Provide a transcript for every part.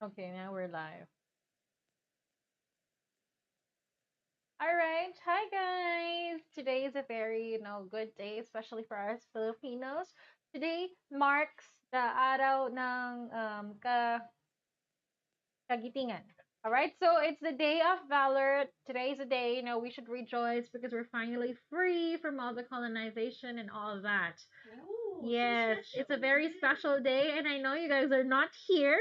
Okay, now we're live. All right. Hi, guys. Today is a very, good day, especially for us Filipinos. Today marks the araw ng kagitingan. All right. So it's the day of valor. Today's a day, we should rejoice because we're finally free from all the colonization and all that. Ooh, so Yes, it's a special. very special day, and I know you guys are not here,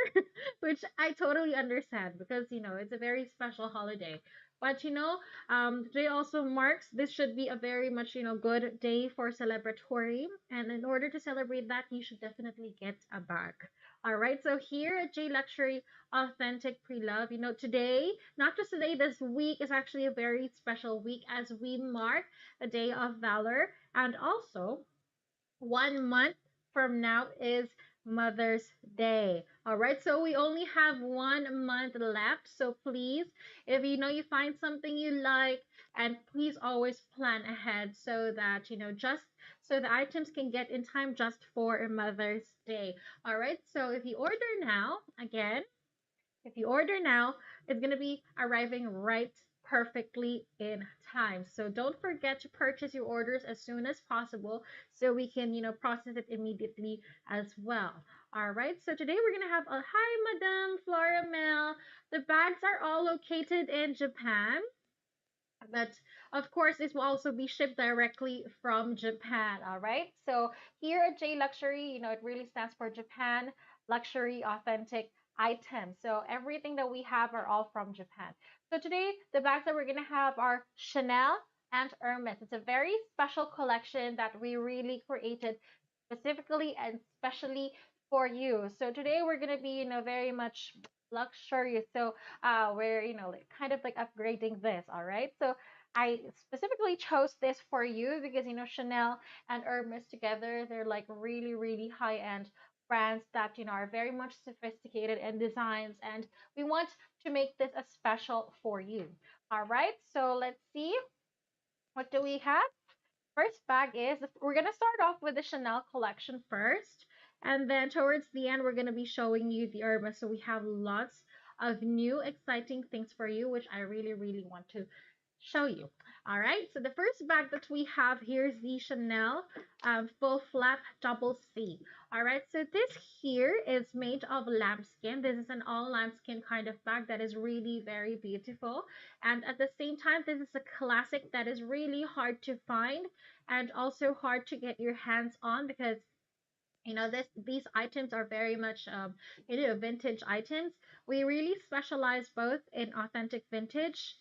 which I totally understand because it's a very special holiday. But today also marks this should be a very much good day for celebratory, and in order to celebrate that, you should definitely get a bag. All right, so here at J Luxury Authentic Pre-Love, today, not just today, this week is actually a very special week as we mark the Day of Valor, and also 1 month from now is Mother's Day. All right, so we only have 1 month left. So please, if you find something you like, and please always plan ahead so that just so the items can get in time just for Mother's Day. All right, so if you order now, again, if you order now, it's going to be arriving right perfectly in time. So don't forget to purchase your orders as soon as possible so we can, process it immediately as well. All right. So today we're going to have a hi, Madame Flora Mel. The bags are all located in Japan. But of course, this will also be shipped directly from Japan. All right. So here at J Luxury, it really stands for Japan Luxury Authentic Items. So everything that we have are all from Japan. So today, the bags that we're gonna have are Chanel and Hermes. It's a very special collection that we really created specifically and specially for you. So today we're gonna be, very much luxurious. So we're like kind of like upgrading this. All right. So I specifically chose this for you because Chanel and Hermes together, they're like really really high end brands that are very much sophisticated in designs, and we want to make this a special for you. All right. So let's see, what do we have? First bag is, we're gonna start off with the Chanel collection first, and then towards the end we're gonna be showing you the Hermes. So we have lots of new exciting things for you, which I really really want to show you. All right, so the first bag that we have here is the Chanel full flap double C. All right, so this here is made of lambskin. This is an all lambskin kind of bag that is really very beautiful, and at the same time this is a classic that is really hard to find and also hard to get your hands on because these items are very much vintage items. We really specialize both in authentic vintage,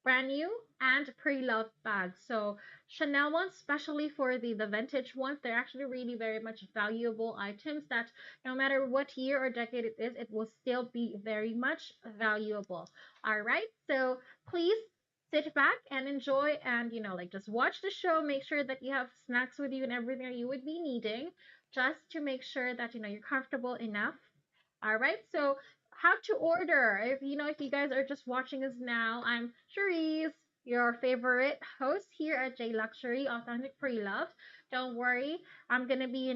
brand new, and pre-loved bags. So Chanel ones, especially for the vintage ones, they're actually really very much valuable items that no matter what year or decade it is, it will still be very much valuable. All right, so please sit back and enjoy, and just watch the show. Make sure that you have snacks with you and everything that you would be needing just to make sure that you're comfortable enough. All right, so how to order. If you guys are just watching us now, I'm Cherise, your favorite host here at J Luxury Authentic Pre-Loved. Don't worry, I'm gonna be,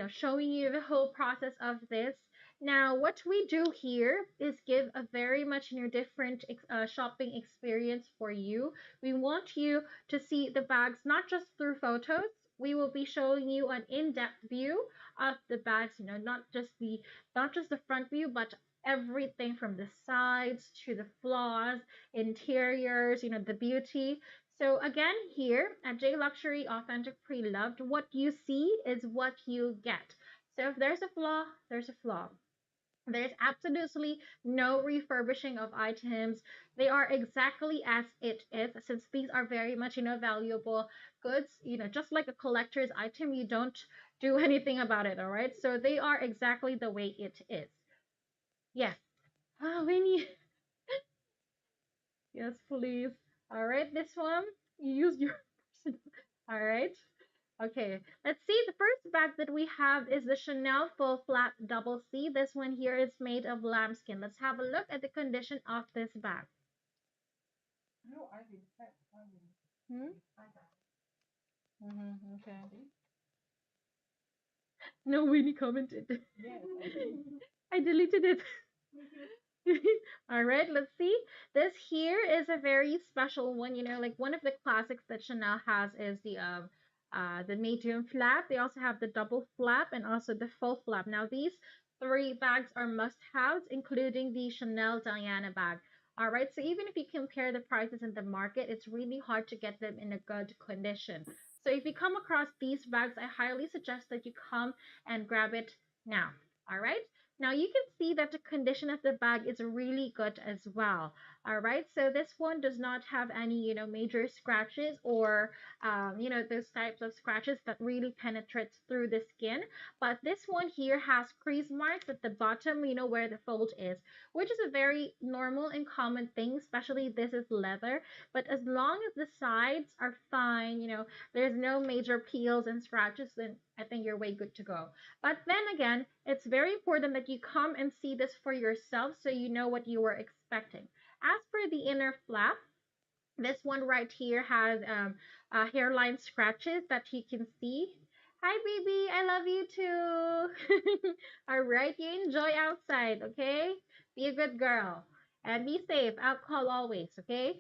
showing you the whole process of this. Now, what we do here is give a very much different shopping experience for you. We want you to see the bags not just through photos. We will be showing you an in-depth view of the bags, not just the front view, but everything from the sides to the flaws, interiors, the beauty. So again, here at J Luxury Authentic Pre-Loved, what you see is what you get. So if there's a flaw, there's a flaw. There's absolutely no refurbishing of items. They are exactly as it is, since these are very much, valuable goods, just like a collector's item, you don't do anything about it, all right? So they are exactly the way it is. Yes. Winnie. Yes, please. All right, this one, you use your personal. All right. Okay, let's see. The first bag that we have is the Chanel Full Flat Double C. This one here is made of lambskin. Let's have a look at the condition of this bag. No, I did that. I did. Hmm? I got Okay. it. No, Winnie commented. Yes, I did. I deleted it. All right, let's see. This here is a very special one. Like one of the classics that Chanel has is the medium flap. They also have the double flap and also the full flap. Now these three bags are must-haves, including the Chanel Diana bag. All right, so even if you compare the prices in the market, it's really hard to get them in a good condition. So if you come across these bags, I highly suggest that you come and grab it now. All right. Now you can see that the condition of the bag is really good as well. All right, so this one does not have any, major scratches or, those types of scratches that really penetrates through the skin. But this one here has crease marks at the bottom, where the fold is, which is a very normal and common thing, especially this is leather. But as long as the sides are fine, there's no major peels and scratches, then I think you're way good to go. But then again, it's very important that you come and see this for yourself so you know what you were expecting. As for the inner flap, this one right here has hairline scratches that you can see. Hi, baby. I love you too. All right. You enjoy outside, okay? Be a good girl. And be safe. Alcohol always, okay?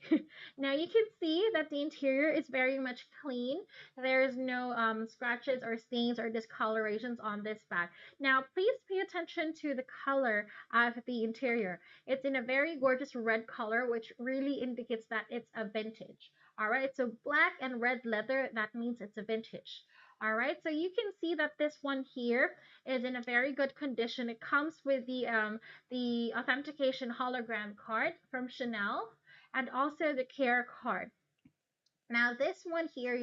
Now you can see that the interior is very much clean. There is no scratches or stains or discolorations on this bag. Now, please pay attention to the color of the interior. It's in a very gorgeous red color, which really indicates that it's a vintage. All right, so black and red leather, that means it's a vintage. All right, so you can see that this one here is in a very good condition. It comes with the authentication hologram card from Chanel and also the care card. Now, this one here,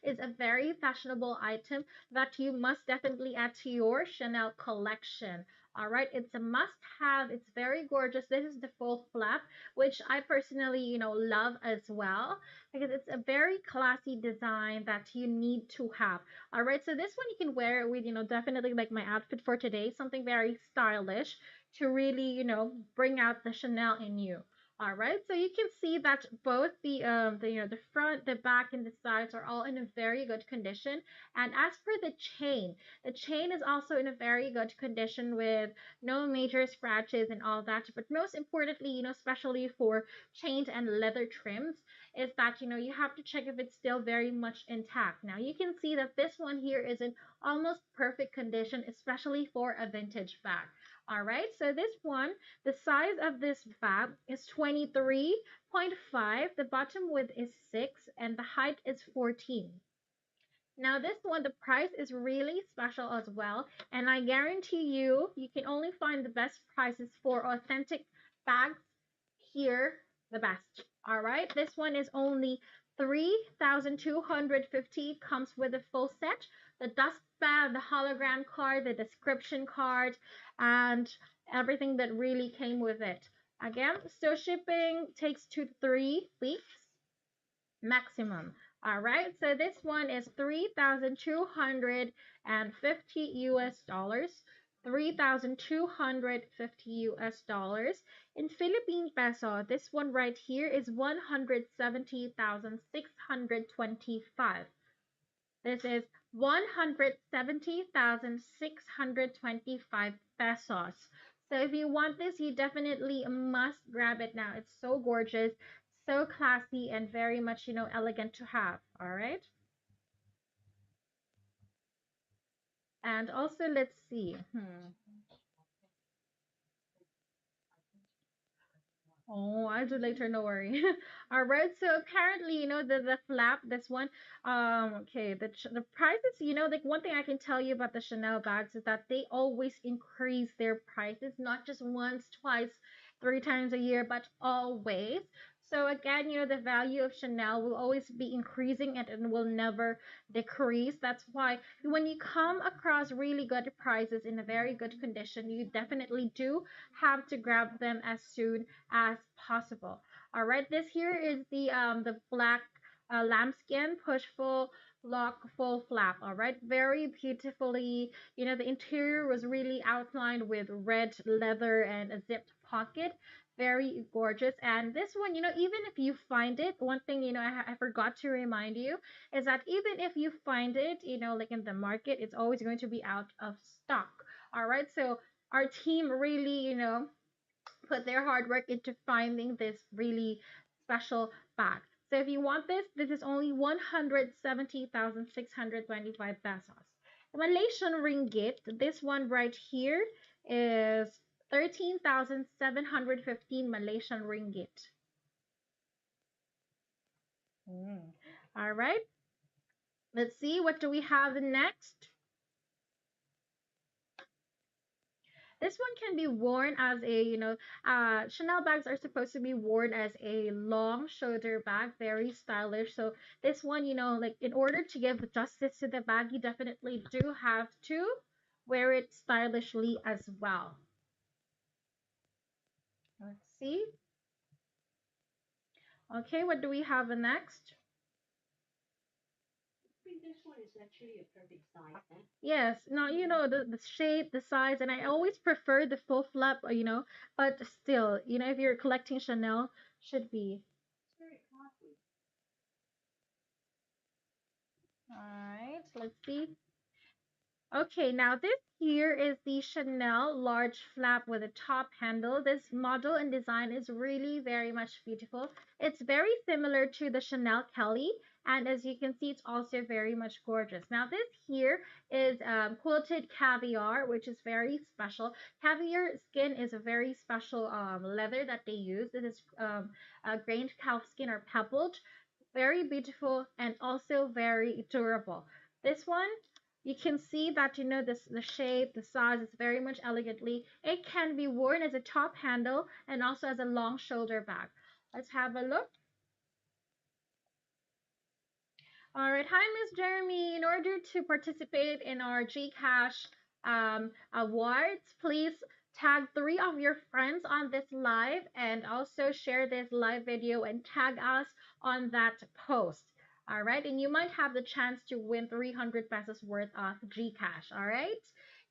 is a very fashionable item that you must definitely add to your Chanel collection. All right, it's a must have. It's very gorgeous. This is the full flap, which I personally, love as well because it's a very classy design that you need to have. All right, so this one you can wear with, definitely like my outfit for today, something very stylish to really, bring out the Chanel in you. All right, so you can see that both the front, the back, and the sides are all in a very good condition. And as for the chain is also in a very good condition with no major scratches and all that. But most importantly, especially for chains and leather trims, is that you have to check if it's still very much intact. Now you can see that this one here is in almost perfect condition, especially for a vintage bag. All right, so this one, the size of this bag is 23.5, the bottom width is 6, and the height is 14. Now, this one, the price is really special as well, and I guarantee you can only find the best prices for authentic bags here the best. All right, this one is only 3,250. Comes with a full set, the dust bag, the hologram card, the description card, and everything that really came with it. Again, so shipping takes 2 to 3 weeks maximum. All right, so this one is 3,250 US dollars. 3,250 US dollars. In Philippine peso, this one right here is 170,625. This is 170,625 pesos. So if you want this, you definitely must grab it now. It's so gorgeous, so classy, and very much, elegant to have. All right. And also, let's see. Oh, I'll do later, no worry. All right, so apparently, the flap, this one, okay, the prices, like one thing I can tell you about the Chanel bags is that they always increase their prices, not just once, twice, 3 times a year, but always. So again, the value of Chanel will always be increasing and it will never decrease. That's why when you come across really good prices in a very good condition, you definitely do have to grab them as soon as possible. All right, this here is the black lambskin push full lock full flap. All right, very beautifully. The interior was really outlined with red leather and a zipped pocket. Very gorgeous. And this one, even if you find it, one thing, I forgot to remind you is that even if you find it, like in the market, it's always going to be out of stock. All right, so our team really, put their hard work into finding this really special bag. So if you want this, this is only 170,625 pesos. The Malaysian ringgit, this one right here is 13,715 Malaysian ringgit. Mm. All right, let's see what do we have next. This one can be worn as a, Chanel bags are supposed to be worn as a long shoulder bag, very stylish. So this one, like in order to give justice to the bag, you definitely do have to wear it stylishly as well. Let's see. Okay, what do we have next? Yes, no, the shape, the size, and I always prefer the full flap, but still, if you're collecting Chanel, should be. All right, let's see. Okay, now this here is the Chanel large flap with a top handle. This model and design is really very much beautiful. It's very similar to the Chanel Kelly, and as you can see, it's also very much gorgeous. Now this here is quilted caviar, which is very special. Caviar skin is a very special leather that they use. This is grained calf skin or pebbled, very beautiful and also very durable. This one, you can see that this the shape, the size is very much elegantly. It can be worn as a top handle and also as a long shoulder bag. Let's have a look. All right, hi, Miss Jeremy. In order to participate in our GCash awards, please tag three of your friends on this live and also share this live video and tag us on that post. All right, and you might have the chance to win 300 pesos worth of GCash. All right,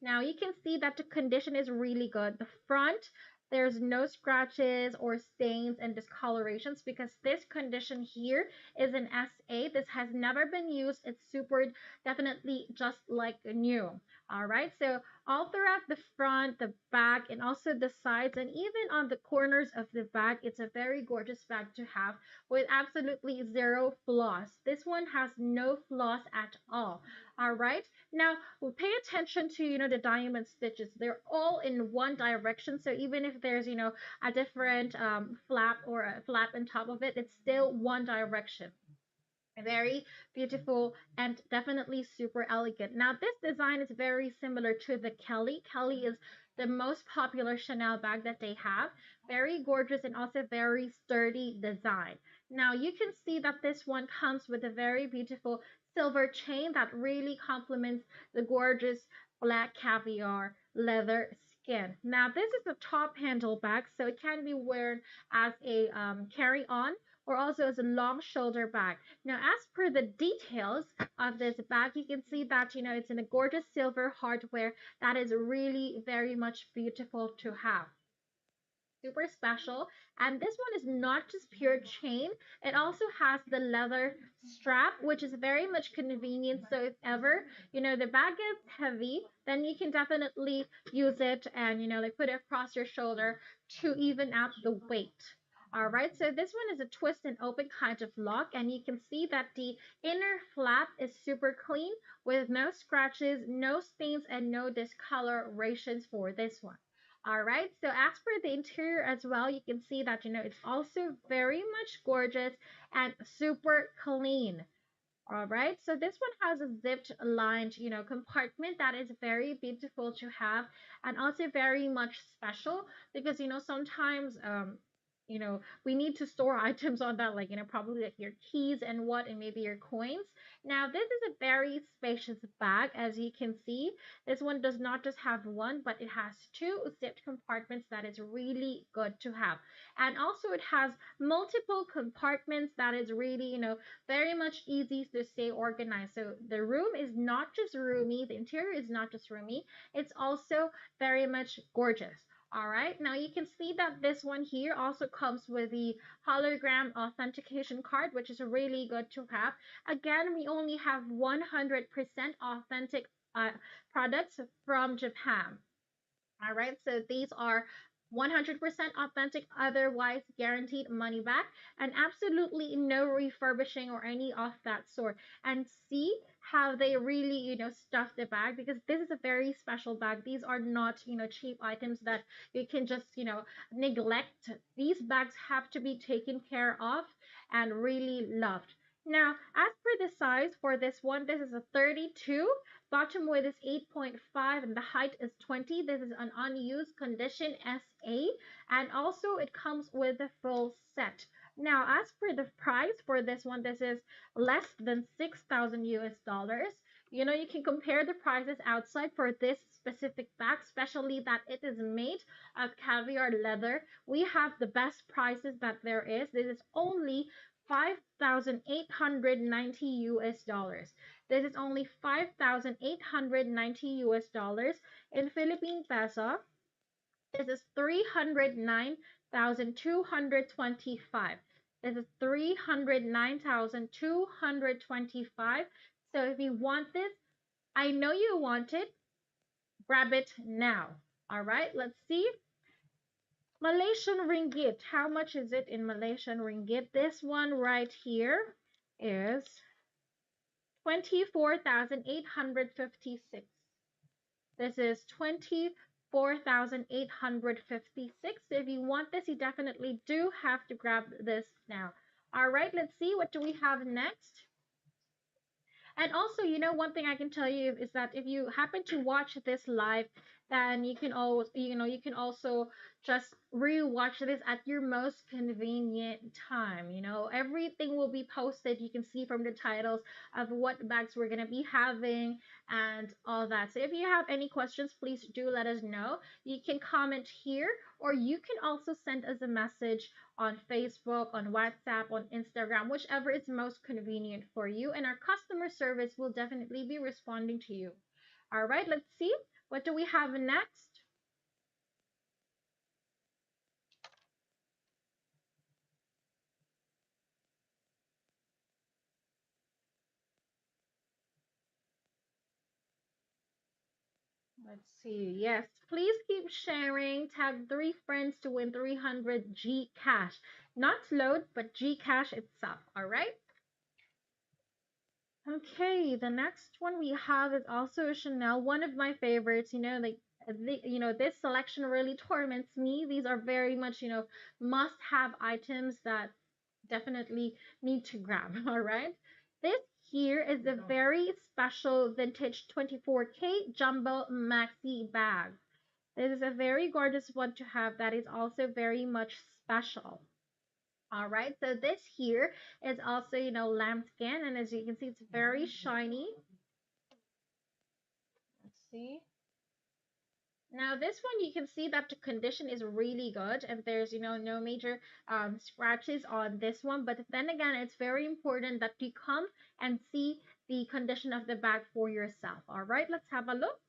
now you can see that the condition is really good. The front, there's no scratches or stains and discolorations because this condition here is an SA. This has never been used. It's super definitely just like new. All right. So all throughout the front, the back, and also the sides, and even on the corners of the bag, it's a very gorgeous bag to have with absolutely zero flaws. This one has no flaws at all. All right. Now, well, pay attention to, the diamond stitches. They're all in one direction. So even if there's, a different flap or a flap on top of it, it's still one direction. Very beautiful and definitely super elegant. Now, this design is very similar to the Kelly. Kelly is the most popular Chanel bag that they have. Very gorgeous and also very sturdy design. Now, you can see that this one comes with a very beautiful silver chain that really complements the gorgeous black caviar leather skin. Now, this is a top handle bag, so it can be worn as a carry on or also as a long shoulder bag. Now, as per the details of this bag, you can see that, it's in a gorgeous silver hardware that is really very much beautiful to have. Super special. And this one is not just pure chain, it also has the leather strap, which is very much convenient. So if ever, the bag gets heavy, then you can definitely use it and, like put it across your shoulder to even out the weight. All right, so this one is a twist and open kind of lock, and you can see that the inner flap is super clean with no scratches, no stains, and no discolorations for this one. All right, so as for the interior as well, you can see that, it's also very much gorgeous and super clean. All right, so this one has a zipped lined, compartment that is very beautiful to have and also very much special because, sometimes, we need to store items on that, like, probably like your keys and what, and maybe your coins. Now, this is a very spacious bag, as you can see. This one does not just have one, but it has two zipped compartments that is really good to have. And also it has multiple compartments that is really, very much easy to stay organized. So the room is not just roomy, the interior is not just roomy, it's also very much gorgeous. All right, now you can see that this one here also comes with the hologram authentication card, which is really good to have. Again, we only have 100% authentic products from Japan. All right, so these are 100% authentic, otherwise guaranteed money back, and absolutely no refurbishing or any of that sort. And see how they really, stuff the bag, because this is a very special bag. These are not, cheap items that you can just, neglect. These bags have to be taken care of and really loved. Now, as per the size for this one, this is a 32. Bottom width is 8.5 and the height is 20. This is an unused condition SA, and also it comes with the full set. Now, as per the price for this one, this is less than 6,000 US dollars. You can compare the prices outside for this specific bag, especially that it is made of caviar leather. We have the best prices that there is. This is only 5,890 US dollars. This is only 5,890 US dollars in Philippine peso. This is 309,225. This is 309,225. So if you want this, I know you want it, grab it now. All right, let's see. Malaysian ringgit. How much is it in Malaysian ringgit? This one right here is 24,856. This is 24,856. If you want this, you definitely do have to grab this now. All right, let's see. What do we have next? And also, one thing I can tell you is that if you happen to watch this live, then you can always, you can also just rewatch this at your most convenient time. Everything will be posted. You can see from the titles of what bags we're going to be having and all that. So if you have any questions, please do let us know. You can comment here, or you can also send us a message on Facebook, on WhatsApp, on Instagram, whichever is most convenient for you. And our customer service will definitely be responding to you. All right, let's see. What do we have next? Let's see. Yes, please keep sharing. Tag 3 friends to win 300 G cash. Not load, but G cash itself. All right. Okay, the next one we have is also a Chanel, one of my favorites. This selection really torments me. These are very much, must-have items that definitely need to grab. All right. This here is a very special vintage 24K jumbo maxi bag. This is a very gorgeous one to have that is also very much special. All right, so this here is also, lambskin, and as you can see, it's very shiny. Let's see. Now this one, you can see that the condition is really good, and there's, no major scratches on this one. But then again, it's very important that you come and see the condition of the bag for yourself. All right, let's have a look.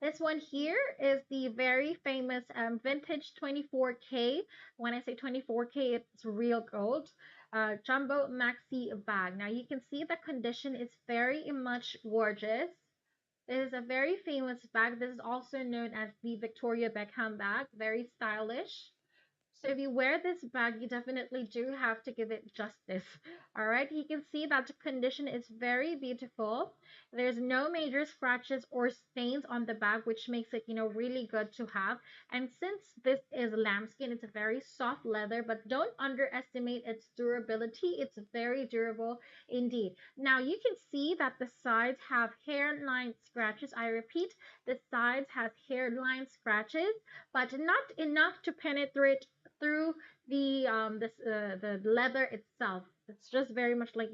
This one here is the very famous vintage 24K. When I say 24K, it's real gold. Jumbo maxi bag. Now you can see the condition is very much gorgeous. This is a very famous bag. This is also known as the Victoria Beckham bag. Very stylish. So if you wear this bag, you definitely do have to give it justice. All right, you can see that the condition is very beautiful. There's no major scratches or stains on the bag, which makes it, really good to have. And since this is lambskin, it's a very soft leather, but don't underestimate its durability. It's very durable indeed. Now you can see that the sides have hairline scratches. I repeat, the sides has hairline scratches, but not enough to penetrate through the leather itself. It's just very much like,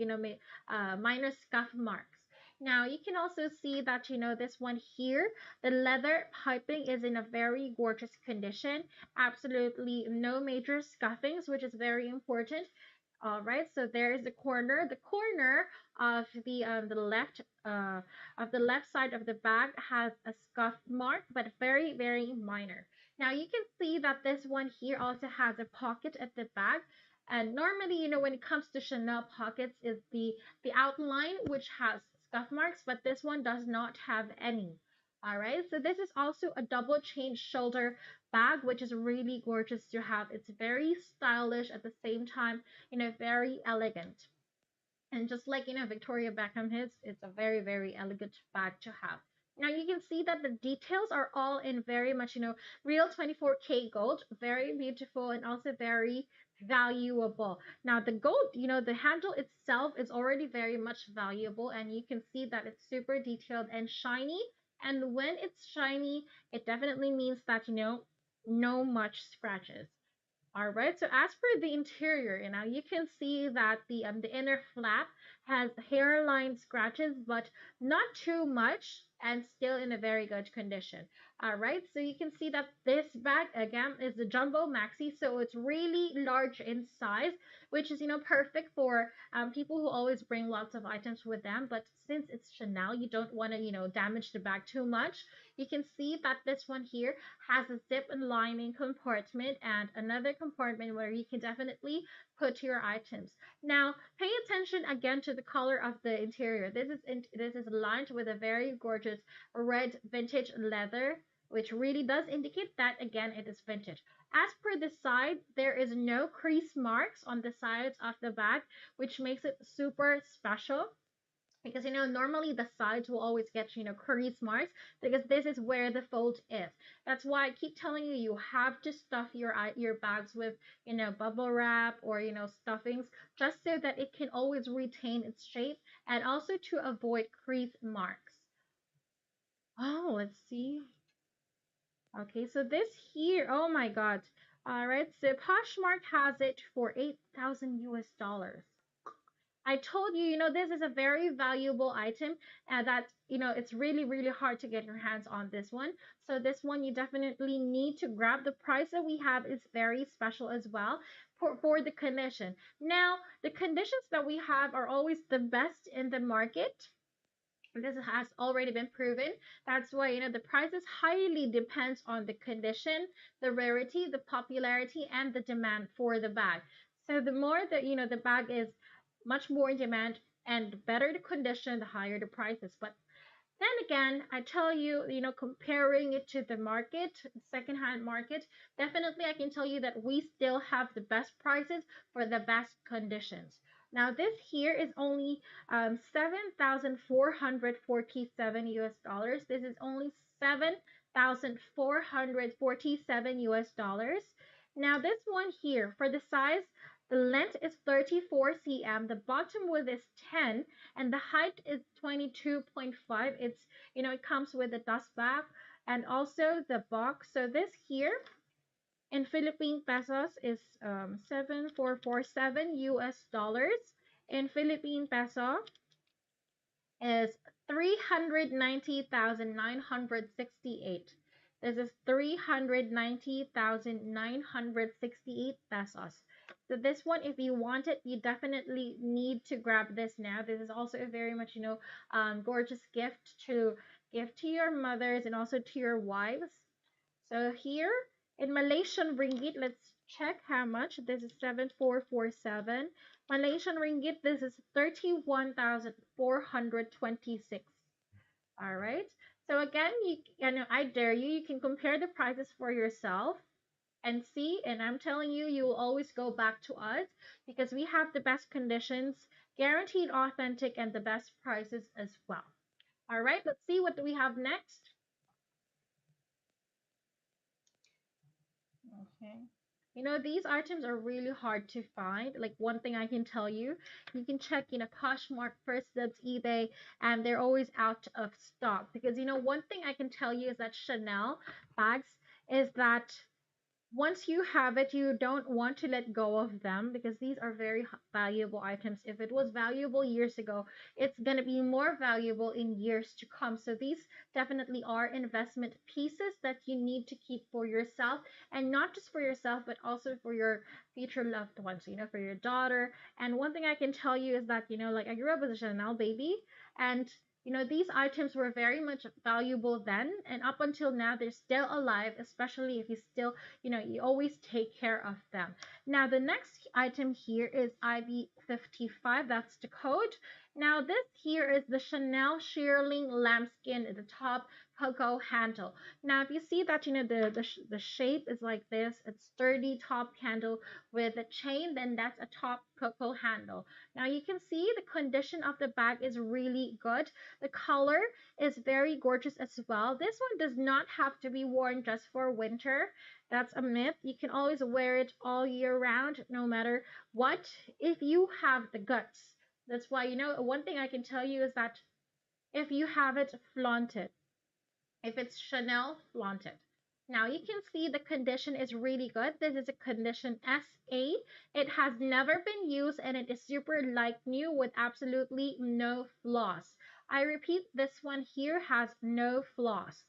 minor scuff marks. Now you can also see that, this one here, the leather piping is in a very gorgeous condition. Absolutely no major scuffings, which is very important. All right, so there is the corner. The corner of the left side of the bag has a scuff mark, but very, very minor. Now you can see that this one here also has a pocket at the back. And normally, when it comes to Chanel pockets, is the outline which has scuff marks, but this one does not have any. All right, so this is also a double chain shoulder bag, which is really gorgeous to have. It's very stylish at the same time, very elegant. And just like, Victoria Beckham his, it's a very, very elegant bag to have. Now you can see that the details are all in very much, real 24K gold, very beautiful and also very valuable. Now the gold, the handle itself is already very much valuable, and you can see that it's super detailed and shiny. And when it's shiny, it definitely means that, no much scratches. All right, so as for the interior, you can see that the inner flap has hairline scratches, but not too much, and still in a very good condition. All right, so you can see that this bag again is the jumbo maxi, so it's really large in size, which is perfect for people who always bring lots of items with them. But since it's Chanel, you don't want to damage the bag too much. You can see that this one here has a zip and lining compartment and another compartment where you can definitely put your items. Now, pay attention again to the color of the interior. This is lined with a very gorgeous red vintage leather, which really does indicate that again it is vintage. As per the side, there is no crease marks on the sides of the bag, which makes it super special, because normally the sides will always get crease marks, because this is where the fold is. That's why I keep telling you, you have to stuff your bags with bubble wrap or stuffings, just so that it can always retain its shape, and also to avoid crease marks. Oh, let's see. Okay, so this here, oh my god. All right, so Poshmark has it for 8,000 US dollars. I told you, this is a very valuable item, and that, it's really, really hard to get your hands on this one. So this one you definitely need to grab. The price that we have is very special as well for the condition. Now, the conditions that we have are always the best in the market. This has already been proven. That's why, the prices highly depends on the condition, the rarity, the popularity, and the demand for the bag. So the more that, the bag is much more in demand, and the better the condition, the higher the prices. But then again, I tell you, comparing it to the market, secondhand market, definitely I can tell you that we still have the best prices for the best conditions. Now, this here is only 7,447 US dollars. This is only 7,447 US dollars. Now, this one here, for the size, the length is 34 cm, the bottom width is 10, and the height is 22.5. It comes with a dust bag and also the box. So this here in Philippine pesos is 7,447 US dollars. In Philippine peso is 390,968. This is 390,968 pesos. So this one, if you want it, you definitely need to grab this now. This is also a very much, gorgeous gift to give to your mothers and also to your wives. So here in Malaysian ringgit, let's check how much. This is 7,447. Malaysian ringgit, this is 31,426. All right. So again, I dare you, you can compare the prices for yourself and see. And I'm telling you, you will always go back to us, because we have the best conditions, guaranteed authentic, and the best prices as well. All right. Let's see what do we have next. Okay. These items are really hard to find. Like, one thing I can tell you, you can check, Poshmark, First Dibs, eBay, and they're always out of stock. Because, one thing I can tell you is that Chanel bags is that once you have it, you don't want to let go of them, because these are very valuable items. If it was valuable years ago, it's going to be more valuable in years to come. So these definitely are investment pieces that you need to keep for yourself, and not just for yourself, but also for your future loved ones, for your daughter. And one thing I can tell you is that, like, I grew up as a Chanel baby, and these items were very much valuable then, and up until now, they're still alive, especially if you still, you always take care of them. Now, the next item here is IB55. That's the code. Now this here is the Chanel shearling lambskin at the top cocoa handle. Now if you see that the shape is like this, it's sturdy top handle with a chain, then that's a top cocoa handle. Now you can see the condition of the bag is really good. The color is very gorgeous as well. This one does not have to be worn just for winter. That's a myth. You can always wear it all year round, no matter what, if you have the guts. That's why, one thing I can tell you is that if you have it, flaunt it. If it's Chanel, flaunt it. Now you can see the condition is really good. This is a condition SA. It has never been used and it is super like new with absolutely no flaws. I repeat, this one here has no flaws.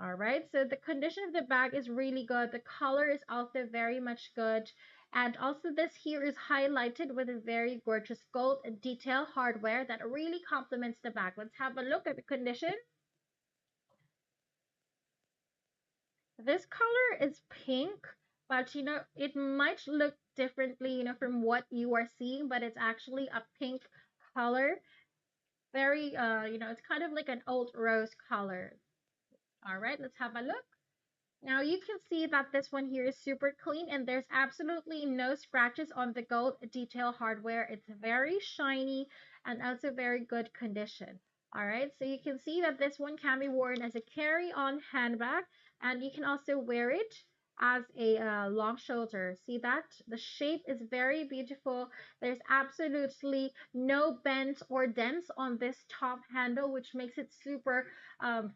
All right, so the condition of the bag is really good. The color is also very much good. And also this here is highlighted with a very gorgeous gold detail hardware that really complements the bag. Let's have a look at the condition. This color is pink, but it might look differently, from what you are seeing, but it's actually a pink color. Very, it's kind of like an old rose color. All right, let's have a look. Now you can see that this one here is super clean and there's absolutely no scratches on the gold detail hardware. It's very shiny and also very good condition. All right, so you can see that this one can be worn as a carry-on handbag and you can also wear it as a long shoulder. See that? The shape is very beautiful. There's absolutely no bends or dents on this top handle, which makes it super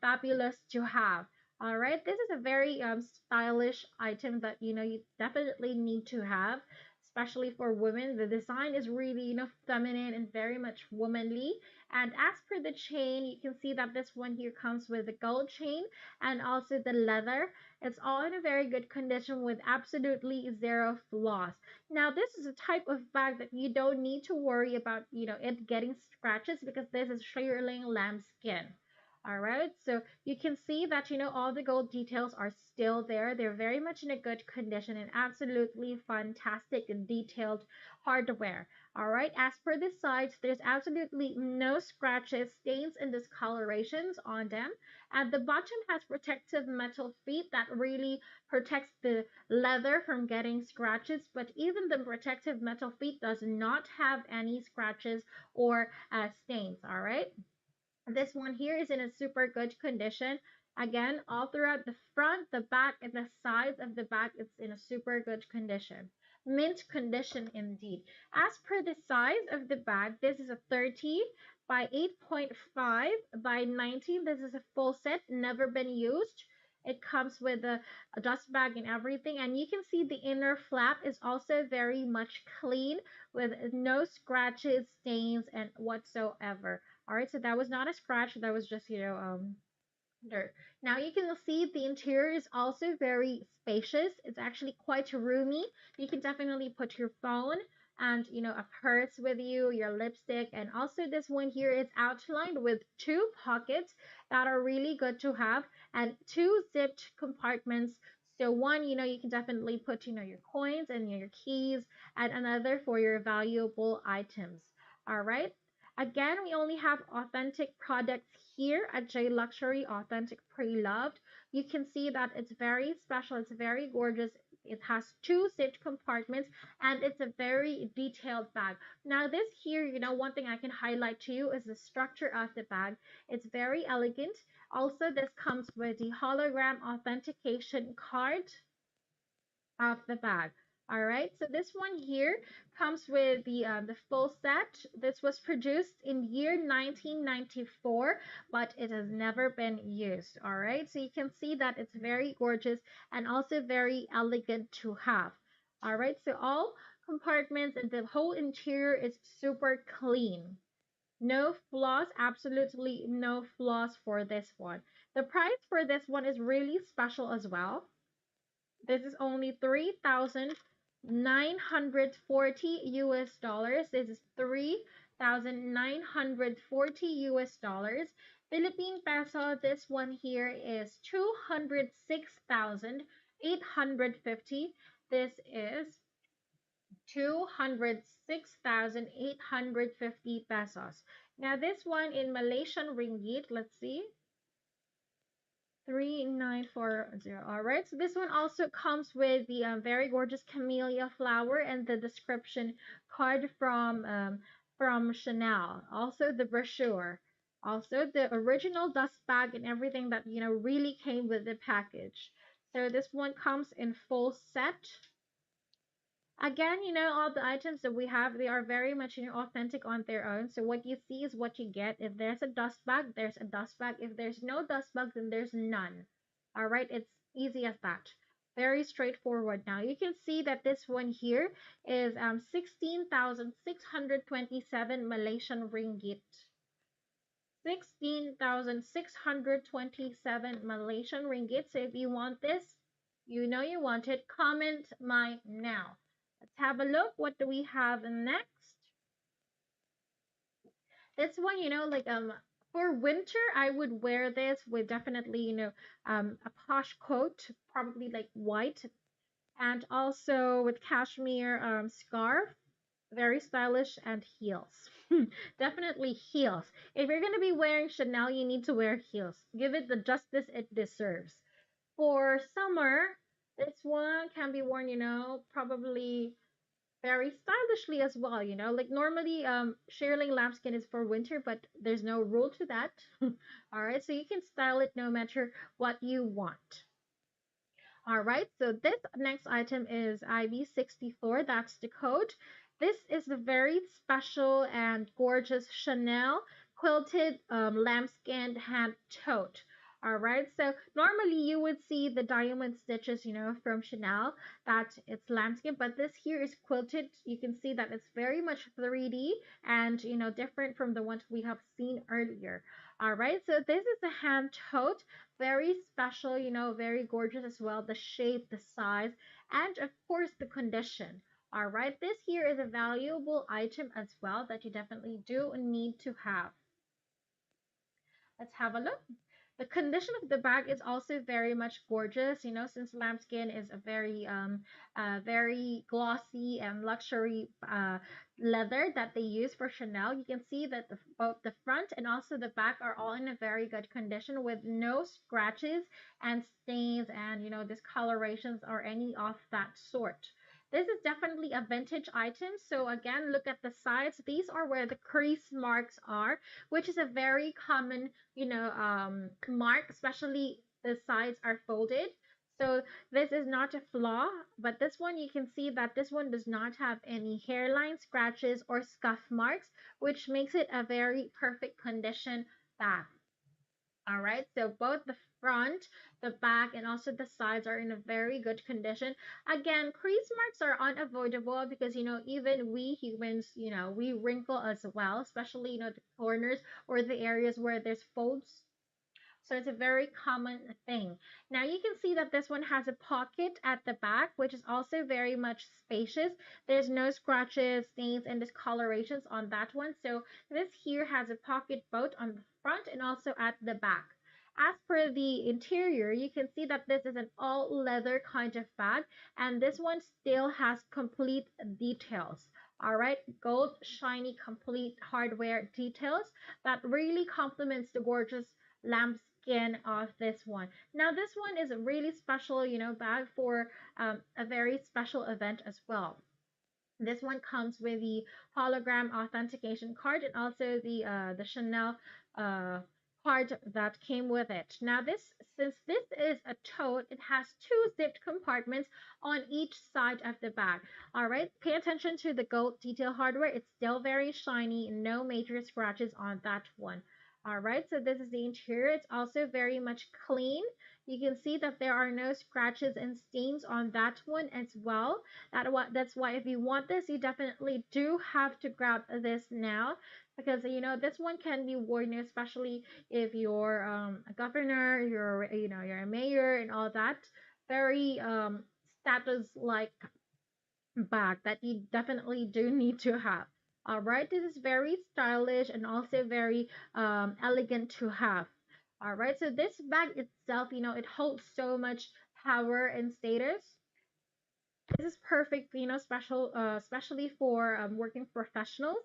fabulous to have. All right, this is a very stylish item that you definitely need to have, especially for women. The design is really feminine and very much womanly. And as per the chain, you can see that this one here comes with the gold chain and also the leather. It's all in a very good condition with absolutely zero flaws. Now, this is a type of bag that you don't need to worry about, it getting scratches because this is shearling lambskin. All right, so you can see that all the gold details are still there. They're very much in a good condition and absolutely fantastic and detailed hardware. All right, as per the sides, there's absolutely no scratches, stains, and discolorations on them. And the bottom has protective metal feet that really protects the leather from getting scratches. But even the protective metal feet does not have any scratches or stains. All right. This one here is in a super good condition. Again, all throughout the front, the back, and the sides of the bag, it's in a super good condition. Mint condition indeed. As per the size of the bag, this is a 30 by 8.5 by 19. This is a full set, never been used. It comes with a dust bag and everything. And you can see the inner flap is also very much clean with no scratches, stains, and whatsoever. All right, so that was not a scratch. That was just, dirt. Now you can see the interior is also very spacious. It's actually quite roomy. You can definitely put your phone and, a purse with you, your lipstick, and also this one here is outlined with two pockets that are really good to have and two zipped compartments. So one, you can definitely put, your coins and your keys and another for your valuable items. All right. Again, we only have authentic products here at J Luxury Authentic Pre-Loved. You can see that it's very special, it's very gorgeous. It has two zipped compartments and it's a very detailed bag. Now this here, one thing I can highlight to you is the structure of the bag. It's very elegant. Also, this comes with the hologram authentication card of the bag. All right, so this one here comes with the full set. This was produced in year 1994, but it has never been used. All right, so you can see that it's very gorgeous and also very elegant to have. All right, so all compartments and the whole interior is super clean. No flaws, absolutely no flaws for this one. The price for this one is really special as well. This is only 3,940 US dollars. This is 3,940 US dollars. Philippine peso, this one here is 206,850. This is 206,850 pesos. Now this one in Malaysian ringgit, let's see. 3940. All right. So this one also comes with the very gorgeous camellia flower and the description card from Chanel. Also the brochure. Also the original dust bag and everything that really came with the package. So this one comes in full set. Again, all the items that we have, they are very much, authentic on their own. So what you see is what you get. If there's a dust bag, there's a dust bag. If there's no dust bag, then there's none. All right, it's easy as that. Very straightforward. Now you can see that this one here is 16,627 Malaysian ringgit. 16,627 Malaysian ringgit. So if you want this, you want it, comment mine now. Let's have a look. What do we have next? This one, like for winter, I would wear this with definitely, a posh coat, probably like white, and also with cashmere scarf, very stylish, and heels. Definitely heels. If you're gonna be wearing Chanel, you need to wear heels. Give it the justice it deserves. For summer, this one can be worn, probably very stylishly as well. Like normally, shearling lambskin is for winter, but there's no rule to that. All right, so you can style it no matter what you want. All right, so this next item is IB64. That's the code. This is a very special and gorgeous Chanel quilted lambskin hand tote. All right, so normally you would see the diamond stitches, from Chanel, that it's lambskin, but this here is quilted. You can see that it's very much 3D and, different from the ones we have seen earlier. All right, so this is a hand tote, very special, very gorgeous as well. The shape, the size, and of course the condition. All right, this here is a valuable item as well that you definitely do need to have. Let's have a look. The condition of the bag is also very much gorgeous, since lambskin is a very glossy and luxury leather that they use for Chanel. You can see that both the front and also the back are all in a very good condition with no scratches and stains and, discolorations or any of that sort. This is definitely a vintage item. So again, look at the sides. These are where the crease marks are, which is a very common mark, especially the sides are folded. So this is not a flaw, but this one you can see that this one does not have any hairline scratches or scuff marks, which makes it a very perfect condition bag. All right, so both the front, the back, and also the sides are in a very good condition. Again, crease marks are unavoidable because, even we humans, we wrinkle as well, especially, the corners or the areas where there's folds, so it's a very common thing. Now you can see that this one has a pocket at the back, which is also very much spacious. There's no scratches, stains, and discolorations on that one. So this here has a pocket both on the front and also at the back. As per the interior, you can see that this is an all leather kind of bag, and this one still has complete details. All right, gold, shiny, complete hardware details that really complements the gorgeous lambskin of this one. Now, this one is a really special, bag for a very special event as well. This one comes with the hologram authentication card and also the Chanel uh, card that came with it. Now, since this is a tote, it has two zipped compartments on each side of the bag. All right, pay attention to the gold detail hardware. It's still very shiny, no major scratches on that one. All right, so this is the interior. It's also very much clean. You can see that there are no scratches and stains on that one as well. That's why if you want this, you definitely do have to grab this now because this one can be worn, especially if you're a governor, you're a mayor and all that. Very status like bag that you definitely do need to have. All right, this is very stylish and also very elegant to have. All right, so this bag itself, it holds so much power and status. This is perfect, especially for working professionals.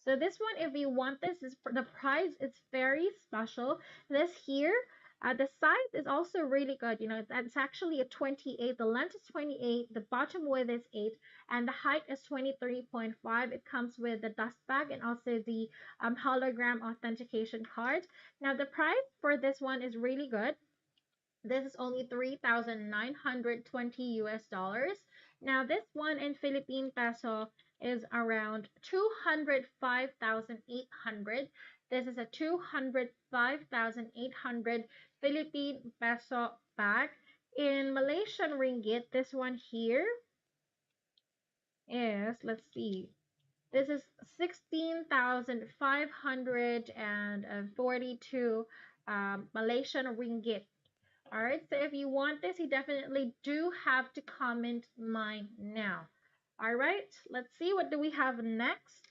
So this one, if you want this, is for the price. It's very special. This here, the size is also really good. It's actually a 28. The length is 28. The bottom width is 8, and the height is 23.5. It comes with the dust bag and also the hologram authentication card. Now the price for this one is really good. This is only 3,920 US dollars. Now, this one in Philippine peso is around 205,800. This is a 205,800 Philippine peso bag. In Malaysian ringgit, this one here is, let's see, this is 16,542 Malaysian ringgit. All right, so if you want this, you definitely do have to comment mine now. All right, let's see what do we have next.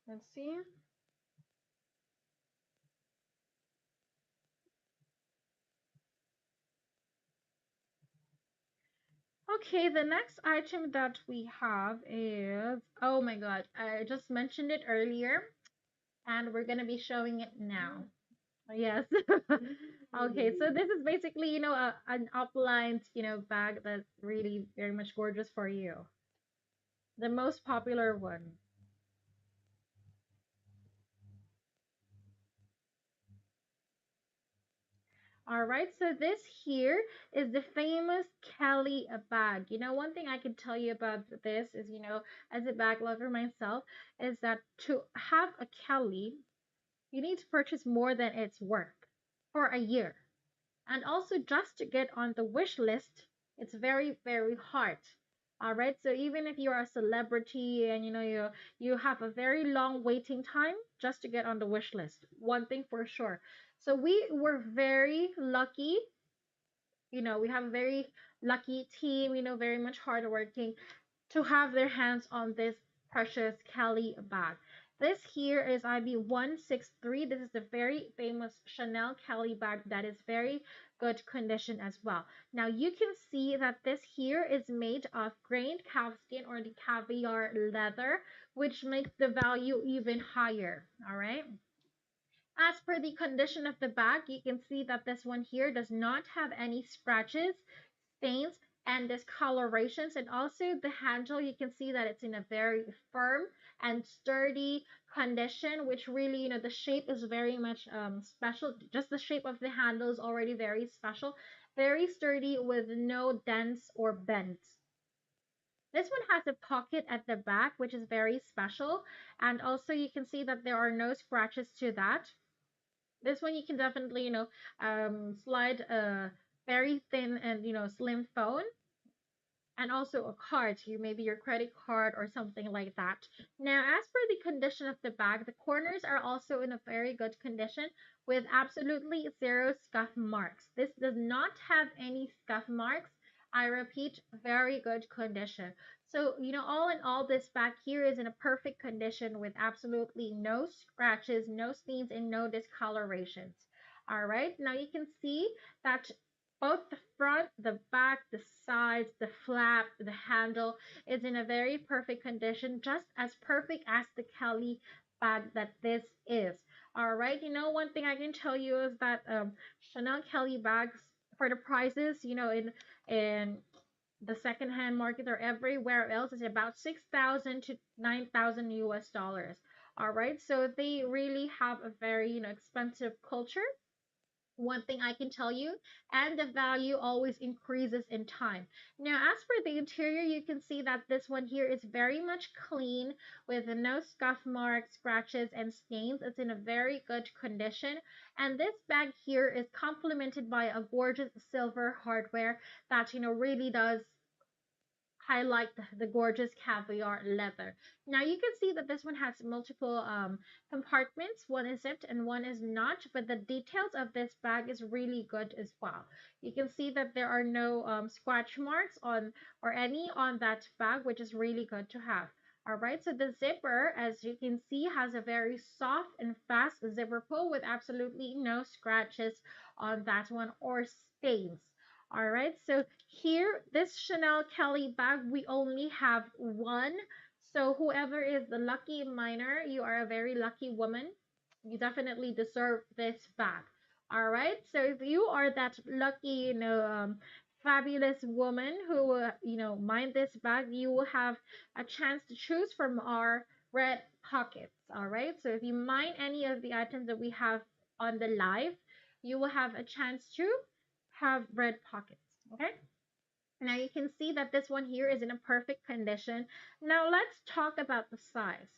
Let's see. Okay, the next item that we have is, oh my God, I just mentioned it earlier, and we're gonna be showing it now. Yes. Okay, so this is basically, an uplined, bag that's really very much gorgeous for you. The most popular one. All right, so this here is the famous Kelly bag. One thing I can tell you about this is, as a bag lover myself, is that to have a Kelly, you need to purchase more than its worth for a year. And also, just to get on the wish list, it's very, very hard. All right, so even if you're a celebrity and you have a very long waiting time just to get on the wish list, one thing for sure. So we were very lucky. We have a very lucky team, very much hardworking to have their hands on this precious Kelly bag. This here is IB163. This is the very famous Chanel Kelly bag that is very good condition as well. Now you can see that this here is made of grained calfskin or the caviar leather, which makes the value even higher. All right. As per the condition of the bag, you can see that this one here does not have any scratches, stains, and discolorations. And also the handle, you can see that it's in a very firm and sturdy condition, which really, the shape is very much special. Just the shape of the handle is already very special, very sturdy with no dents or bends. This one has a pocket at the back, which is very special. And also you can see that there are no scratches to that. This one you can definitely, slide a very thin and, slim phone and also a card, so maybe your credit card or something like that. Now, as for the condition of the bag, the corners are also in a very good condition with absolutely zero scuff marks. This does not have any scuff marks. I repeat, very good condition. So, all in all, this bag here is in a perfect condition with absolutely no scratches, no stains, and no discolorations. All right, now you can see that both the front, the back, the sides, the flap, the handle is in a very perfect condition, just as perfect as the Kelly bag that this is. All right, one thing I can tell you is that Chanel Kelly bags for the prices, in the secondhand market or everywhere else is about 6,000 to 9,000 US dollars. All right, so they really have a very, expensive culture, one thing I can tell you, and the value always increases in time. Now, as for the interior, you can see that this one here is very much clean with no scuff marks, scratches, and stains. It's in a very good condition. And this bag here is complemented by a gorgeous silver hardware that, really does highlight the gorgeous caviar leather. Now you can see that this one has multiple compartments. One is zipped and one is not, but the details of this bag is really good as well. You can see that there are no scratch marks on or any on that bag, which is really good to have. All right, so the zipper, as you can see, has a very soft and fast zipper pull with absolutely no scratches on that one or stains. All right, so here, this Chanel Kelly bag, we only have one. So whoever is the lucky miner, you are a very lucky woman. You definitely deserve this bag. All right, so if you are that lucky, fabulous woman who, mind this bag, you will have a chance to choose from our red pockets. All right. So if you mine any of the items that we have on the live, you will have a chance to have red pockets. Okay. Now you can see that this one here is in a perfect condition. Now let's talk about the size.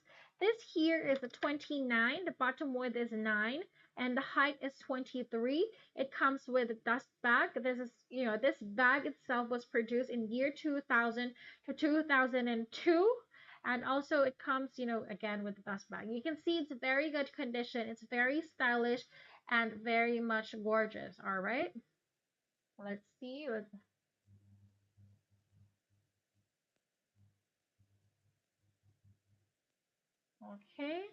This here is a 29, the bottom width is 9, and the height is 23. It comes with a dust bag. This is, this bag itself was produced in year 2000 to 2002. And also it comes, again with the dust bag. You can see it's very good condition. It's very stylish and very much gorgeous. All right. Let's see. Okay.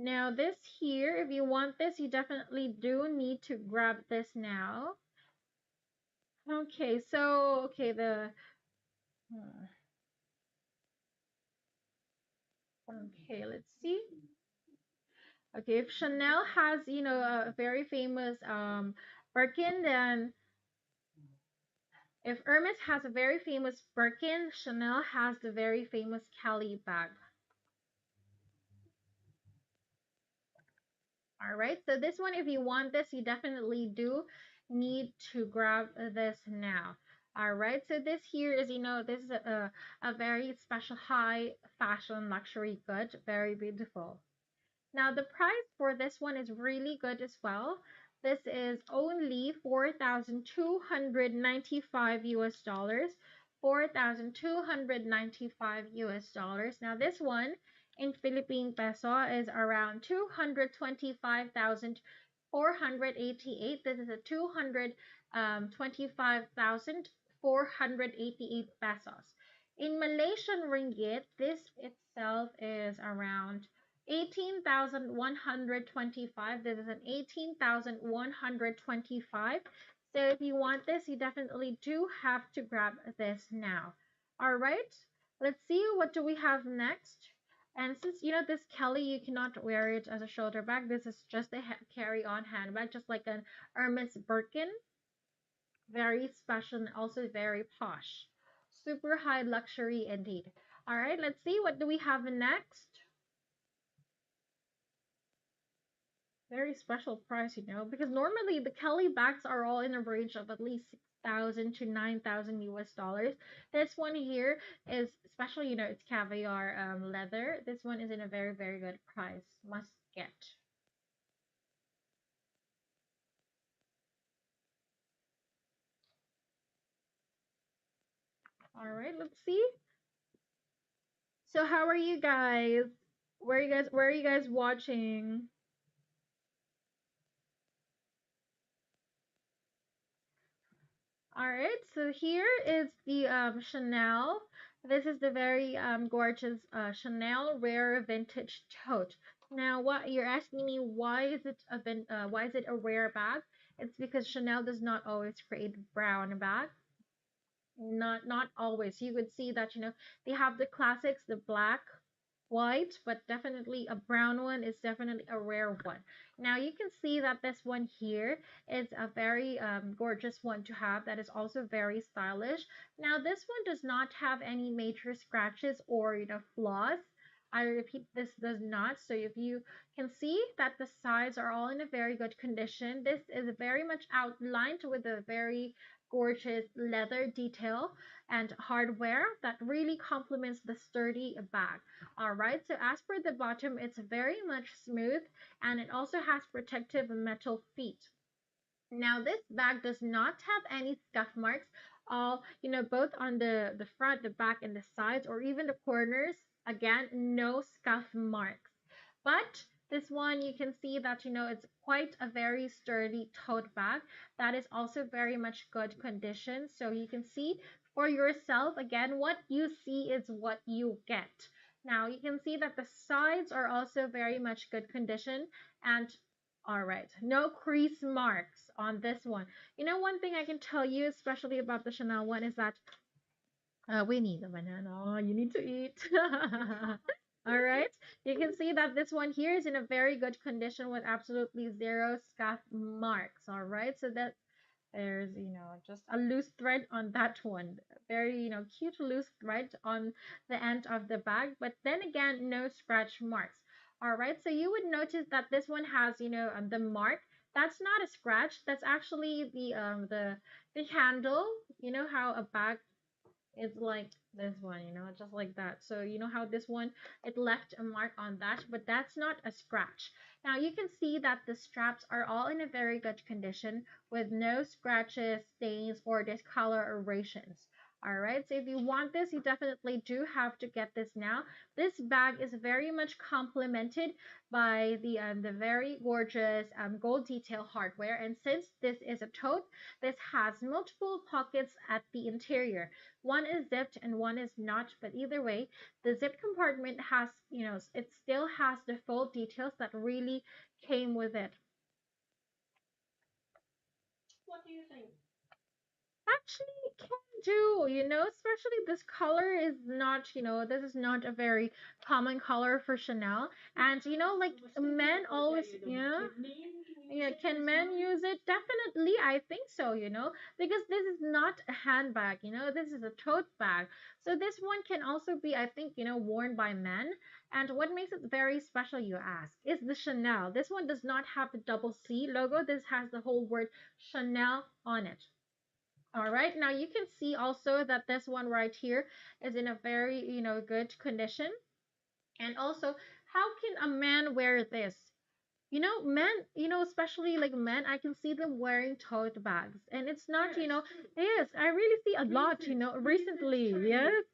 Now this here, if you want this, you definitely do need to grab this now. Okay, so okay, let's see. Okay, if Chanel has, a very famous Birkin, then if Hermes has a very famous Birkin, Chanel has the very famous Kelly bag. All right, so this one, if you want this, you definitely do need to grab this now. All right, so this here is, this is a very special high fashion luxury good, very beautiful. Now, the price for this one is really good as well. This is only 4,295 US dollars. 4,295 US dollars. Now, this one in Philippine peso is around 225,488. This is a 225,488 pesos. In Malaysian ringgit, this itself is around 18,125. This is an 18,125. So if you want this, you definitely do have to grab this now. All right, let's see what do we have next. And since this Kelly, you cannot wear it as a shoulder bag. This is just a carry-on handbag, just like an Hermes Birkin. Very special and also very posh. Super high luxury indeed. All right, let's see what do we have next. Very special price, because normally the Kelly bags are all in a range of at least 6,000 to 9,000 US dollars. This one here is special, it's caviar leather. This one is in a very, very good price. Must get. All right, let's see. So how are you guys? Where are you guys watching? All right, so here is the Chanel. This is the very gorgeous Chanel rare vintage tote. Now, what you're asking me, why is it a rare bag? It's because Chanel does not always create brown bag. Not always. You could see that, they have the classics, the black, white, but definitely a brown one is definitely a rare one. Now you can see that this one here is a very gorgeous one to have that is also very stylish. Now this one does not have any major scratches or flaws. I repeat, this does not. So if you can see that the sides are all in a very good condition, this is very much outlined with a very gorgeous leather detail and hardware that really complements the sturdy bag. All right, so as for the bottom, it's very much smooth and it also has protective metal feet. Now, this bag does not have any scuff marks, all, both on the front, the back, and the sides, or even the corners. Again, no scuff marks. But this one, you can see that, it's quite a very sturdy tote bag that is also very much good condition. So you can see for yourself, again, what you see is what you get. Now you can see that the sides are also very much good condition and all right, no crease marks on this one. You know, one thing I can tell you, especially about the Chanel one, is that we need a banana. You need to eat. All right. You can see that this one here is in a very good condition with absolutely zero scuff marks. All right. So that there's, just a loose thread on that one. Very, cute loose thread on the end of the bag. But then again, no scratch marks. All right. So you would notice that this one has, the mark. That's not a scratch. That's actually the handle. You know how a bag it's like this one, just like that. So you know how this one, it left a mark on that, but that's not a scratch. Now you can see that the straps are all in a very good condition with no scratches, stains, or discolorations. All right, so if you want this, you definitely do have to get this now. This bag is very much complemented by the very gorgeous gold detail hardware, and since this is a tote, this has multiple pockets at the interior. One is zipped and one is not, but either way, the zip compartment has, it still has the full details that really came with it. What do you think? Actually can do, especially this color is not, this is not a very common color for Chanel. And like men always, yeah. Yeah, can men use it? Definitely, I think so, because this is not a handbag, this is a tote bag. So this one can also be, I think, worn by men. And what makes it very special, you ask, is the Chanel. This one does not have the double C logo. This has the whole word Chanel on it. All right, now you can see also that this one right here is in a very, good condition. And also, how can a man wear this? Men, especially like men, I can see them wearing tote bags. And it's not, yes, I really see a lot, recently. Yes.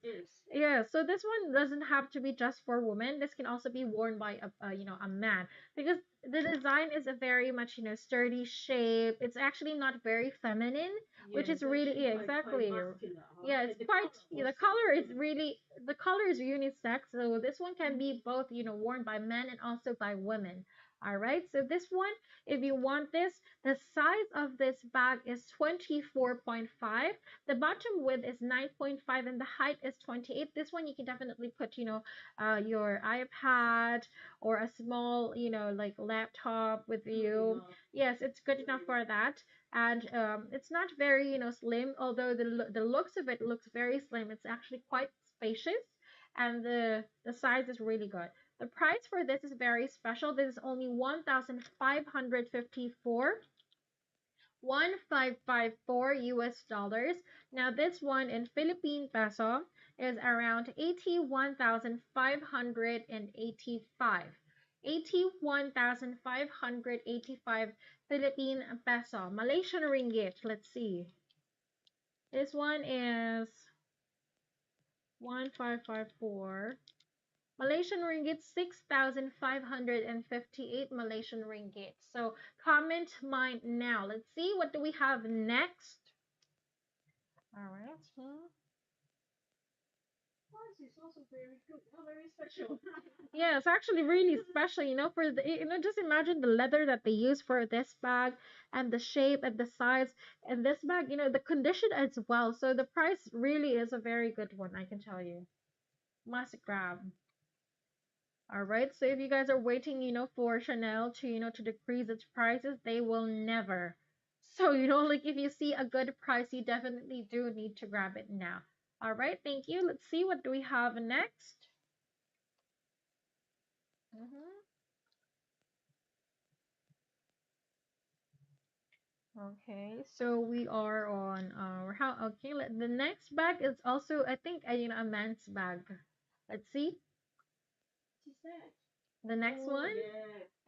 Yeah, so this one doesn't have to be just for women. This can also be worn by a man because the design is a very much, sturdy shape. It's actually not very feminine, which is really yeah, exactly. Yeah, it's quite yeah, the color is unisex. So this one can be both, worn by men and also by women. All right, so this one, if you want this, the size of this bag is 24.5. The bottom width is 9.5 and the height is 28. This one you can definitely put, your iPad or a small, like laptop with you. Yes, it's good enough for that. And it's not very, slim, although the looks of it looks very slim. It's actually quite spacious and the size is really good. The price for this is very special. This is only 1,554 1554 US dollars. Now this one in Philippine peso is around 81,585. 81,585 Philippine peso. Malaysian ringgit. Let's see. This one is 1554 Malaysian ringgit, 6,558 Malaysian ringgit. So comment mine now. Let's see what do we have next. All right. This is also very good. Oh, very special. Yeah, it's actually really special, for the, just imagine the leather that they use for this bag and the shape and the size and this bag, the condition as well. So the price really is a very good one, I can tell you. Must grab. All right. So if you guys are waiting, for Chanel to, to decrease its prices, they will never. So, like if you see a good price, you definitely do need to grab it now. All right. Thank you. Let's see what do we have next. Mm-hmm. Okay, so we are on how okay. The next bag is also I think a man's bag. Let's see the next one.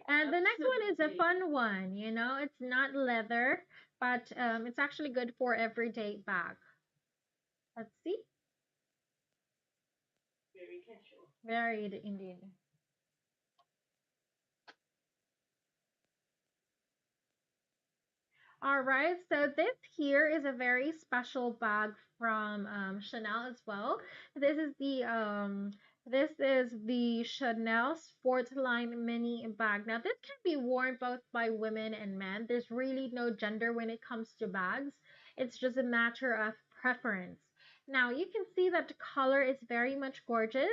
And the next one is a fun one, it's not leather, but it's actually good for everyday bag. Let's see. Very indeed. All right, so this here is a very special bag from Chanel as well. This is This is the Chanel Sportline Mini bag. Now, this can be worn both by women and men. There's really no gender when it comes to bags. It's just a matter of preference. Now, you can see that the color is very much gorgeous.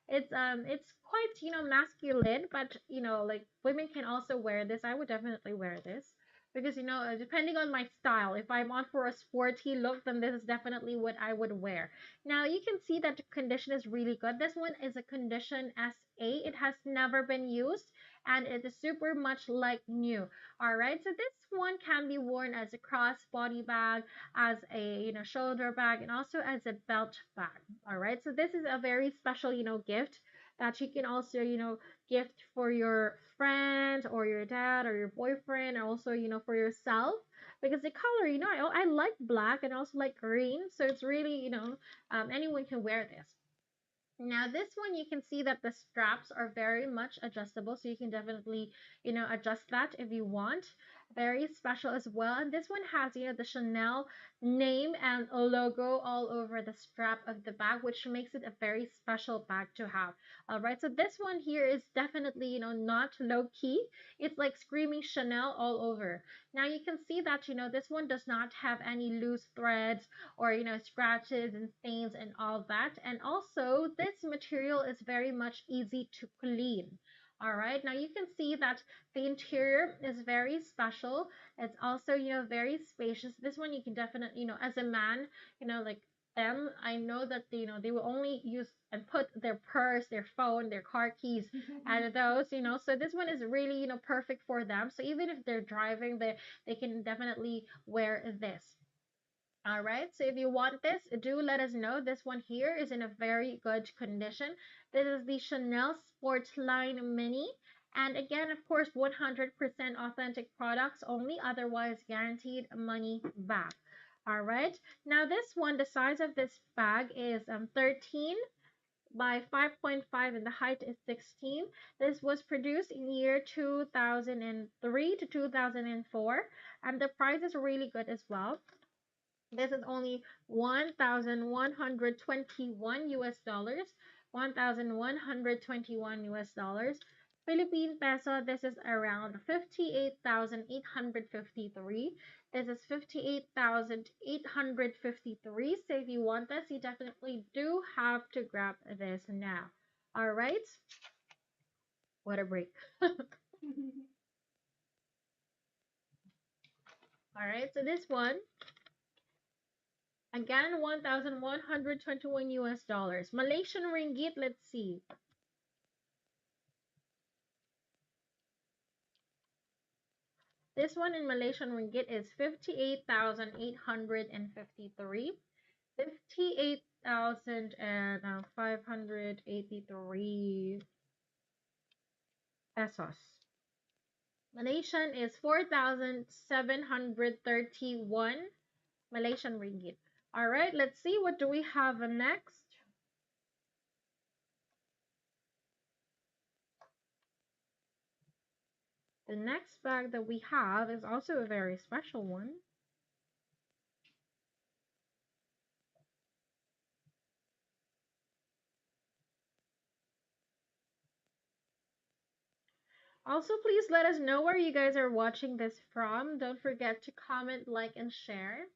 It's quite, masculine, but like women can also wear this. I would definitely wear this because depending on my style, if I'm on for a sporty look, then this is definitely what I would wear. Now you can see that the condition is really good. This one is a condition SA. It has never been used and it is super much like new. All right, so this one can be worn as a crossbody bag, as a shoulder bag, and also as a belt bag. All right, so this is a very special gift that you can also gift for your friend or your dad or your boyfriend, and also for yourself because the color, I like black and also like green, so it's really, anyone can wear this. Now, this one you can see that the straps are very much adjustable, so you can definitely, adjust that if you want. Very special as well. And this one has, the Chanel name and a logo all over the strap of the bag, which makes it a very special bag to have. All right, so this one here is definitely, not low key. It's like screaming Chanel all over. Now you can see that, this one does not have any loose threads or scratches and stains and all that. And also this material is very much easy to clean. All right, now you can see that the interior is very special. It's also very spacious. This one you can definitely as a man, like them, I know that they will only use and put their purse, their phone, their car keys and those, so this one is really perfect for them. So even if they're driving, they can definitely wear this. All right, so if you want this, do let us know. This one here is in a very good condition. This is the Chanel Sportline Mini. And again, of course, 100% authentic products only, otherwise guaranteed money back. All right, now this one, the size of this bag is 13 by 5.5 and the height is 16. This was produced in year 2003 to 2004, and the price is really good as well. This is only 1,121 US dollars. 1,121 US dollars. Philippine peso, this is around 58,853. This is 58,853. So if you want this, you definitely do have to grab this now. All right. What a break. All right. So this one, again, 1,121 US dollars. Malaysian ringgit, let's see. This one in Malaysian ringgit is 58,853. 58,583 pesos. Malaysian is 4,731 Malaysian ringgit. All right, let's see what do we have next. The next bag that we have is also a very special one. Also, please let us know where you guys are watching this from. Don't forget to comment, like, and share.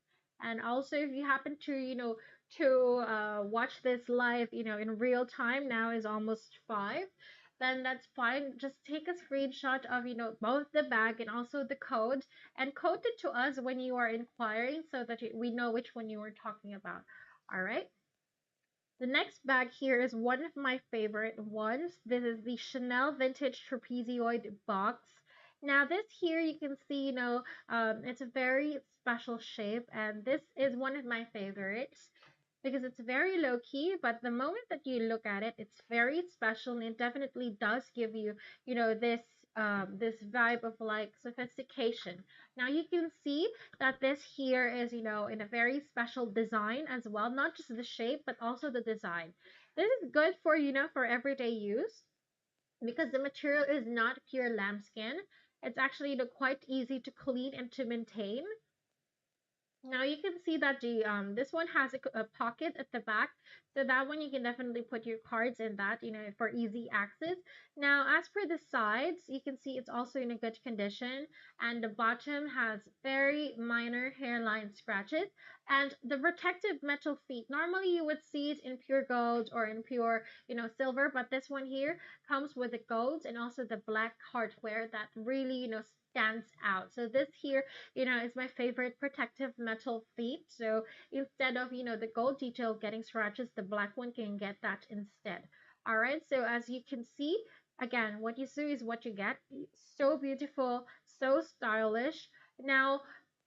And also, if you happen to, watch this live, in real time, now is almost 5, then that's fine. Just take a screenshot of, both the bag and also the code and quote it to us when you are inquiring so that we know which one you were talking about. All right. The next bag here is one of my favorite ones. This is the Chanel Vintage Trapezoid box. Now this here you can see, it's a very special shape, and this is one of my favorites because it's very low key, but the moment that you look at it, it's very special and it definitely does give you, this vibe of like sophistication. Now you can see that this here is, in a very special design as well, not just the shape, but also the design. This is good for, for everyday use because the material is not pure lambskin. It's actually, quite easy to clean and to maintain. Now you can see that the this one has a pocket at the back, so that one you can definitely put your cards in that, for easy access. Now, as for the sides, you can see it's also in a good condition, and the bottom has very minor hairline scratches, and the protective metal feet. Normally, you would see it in pure gold or in pure, silver, but this one here comes with the gold and also the black hardware that really, stands out. So this here is my favorite protective metal feet. So instead of, the gold detail getting scratches, the black one can get that instead. All right. So as you can see, again, what you see is what you get. So beautiful, so stylish. Now,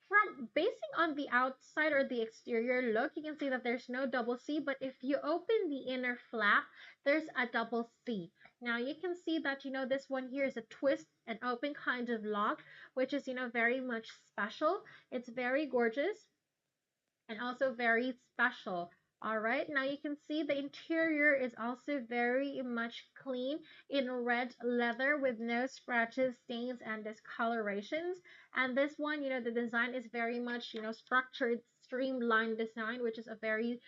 from basing on the outside or the exterior look, you can see that there's no double C, but if you open the inner flap, there's a double C. Now you can see that, this one here is a twist and open kind of lock, which is, very much special. It's very gorgeous and also very special. All right, now you can see the interior is also very much clean in red leather with no scratches, stains, and discolorations. And this one, the design is very much, structured, streamlined design, which is a very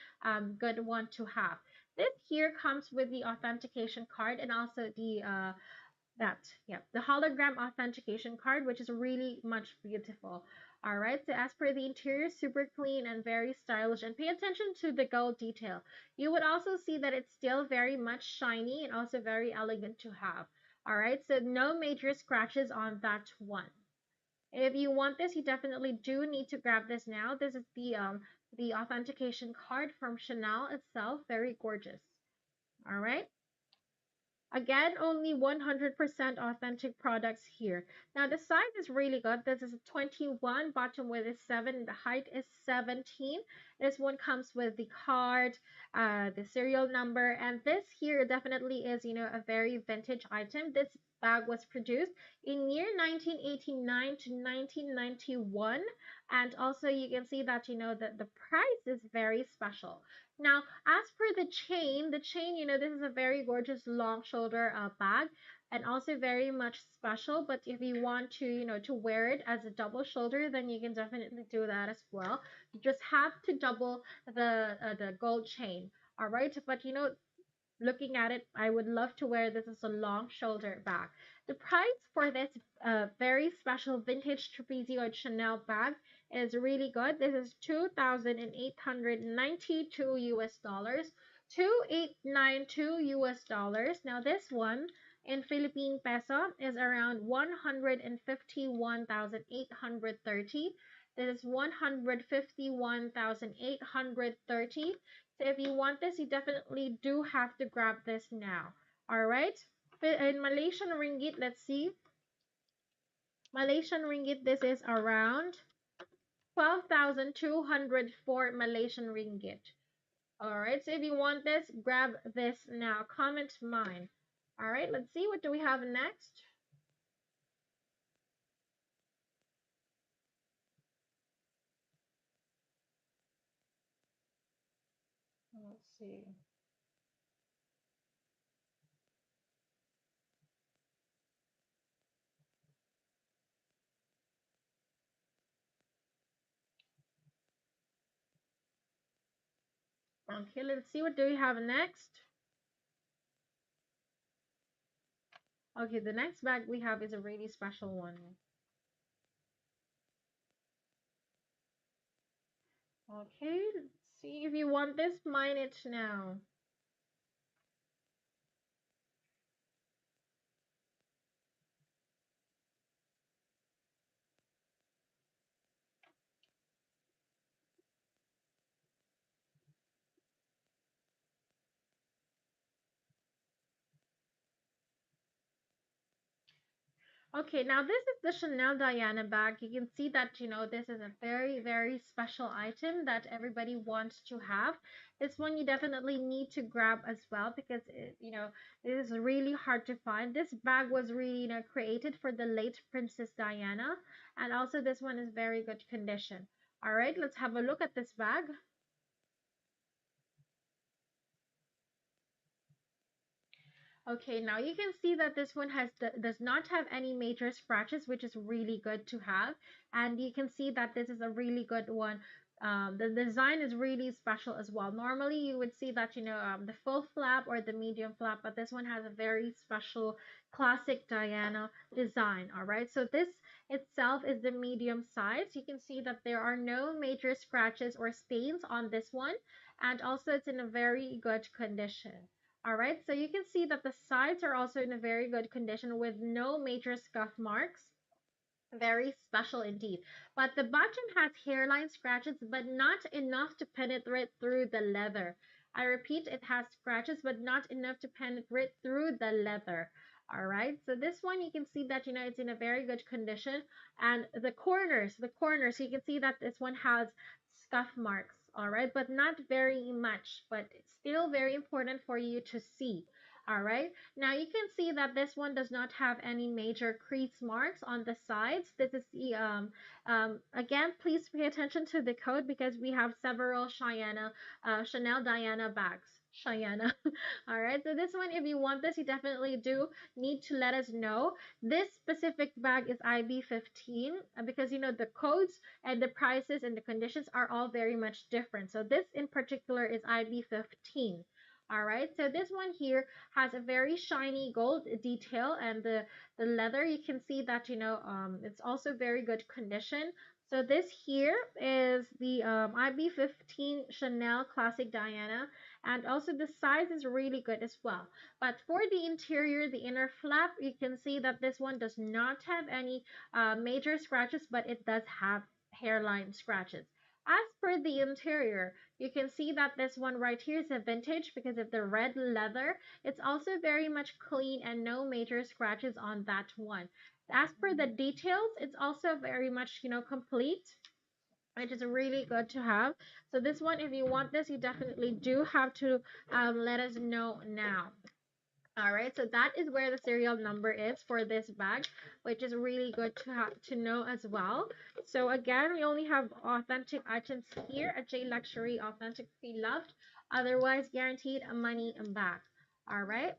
good one to have. This here comes with the authentication card and also the hologram authentication card, which is really much beautiful. All right, so as per the interior, super clean and very stylish, and pay attention to the gold detail. You would also see that it's still very much shiny and also very elegant to have. All right, so no major scratches on that one. If you want this, you definitely do need to grab this now. This is the authentication card from Chanel itself, very gorgeous. All right. Again, only 100% authentic products here. Now, the size is really good. This is a 21, bottom width is 7, the height is 17. This one comes with the card, the serial number, and this here definitely is, a very vintage item. This bag was produced in year 1989 to 1991, and also you can see that, that the price is very special. Now, as per the chain, this is a very gorgeous long shoulder bag and also very much special. But if you want to, to wear it as a double shoulder, then you can definitely do that as well. You just have to double the gold chain. All right, but looking at it, I would love to wear this as a long shoulder bag. The price for this very special vintage trapezoid Chanel bag is really good. This is 2,892 US dollars, 2,892 US dollars. Now this one in Philippine peso is around 151,830. This is 151,830. So if you want this, you definitely do have to grab this now. All right. In Malaysian ringgit, let's see. Malaysian ringgit, this is around 12,204 Malaysian ringgit. All right. So if you want this, grab this now. Comment mine. All right. Let's see. What do we have next? Let's see. Okay. Let's see. What do we have next? Okay. The next bag we have is a really special one. Okay, let's see if you want this, mine it now. Okay, now this is the Chanel Diana bag. You can see that, this is a very, very special item that everybody wants to have. This one you definitely need to grab as well because, it is really hard to find. This bag was really, created for the late Princess Diana. And also this one is very good condition. All right, let's have a look at this bag. Okay, now you can see that this one does not have any major scratches, which is really good to have. And you can see that this is a really good one. The design is really special as well. Normally, you would see that, the full flap or the medium flap, but this one has a very special classic Diana design. All right, so this itself is the medium size. You can see that there are no major scratches or stains on this one, and also it's in a very good condition. All right, so you can see that the sides are also in a very good condition with no major scuff marks. Very special indeed. But the bottom has hairline scratches, but not enough to penetrate through the leather. I repeat, it has scratches, but not enough to penetrate through the leather. All right, so this one you can see that it's in a very good condition, and the corners, you can see that this one has scuff marks. All right, but not very much, but it's still very important for you to see. All right. Now you can see that this one does not have any major crease marks on the sides. This is the again, please pay attention to the code because we have several Chanel Diana bags. Cheyenne. All right. So this one, if you want this, you definitely do need to let us know. This specific bag is IB15 because the codes and the prices and the conditions are all very much different. So this in particular is IB15. All right, so this one here has a very shiny gold detail, and the leather, you can see that it's also very good condition. So this here is the IB15 Chanel Classic Diana, and also the size is really good as well. But for the interior, the inner flap, you can see that this one does not have any major scratches, but it does have hairline scratches. As for the interior, you can see that this one right here is a vintage because of the red leather. It's also very much clean and no major scratches on that one. As per the details, it's also very much, complete, which is really good to have. So this one, if you want this, you definitely do have to let us know now. All right, so that is where the serial number is for this bag, which is really good to have to know as well. So again, we only have authentic items here at J Luxury Authentic Preloved, otherwise guaranteed money back. All right.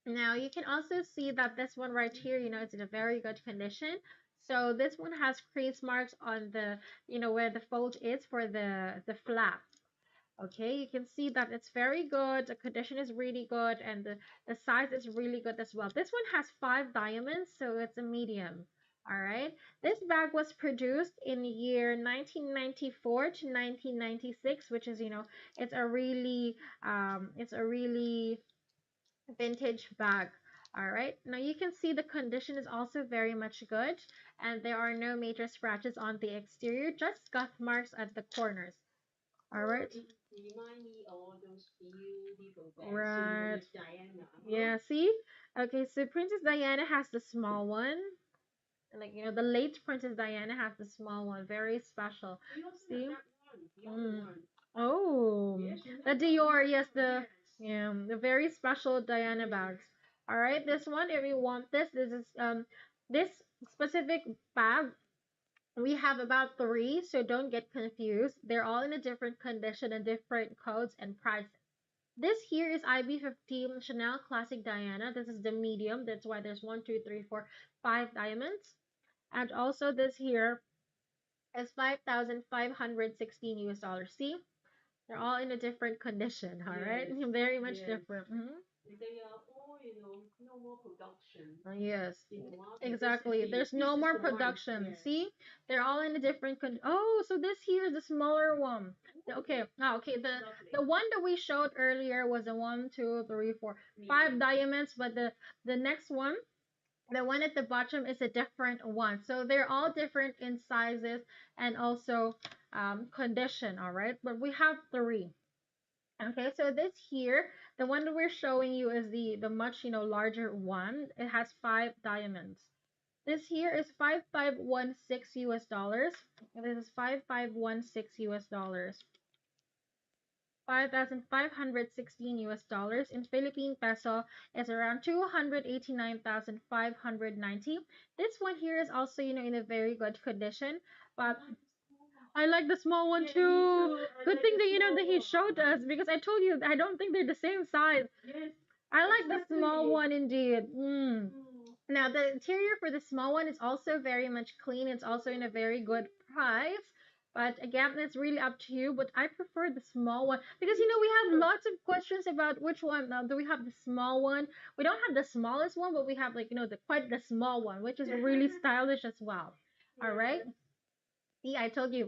Now you can also see that this one right here, it's in a very good condition. So this one has crease marks on the, where the fold is for the flap. Okay, you can see that it's very good. The condition is really good, and the size is really good as well. This one has 5 diamonds, so it's a medium. All right. This bag was produced in the year 1994 to 1996, which is, it's a really vintage bag. All right. Now you can see the condition is also very much good, and there are no major scratches on the exterior, just scuff marks at the corners. All right. Remind me all those beautiful bags, right. With Diana. Yeah, see? Okay, so Princess Diana has the small one. Like, the late Princess Diana has the small one. Very special. See? Mm. Oh, the Dior, yes, the very special Diana bags. All right, this one, if you want this is this specific bag, we have about three, so don't get confused. They're all in a different condition and different codes and prices. This here is IB15 Chanel Classic Diana. This is the medium. That's why there's 1, 2, 3, 4, 5 diamonds. And also this here is 5,516 US dollars. See? They're all in a different condition, all right? Very much different. They are all, no more production. Yes, exactly. There's no more production. See, they're all in a different oh, so this here is the smaller one. Okay, okay. The one that we showed earlier was the 1, 2, 3, 4, 5 diamonds, but the next one, the one at the bottom, is a different one. So they're all different in sizes and also condition. All right, but we have three. Okay, so this here, the one that we're showing you is the much, larger one. It has 5 diamonds. This here is 5516 US dollars. This is 5516 US dollars. 5,516 US dollars in Philippine peso is around 289,590. This one here is also, in a very good condition, but I like the small one too. Good thing that that he showed us, because I told you I don't think they're the same size. Yes. I like the small one indeed. Mm. Now, the interior for the small one is also very much clean. It's also in a very good price. But again, it's really up to you. But I prefer the small one because we have lots of questions about which one. Now, do we have the small one? We don't have the smallest one, but we have like the quite the small one, which is really stylish as well. All right. See, I told you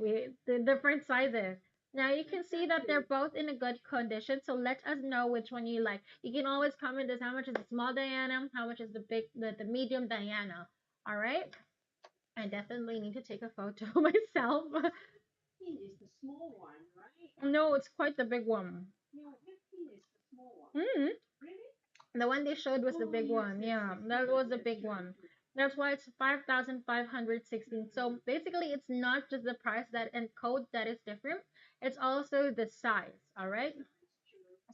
the different sizes. Now you can see that they're both in a good condition. So let us know which one you like. You can always comment as how much is the small Diana, how much is the medium Diana. All right. I definitely need to take a photo myself. No, it's quite the big one. Mm, the one they showed was the big one. Yeah, that was the big one. That's why it's 5,516. So basically, it's not just the price that and code that is different. It's also the size. All right.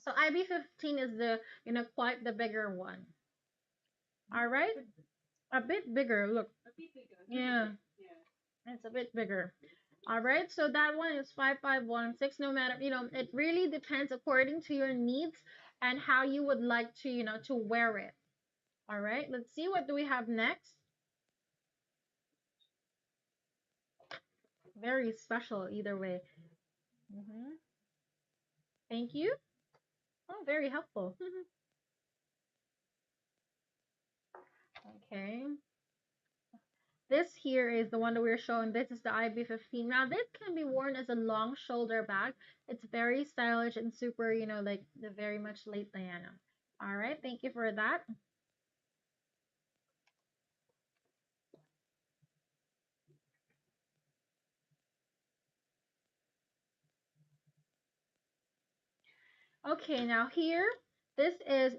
So IB15 is quite the bigger one. All right. A bit bigger. Look. Yeah, it's a bit bigger. All right. So that one is 5,516. No matter, it really depends according to your needs and how you would like to wear it. All right, let's see what do we have next. Very special either way. hmm Thank you. Oh, very helpful. Okay. This here is the one that we're showing. This is the IB15. Now, this can be worn as a long shoulder bag. It's very stylish and super, like the very much late Diana. All right, thank you for that. Okay, now here, this is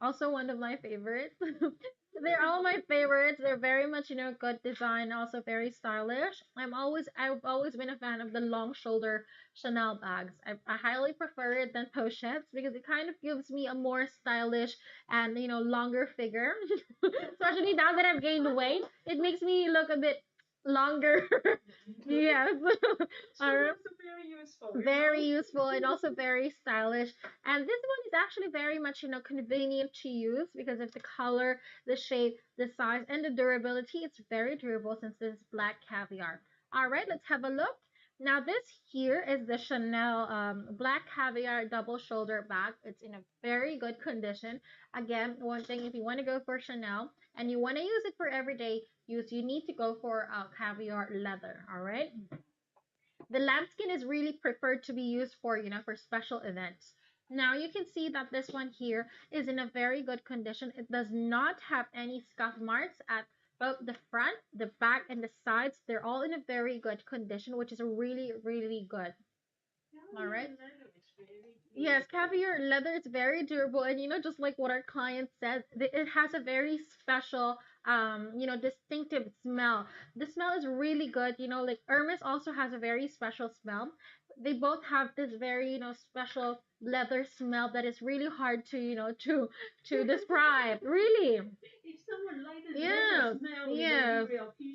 also one of my favorites. They're all my favorites. They're very much, good design, also very stylish. I've always been a fan of the long shoulder Chanel bags. I highly prefer it than pochettes because it kind of gives me a more stylish and longer figure. Especially now that I've gained weight, it makes me look a bit longer. Yes. Alright. Very useful and also very stylish. And this one is actually very much, convenient to use because of the color, the shape, the size, and the durability. It's very durable since this is black caviar. All right, let's have a look. Now, this here is the Chanel black caviar double shoulder bag. It's in a very good condition. Again, one thing, if you want to go for Chanel and you want to use it for everyday use, you need to go for caviar leather. All right. The lambskin is really preferred to be used for special events. Now you can see that this one here is in a very good condition. It does not have any scuff marks at both the front, the back, and the sides. They're all in a very good condition, which is really, really good. All right. Yes, caviar leather is very durable, and just like what our client said, it has a very special, distinctive smell. The smell is really good. Like Hermes also has a very special smell. They both have this very, special leather smell that is really hard to describe. Really. Yes, yes,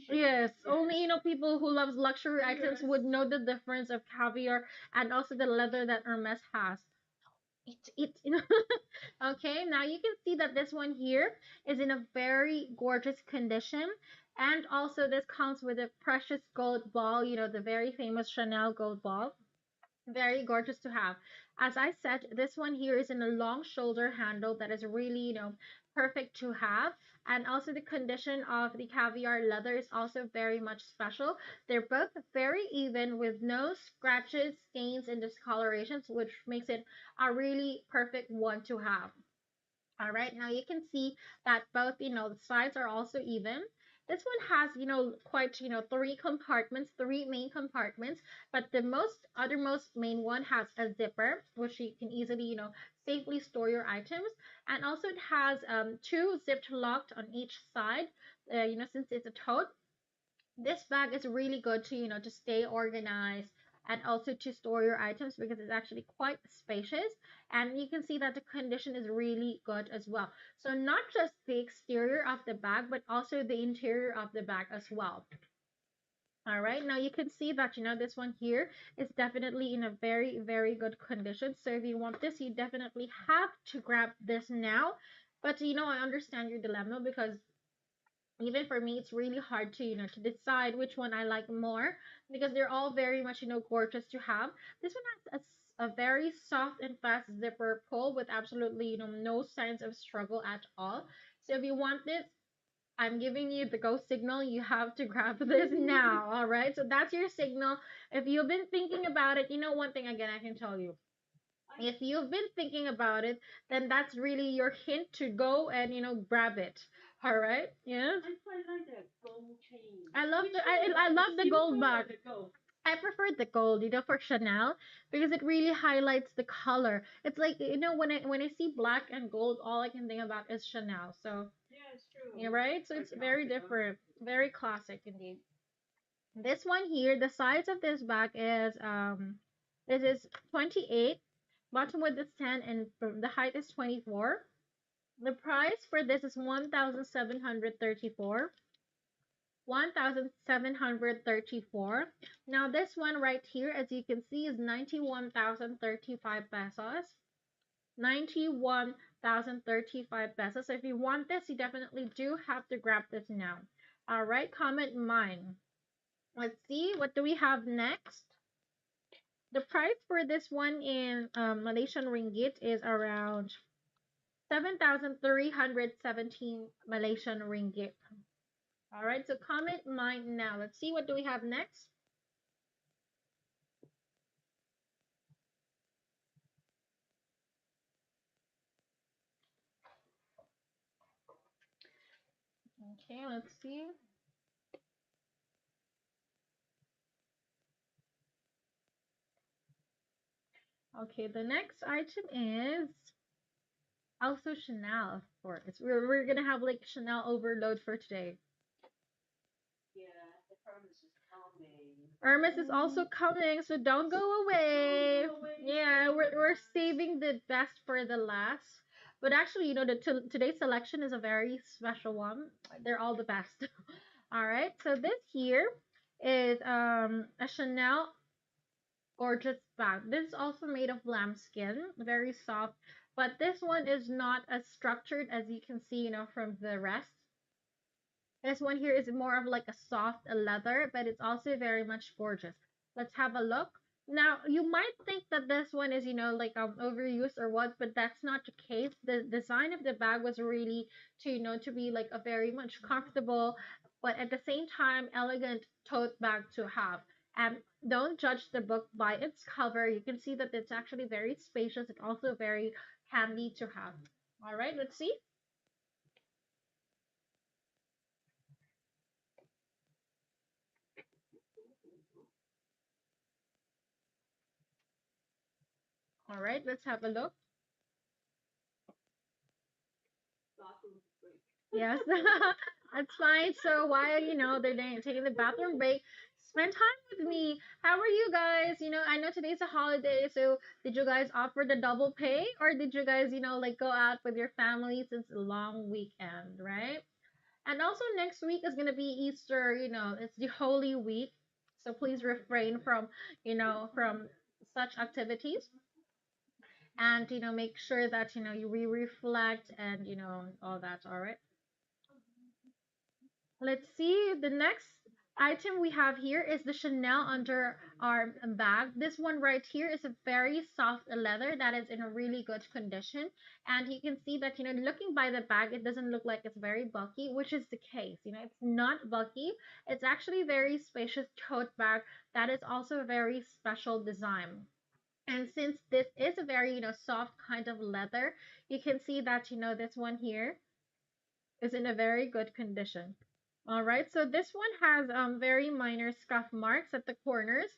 yes. Only people who loves luxury items would know the difference of caviar and also the leather that Hermes has. It. Okay, now you can see that this one here is in a very gorgeous condition. And also this comes with a precious gold ball, the very famous Chanel gold ball. Very gorgeous to have. As I said, this one here is in a long shoulder handle that is really, perfect to have. And also the condition of the caviar leather is also very much special. They're both very even with no scratches, stains, and discolorations, which makes it a really perfect one to have. All right, now you can see that both, the sides are also even. This one has, quite, three compartments, three main compartments, but the othermost main one has a zipper, which you can easily, safely store your items. And also it has two zipped locked on each side, since it's a tote. This bag is really good to to stay organized and also to store your items because it's actually quite spacious, and you can see that the condition is really good as well. So not just the exterior of the bag but also the interior of the bag as well. All right, now you can see that, this one here is definitely in a very, very good condition. So if you want this, you definitely have to grab this now. But, I understand your dilemma because even for me, it's really hard to, to decide which one I like more because they're all very much, gorgeous to have. This one has a very soft and fast zipper pull with absolutely, no signs of struggle at all. So if you want this, I'm giving you the go signal. You have to grab this now. All right. So that's your signal. If you've been thinking about it, one thing again I can tell you. If you've been thinking about it, then that's really your hint to go and grab it. All right. Yeah. I love the gold bag. I prefer the gold, for Chanel because it really highlights the color. It's like when I see black and gold, all I can think about is Chanel. So yeah, right. So it's very different, very classic indeed. This one here, the size of this bag this is 28, bottom width is 10, and the height is 24. The price for this is 1,734. 1,734. Now this one right here, as you can see, is 91,035 pesos. 91,035 pesos. So if you want this, you definitely do have to grab this now. All right, comment mine. Let's see, what do we have next? The price for this one in Malaysian ringgit is around 7,317 Malaysian ringgit. All right, so comment mine now. Let's see, what do we have next? Okay, let's see. Okay, the next item is also Chanel, of course. We're gonna have like Chanel overload for today. Hermes is also coming, so don't go away. Yeah, we're saving the best for the last. But actually, today's selection is a very special one. They're all the best. All right, so this here is a Chanel gorgeous bag. This is also made of lambskin, very soft. But this one is not as structured as you can see, from the rest. This one here is more of like a soft leather, but it's also very much gorgeous. Let's have a look. Now, you might think that this one is, like overused or what, but that's not the case. The design of the bag was really to, to be like a very much comfortable, but at the same time, elegant tote bag to have. And don't judge the book by its cover. You can see that it's actually very spacious and also very handy to have. All right, let's see. All right, let's have a look. Yes, that's fine. So while they're taking the bathroom break, spend time with me. How are you guys? I know today's a holiday, so did you guys offer the double pay, or did you guys like go out with your family since a long weekend, right? And also next week is gonna be Easter. It's the Holy Week, so please refrain from such activities, and make sure that you reflect and all that. All right. Let's see. The next item we have here is the Chanel underarm bag. This one right here is a very soft leather that is in a really good condition. And you can see that, looking by the bag, it doesn't look like it's very bulky, which is the case. It's not bulky. It's actually a very spacious tote bag that is also a very special design. And since this is a very, soft kind of leather, you can see that, this one here is in a very good condition. All right, so this one has very minor scuff marks at the corners.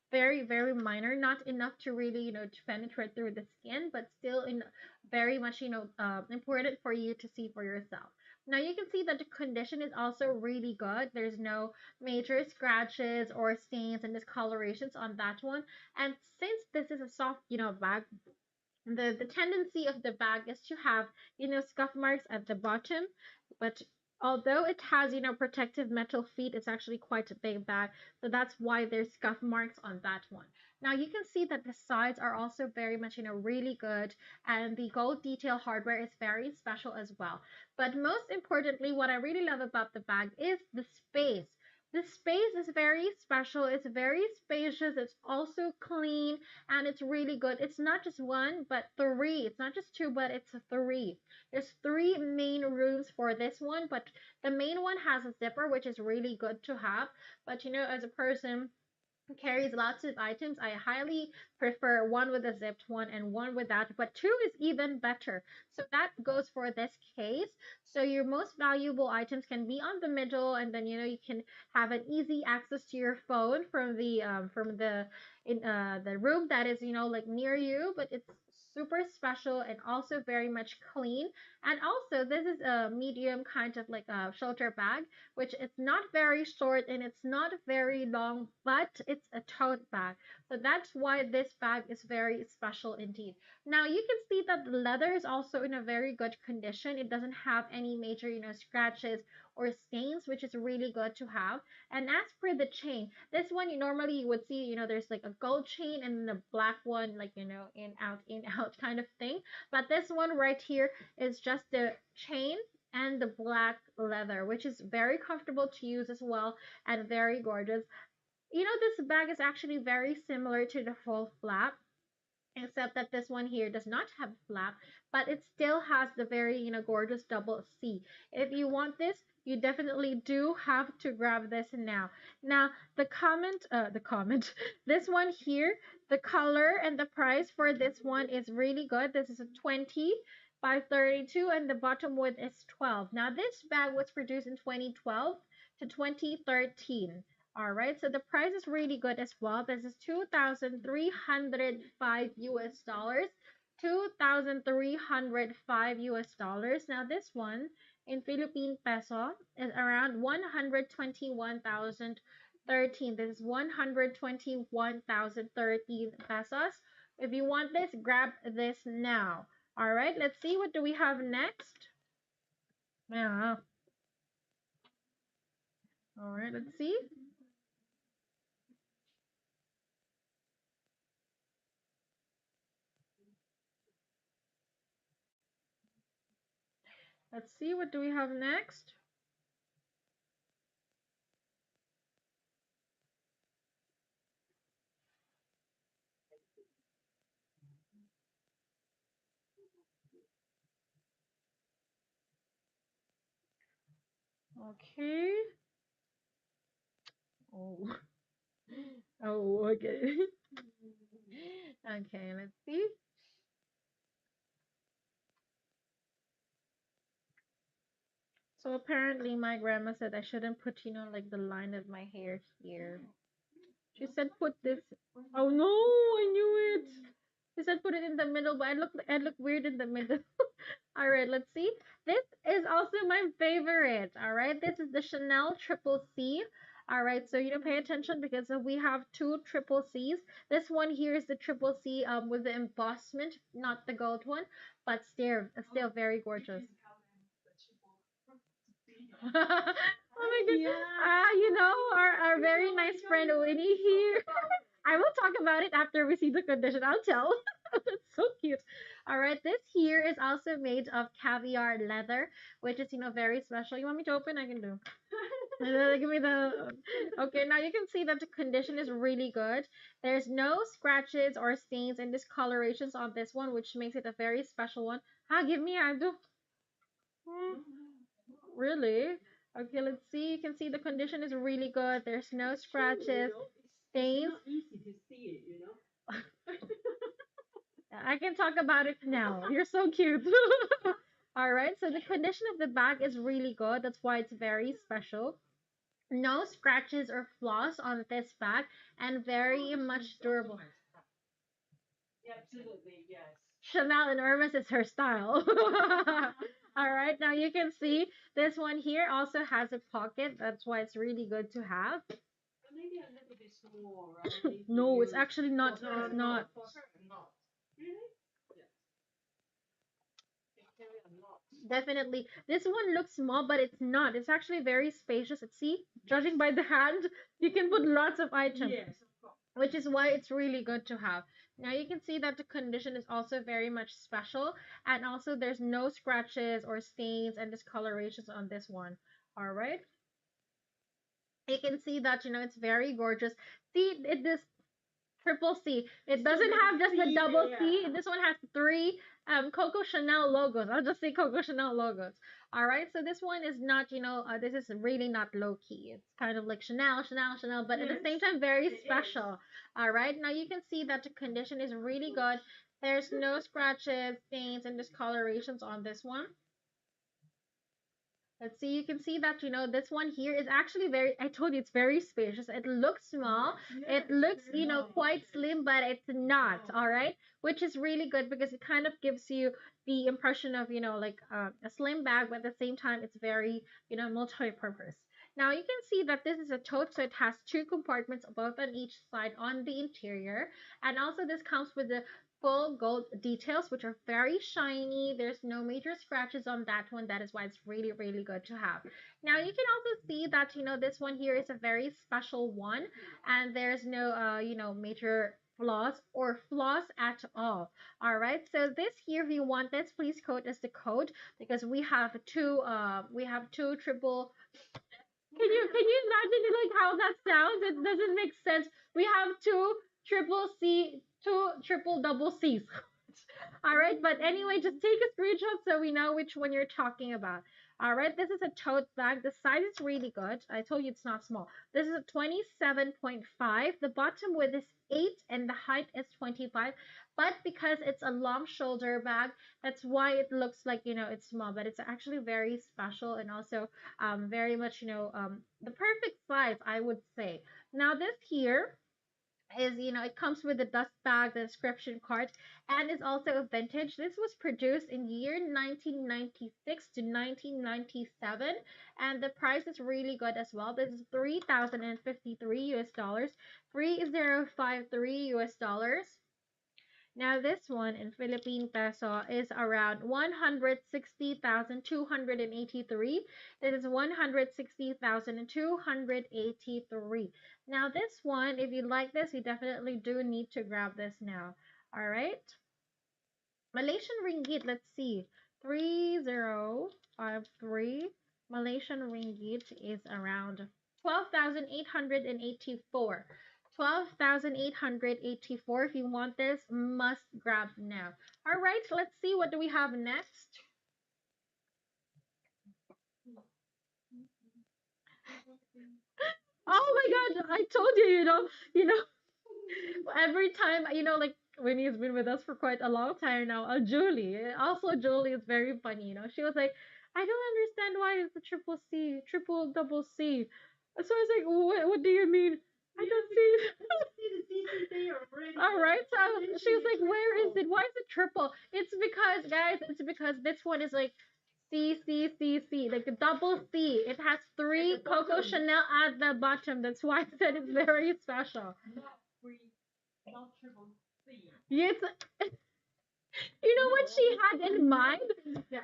Very, very minor, not enough to really, to penetrate through the skin, but still in very much, important for you to see for yourself. Now you can see that the condition is also really good. There's no major scratches or stains and discolorations on that one. And since this is a soft, bag, the tendency of the bag is to have scuff marks at the bottom, but Although it has, protective metal feet, it's actually quite a big bag. So that's why there's scuff marks on that one. Now you can see that the sides are also very much, really good. And the gold detail hardware is very special as well. But most importantly, what I really love about the bag is the space. The space is very special. It's very spacious. It's also clean and it's really good. It's not just one, but three. It's not just two, but it's three. There's three main rooms for this one, but the main one has a zipper, which is really good to have. But as a person carries lots of items. I highly prefer one with a zipped one and one without, but two is even better. So that goes for this case. So your most valuable items can be on the middle, and then you can have an easy access to your phone from the in the room that is like near you, but it's super special and also very much clean. And also this is a medium kind of like a shoulder bag, which is not very short and it's not very long, but it's a tote bag. So that's why this bag is very special indeed. Now you can see that the leather is also in a very good condition. It doesn't have any major, scratches or stains, which is really good to have. And as for the chain, this one you normally you would see, there's like a gold chain and the black one, like, in out kind of thing. But this one right here is just the chain and the black leather, which is very comfortable to use as well and very gorgeous. This bag is actually very similar to the full flap, except that this one here does not have a flap, but it still has the very, gorgeous double C. If you want this, you definitely do have to grab this now. Now, the comment, this one here, the color and the price for this one is really good. This is a 20 by 32 and the bottom width is 12. Now, this bag was produced in 2012 to 2013. All right, so the price is really good as well. This is 2,305 US dollars. 2,305 US dollars. Now, this one in Philippine peso is around 121,013. This is 121,013 pesos. If you want this, grab this now. All right, let's see what do we have next. Yeah. All right, let's see. Let's see what do we have next. Okay. Oh. Oh, okay. Okay, let's see. So apparently my grandma said I shouldn't put, like the line of my hair here. She said put this. Oh no, I knew it. She said put it in the middle, but I look weird in the middle. All right, let's see. This is also my favorite. All right, this is the Chanel Triple C. All right, so pay attention because we have two triple C's. This one here is the triple C with the embossment, not the gold one, but still very gorgeous. Oh my god. Our very nice friend Winnie here. I will talk about it after we see the condition. I'll tell. That's so cute. All right, this here is also made of caviar leather, which is very special. You want me to open? I can do. Give me the. Okay, now you can see that the condition is really good. There's no scratches or stains and discolorations on this one, which makes it a very special one. Give me. I do. Really? Okay, let's see. You can see the condition is really good. There's no scratches, stains. I can talk about it now. You're so cute. All right, so the condition of the bag is really good. That's why it's very special. No scratches or flaws on this bag and very much durable. Chanel and Hermes is her style. All right, now you can see this one here also has a pocket. That's why it's really good to have. No, it's actually not. It's not. Definitely. This one looks small, but it's not. It's actually very spacious. It's, see, judging by the hand, you can put lots of items, Yes, of course. which is why it's really good to have. Now you can see that the condition is also very much special, and also there's no scratches or stains and discolorations on this one. All right. You can see that, it's very gorgeous. See, this triple C. It doesn't have just the double C. This one has three Coco Chanel logos. I'll just say Coco Chanel logos. All right. So this one is not, this is really not low key. It's kind of like Chanel, Chanel, Chanel, but at the same time very special. All right. Now you can see that the condition is really good. There's no scratches, stains, and discolorations on this one. Let's see, you can see that, this one here is actually very, I told you it's very spacious. It looks small. It looks, quite slim, but it's not, all right? Which is really good because it kind of gives you the impression of, like a slim bag, but at the same time, it's very, multi-purpose. Now you can see that this is a tote, so it has two compartments, both on each side on the interior. And also this comes with the full gold details, which are very shiny. There's no major scratches on that one. That is why it's really, really good to have. Now you can also see that, this one here is a very special one, and there's no, major flaws or flaws at all. All right. So this here, if you want this, please quote us the code because we have two triple. Can you imagine it, like how that sounds? It doesn't make sense. We have two triple C, two triple double C's. All right, but anyway, just take a screenshot so we know which one you're talking about. All right, this is a tote bag. The size is really good. I told you it's not small. This is a 27.5. The bottom width is 8 and the height is 25. But because it's a long shoulder bag, that's why it looks like, it's small. But it's actually very special and also very much, the perfect size, I would say. Now, this here is, it comes with the dust bag, the description card, and is also a vintage. This was produced in year 1996 to 1997, and the price is really good as well. This is 3,053 US dollars, 3053 US dollars. Now this one in Philippine peso is around 160,283. This is 160,283. Now this one, if you like this, you definitely do need to grab this now. All right. Malaysian ringgit, let's see. 3053 Malaysian ringgit is around 12,884. 12,884. If you want this, must grab now. All right, let's see what do we have next. Oh my God, I told you, every time, like when he's been with us for quite a long time now, Julie, also Julie is very funny, she was like, I don't understand why it's a triple C, triple double C. So I was like, what do you mean? I don't see it. All right, so she was like, where is it? Why is it triple? It's because, guys, it's because this one is like C, C, C, C, like a double C. It has three Coco Chanel at the bottom. That's why I said it's very special. Yes, you know what she had in mind?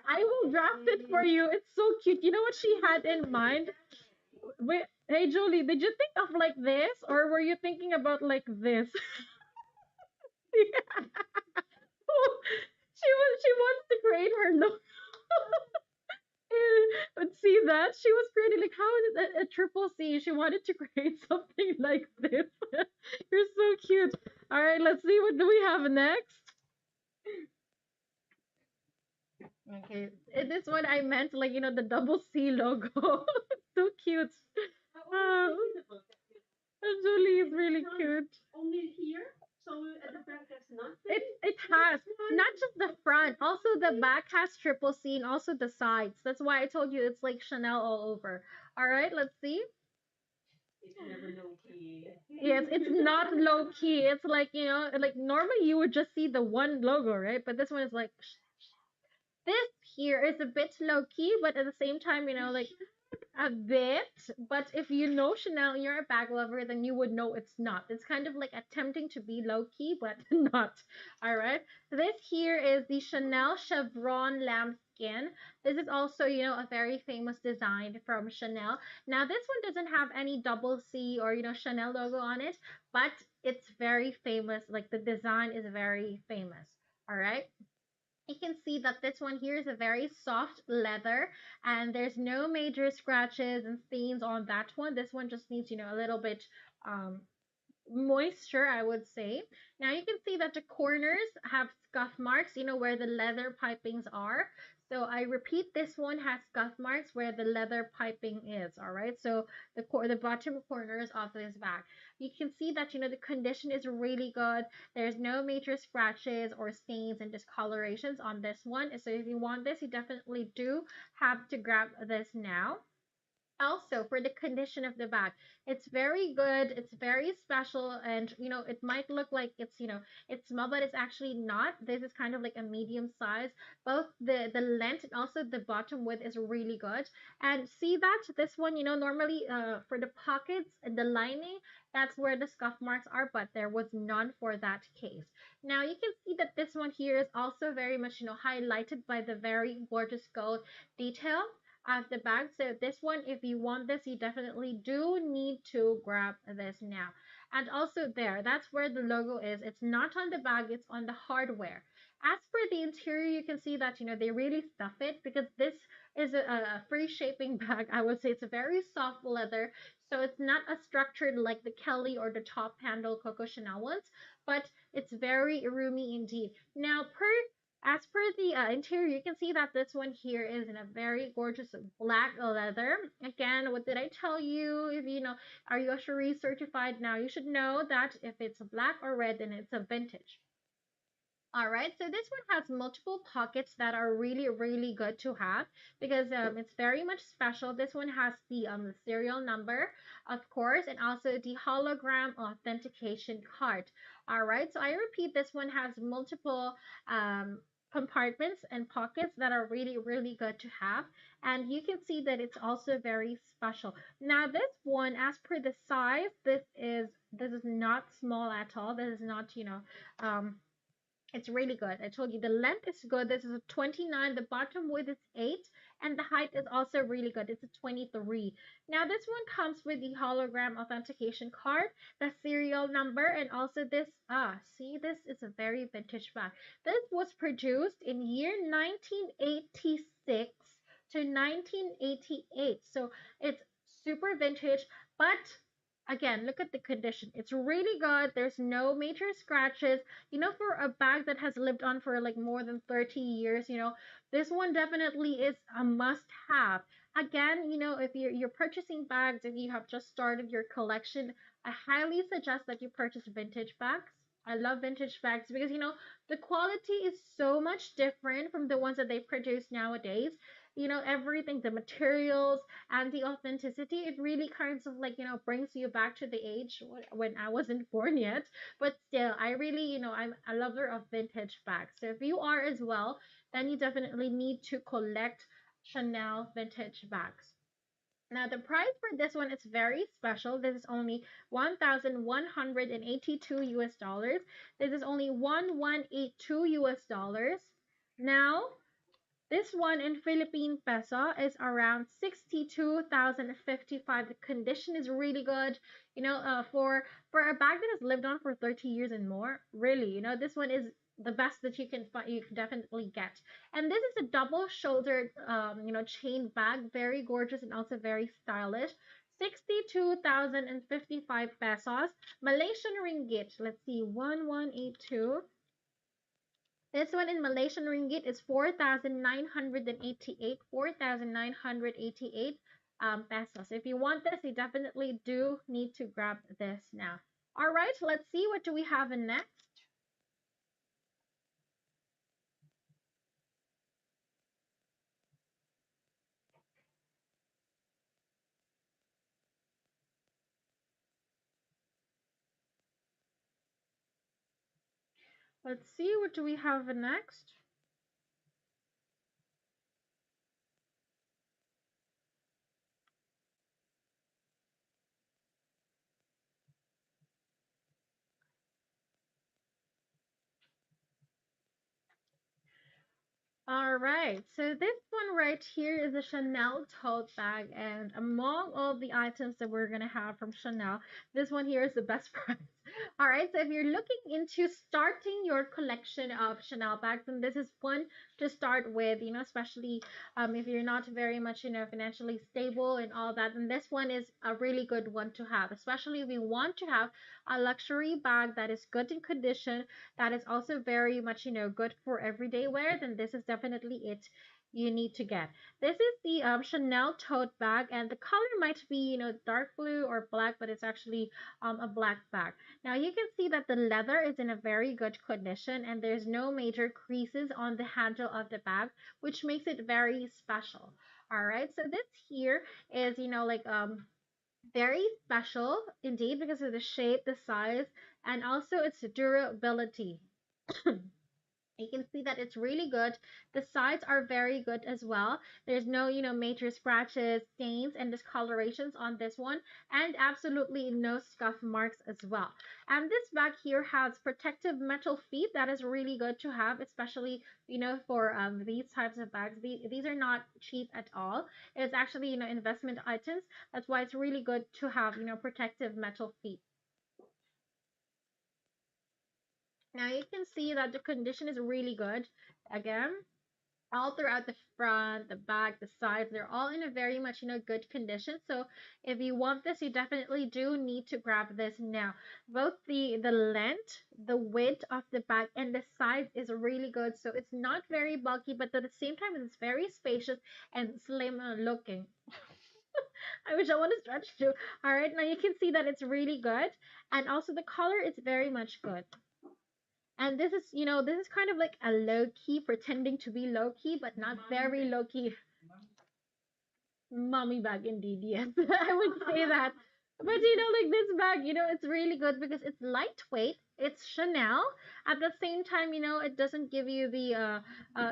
I will draft it for you. It's so cute. You know what she had in mind? Wait, hey Julie, did you think of like this, or were you thinking about like this? She wants to create her look. But see that she was creating like how is it a triple C? She wanted to create something like this. You're so cute. All right, let's see what do we have next. Okay, this one I meant like the double C logo. So cute. Uh, Julie is really cute. Only here. So at the back there's nothing. It has not just the front, also the back has triple C and also the sides. That's why I told you it's like Chanel all over. All right, let's see. It's never low key. Yes, it's not low key. It's like like normally you would just see the one logo, right? But this one is like this here is a bit low key, but at the same time, like a bit. But if you know Chanel, you're a bag lover, then you would know it's not. It's kind of like attempting to be low key, but not. All right. This here is the Chanel Chevron Lamb skin. This is also, a very famous design from Chanel. Now, this one doesn't have any double C or, Chanel logo on it, but it's very famous. Like the design is very famous. All right. You can see that this one here is a very soft leather and there's no major scratches and stains on that one. This one just needs, a little bit um, moisture, I would say. Now you can see that the corners have scuff marks, where the leather pipings are. So I repeat, this one has scuff marks where the leather piping is. All right. So the bottom corners of this bag, you can see that the condition is really good. There's no major scratches or stains and discolorations on this one. So if you want this, you definitely do have to grab this now. Also, for the condition of the bag, it's very good, it's very special, and it might look like it's small, but it's actually not. This is kind of like a medium size. Both the length and also the bottom width is really good. And see that this one, normally for the pockets and the lining, that's where the scuff marks are, but there was none for that case. Now you can see that this one here is also very much highlighted by the very gorgeous gold detail of the bag. So this one, if you want this, you definitely do need to grab this now. And also there, that's where the logo is. It's not on the bag, it's on the hardware. As for the interior, you can see that, they really stuff it because this is a free shaping bag. I would say it's a very soft leather. So it's not as structured like the Kelly or the top handle Coco Chanel ones, but it's very roomy indeed. Now, as per the interior, you can see that this one here is in a very gorgeous black leather. Again, what did I tell you? If are you a Cherie certified now? You should know that if it's black or red, then it's a vintage. All right, so this one has multiple pockets that are really, really good to have because it's very much special. This one has the serial number, of course, and also the hologram authentication card. All right, so I repeat, this one has multiple compartments and pockets that are really, really good to have. And you can see that it's also very special. Now, this one, as per the size, this is not small at all. This is not, um, it's really good. I told you the length is good. This is a 29. The bottom width is 8. And the height is also really good. It's a 23. Now, this one comes with the hologram authentication card, the serial number, and also this. See, this is a very vintage bag. This was produced in year 1986 to 1988. So it's super vintage, but again, look at the condition. It's really good. There's no major scratches. For a bag that has lived on for like more than 30 years, this one definitely is a must have. Again, if you're purchasing bags, if you have just started your collection, I highly suggest that you purchase vintage bags. I love vintage bags because the quality is so much different from the ones that they produce nowadays. Everything, the materials and the authenticity, it really kind of like, brings you back to the age when I wasn't born yet. But still, I really, I'm a lover of vintage bags. So if you are as well, then you definitely need to collect Chanel vintage bags. Now, the price for this one is very special. This is only 1,182 US dollars. This is only 1,182 US dollars. Now, this one in Philippine peso is around 62,055. The condition is really good. For a bag that has lived on for 30 years and more, really, this one is the best that you can find. You can definitely get. And this is a double-shouldered, chain bag, very gorgeous and also very stylish. 62,055 pesos, Malaysian ringgit. Let's see, 1182. This one in Malaysian ringgit is 4,988, 4,988 pesos. If you want this, you definitely do need to grab this now. All right, let's see what do we have in next. Let's see what do we have in next. All right, so this one right here is a Chanel tote bag, and among all the items that we're gonna have from Chanel, this one here is the best price. All right, so if you're looking into starting your collection of Chanel bags, then this is one to start with, especially if you're not very much, financially stable and all that, then this one is a really good one to have, especially if you want to have a luxury bag that is good in condition, that is also very much, good for everyday wear, then this is definitely it you need to get. This is the Chanel tote bag, and the color might be, dark blue or black, but it's actually a black bag. Now you can see that the leather is in a very good condition, and there's no major creases on the handle of the bag, which makes it very special. All right, so this here is, like very special indeed because of the shape, the size, and also its durability. You can see that it's really good. The sides are very good as well. There's no, major scratches, stains, and discolorations on this one, and absolutely no scuff marks as well. And this bag here has protective metal feet. That is really good to have, especially, for these types of bags. These are not cheap at all. It's actually, investment items. That's why it's really good to have, protective metal feet. Now you can see that the condition is really good. Again, all throughout the front, the back, the sides, they're all in a very much, good condition. So if you want this, you definitely do need to grab this now. Both the length, the width of the bag, and the size is really good. So it's not very bulky, but at the same time, it's very spacious and slim looking. I wish I want to stretch too. All right, now you can see that it's really good, and also the color is very much good. And this is kind of like a low key, pretending to be low key, but not very low key. Mommy bag, indeed, yes. I would say that. But like this bag, it's really good because it's lightweight. It's Chanel. At the same time, it doesn't give you the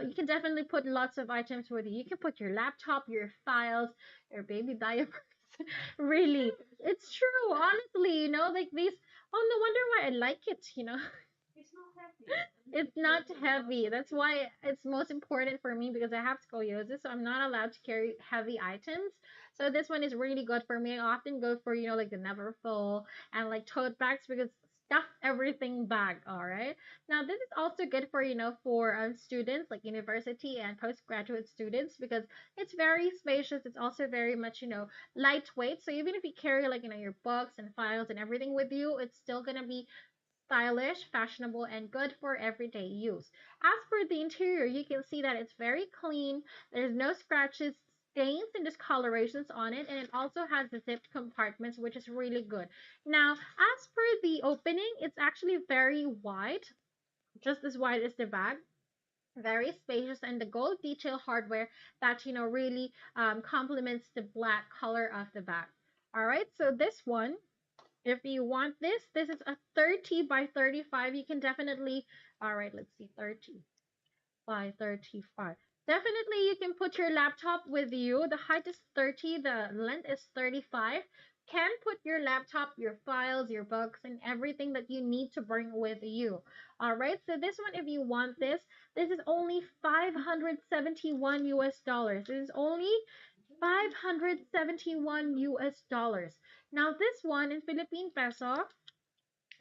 you can definitely put lots of items with you. You can put your laptop, your files, your baby diapers. Really. It's true, honestly, like these, oh, no wonder why I like it. It's not heavy. That's why it's most important for me because I have scoliosis, so I'm not allowed to carry heavy items. So this one is really good for me. I often go for, like the never full and like tote bags because stuff everything bag, all right? Now this is also good for, for students like university and postgraduate students because it's very spacious. It's also very much, lightweight. So even if you carry like, your books and files and everything with you, it's still going to be stylish, fashionable, and good for everyday use. As for the interior, you can see that it's very clean. There's no scratches, stains, and discolorations on it, and it also has the zipped compartments, which is really good. Now, as for the opening, it's actually very wide, just as wide as the bag. Very spacious, and the gold detail hardware that really complements the black color of the bag. All right, so this one, if you want this is a 30 by 35. You can definitely, all right, let's see, 30 by 35. Definitely, you can put your laptop with you. The height is 30, the length is 35. Can put your laptop, your files, your books, and everything that you need to bring with you. All right, so this one, if you want this is only 571 US dollars. This is only 571 US dollars. Now, this one in Philippine peso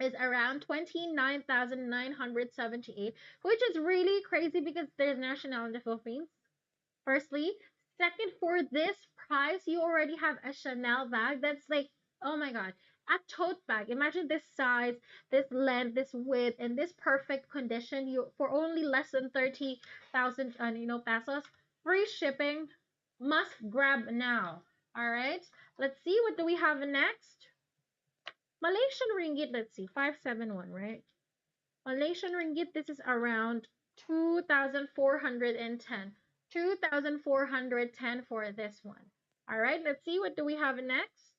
is around 29,978, which is really crazy because there's national in the Philippines. Firstly, second, for this price, you already have a Chanel bag that's like, oh my god, a tote bag. Imagine this size, this length, this width, and this perfect condition. You for only less than 30,000, pesos. Free shipping. Must grab now. All right. Let's see what do we have next. Malaysian ringgit. Let's see, 571, right? Malaysian ringgit. This is around 2,410. 2,410 for this one. All right, let's see what do we have next.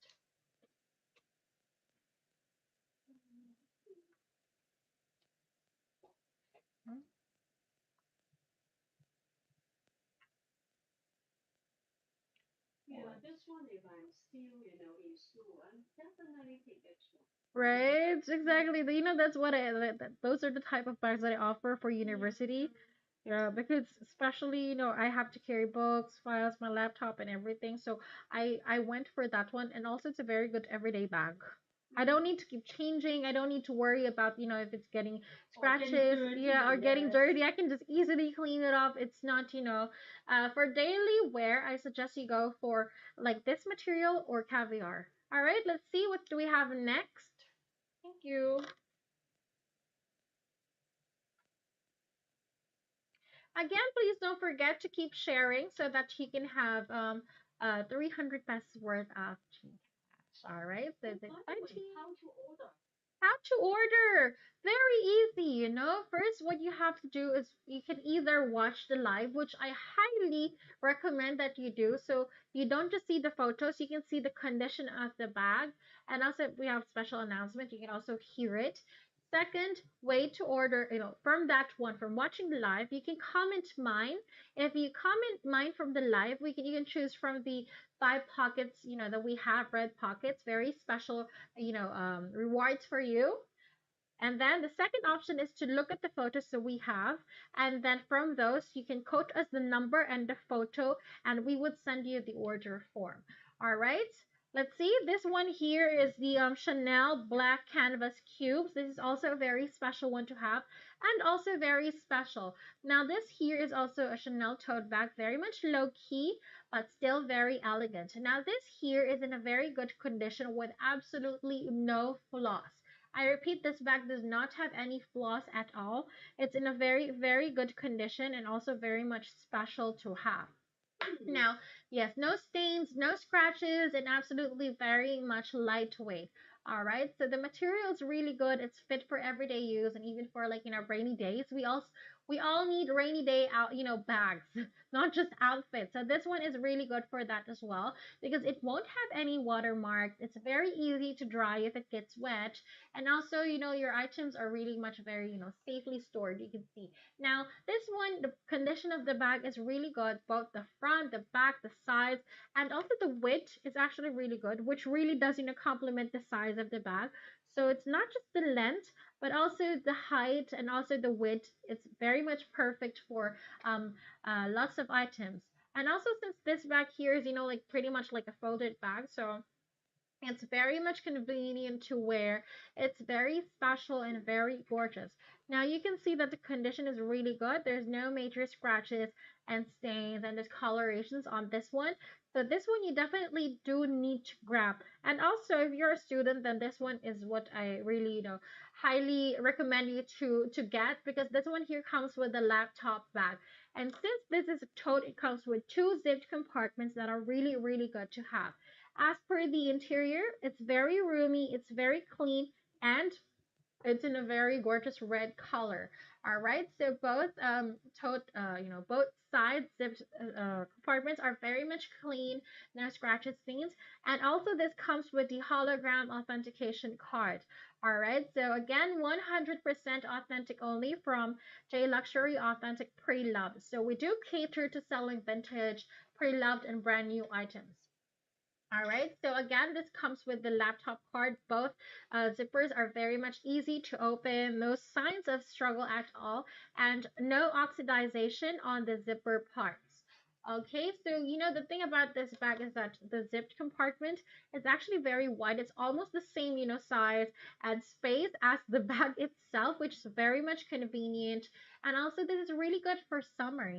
Right, exactly. That's what those are the type of bags that I offer for university. Yeah, because especially, I have to carry books, files, my laptop, and everything. So I went for that one, and also it's a very good everyday bag. I don't need to keep changing. I don't need to worry about, if it's getting scratches, yeah, or getting dirty. I can just easily clean it off. It's not, for daily wear, I suggest you go for like this material or caviar. All right, let's see what do we have next. Thank you. Again, please don't forget to keep sharing so that he can have 300 pesos worth of change. All right, so it's exciting. How to order? Very easy, First, what you have to do is you can either watch the live, which I highly recommend that you do. So you don't just see the photos, you can see the condition of the bag. And also, we have special announcement. You can also hear it. Second way to order, from that one, from watching the live, you can comment mine. If you comment mine from the live, you can choose from the five pockets, that we have, red pockets, very special, rewards for you. And then the second option is to look at the photos that we have. And then from those, you can quote us the number and the photo, and we would send you the order form. All right. Let's see. This one here is the Chanel Black Canvas Cubes. This is also a very special one to have, and also very special. Now, this here is also a Chanel tote bag, very much low key, but still very elegant. Now, this here is in a very good condition with absolutely no flaws. I repeat, this bag does not have any flaws at all. It's in a very, very good condition and also very much special to have. Now, yes, no stains, no scratches, and absolutely very much lightweight. All right, so the material is really good. It's fit for everyday use and even for like rainy days. We all need rainy day out bags, not just outfits. So this one is really good for that as well because it won't have any watermarks. It's very easy to dry if it gets wet, and also your items are really much very safely stored. You can see now, this one, the condition of the bag is really good. Both the front, the back, the sides, and also the width is actually really good, which really does, complement the size of the bag. So it's not just the length, but also the height and also the width. It's very much perfect for lots of items. And also, since this bag here is, like pretty much like a folded bag, so it's very much convenient to wear. It's very special and very gorgeous. Now you can see that the condition is really good. There's no major scratches and stains and discolorations on this one. So this one you definitely do need to grab. And also if you're a student, then this one is what I really, highly recommend you to get because this one here comes with a laptop bag. And since this is a tote, it comes with two zipped compartments that are really, really good to have. As per the interior, it's very roomy, it's very clean, and it's in a very gorgeous red color. All right, so both sides zipped compartments are very much clean, no scratches, stains, and also this comes with the hologram authentication card. All right, so again, 100% authentic only from J Luxury Authentic Pre-Loved. So we do cater to selling vintage, pre-loved, and brand new items. All right, so again, this comes with the laptop card. Both zippers are very much easy to open, no signs of struggle at all, and no oxidization on the zipper parts. Okay, so the thing about this bag is that the zipped compartment is actually very wide. It's almost the same, size and space as the bag itself, which is very much convenient. And also, this is really good for summer,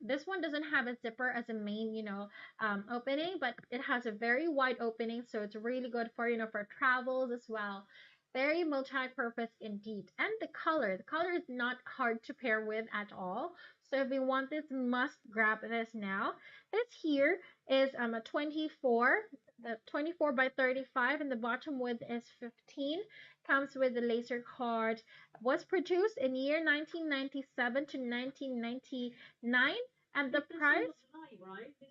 this one doesn't have a zipper as a main, opening, but it has a very wide opening, so it's really good for for travels as well. Very multi-purpose indeed. And the color is not hard to pair with at all. So if you want this, must grab this now. This here is a 24, the 24 by 35, and the bottom width is 15. Comes with the laser card. Was produced in year 1997 to 1999, and the price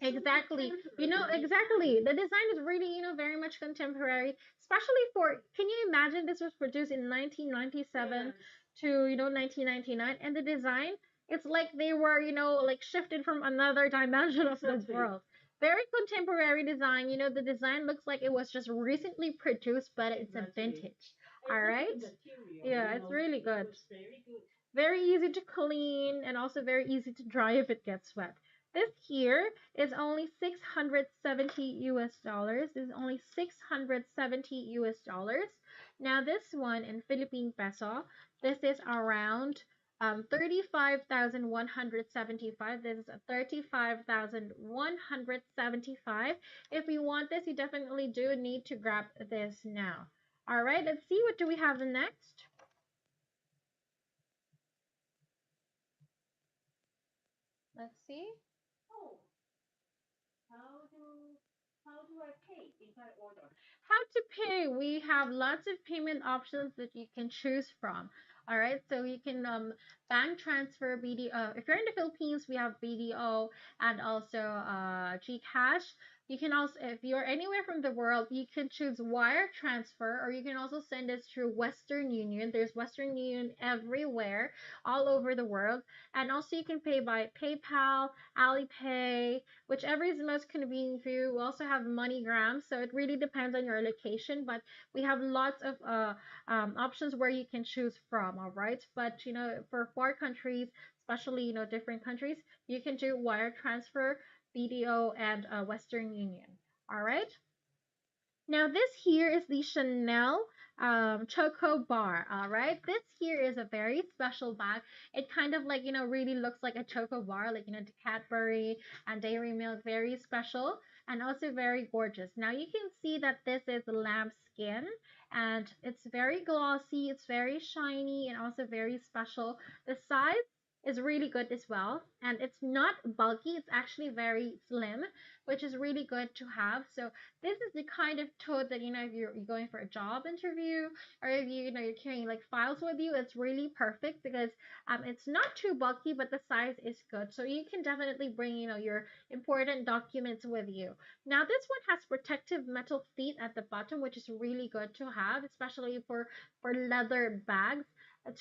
exactly. Exactly. The design is really, very much contemporary, especially for, can you imagine this was produced in 1997 to, 1999, and the design, it's like they were, like shifted from another dimension of the world. Very contemporary design. The design looks like it was just recently produced, but it's a vintage. All right. Yeah, it's really good. Very easy to clean and also very easy to dry if it gets wet. This here is only 670 US dollars. This is only 670 US dollars. Now this one in Philippine peso, this is around 35,175. This is 35,175. If you want this, you definitely do need to grab this now. All right, let's see what do we have next. Let's see. How to pay? We have lots of payment options that you can choose from. All right, so you can bank transfer BDO. If you're in the Philippines, we have BDO and also GCash. You can also, if you're anywhere from the world, you can choose wire transfer, or you can also send us through Western Union. There's Western Union everywhere, all over the world, and also you can pay by PayPal, Alipay, whichever is most convenient for you. We also have MoneyGram, so it really depends on your location, but we have lots of options where you can choose from. All right, but for four countries, especially different countries, you can do wire transfer, BDO, and Western Union. All right. Now this here is the Chanel Choco Bar. All right, this here is a very special bag. It kind of like really looks like a Choco Bar, like the Cadbury and Dairy Milk, very special and also very gorgeous. Now you can see that this is lamb skin and it's very glossy, it's very shiny and also very special. The size is really good as well, and it's not bulky, it's actually very slim, which is really good to have. So this is the kind of tote that if you're going for a job interview, or if you're carrying like files with you, it's really perfect because it's not too bulky, but the size is good, so you can definitely bring your important documents with you. Now this one has protective metal feet at the bottom, which is really good to have, especially for leather bags,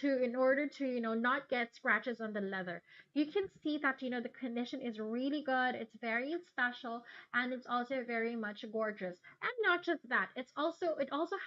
to in order to not get scratches on the leather. You can see that the condition is really good, it's very special, and it's also very much gorgeous. And not just that, it also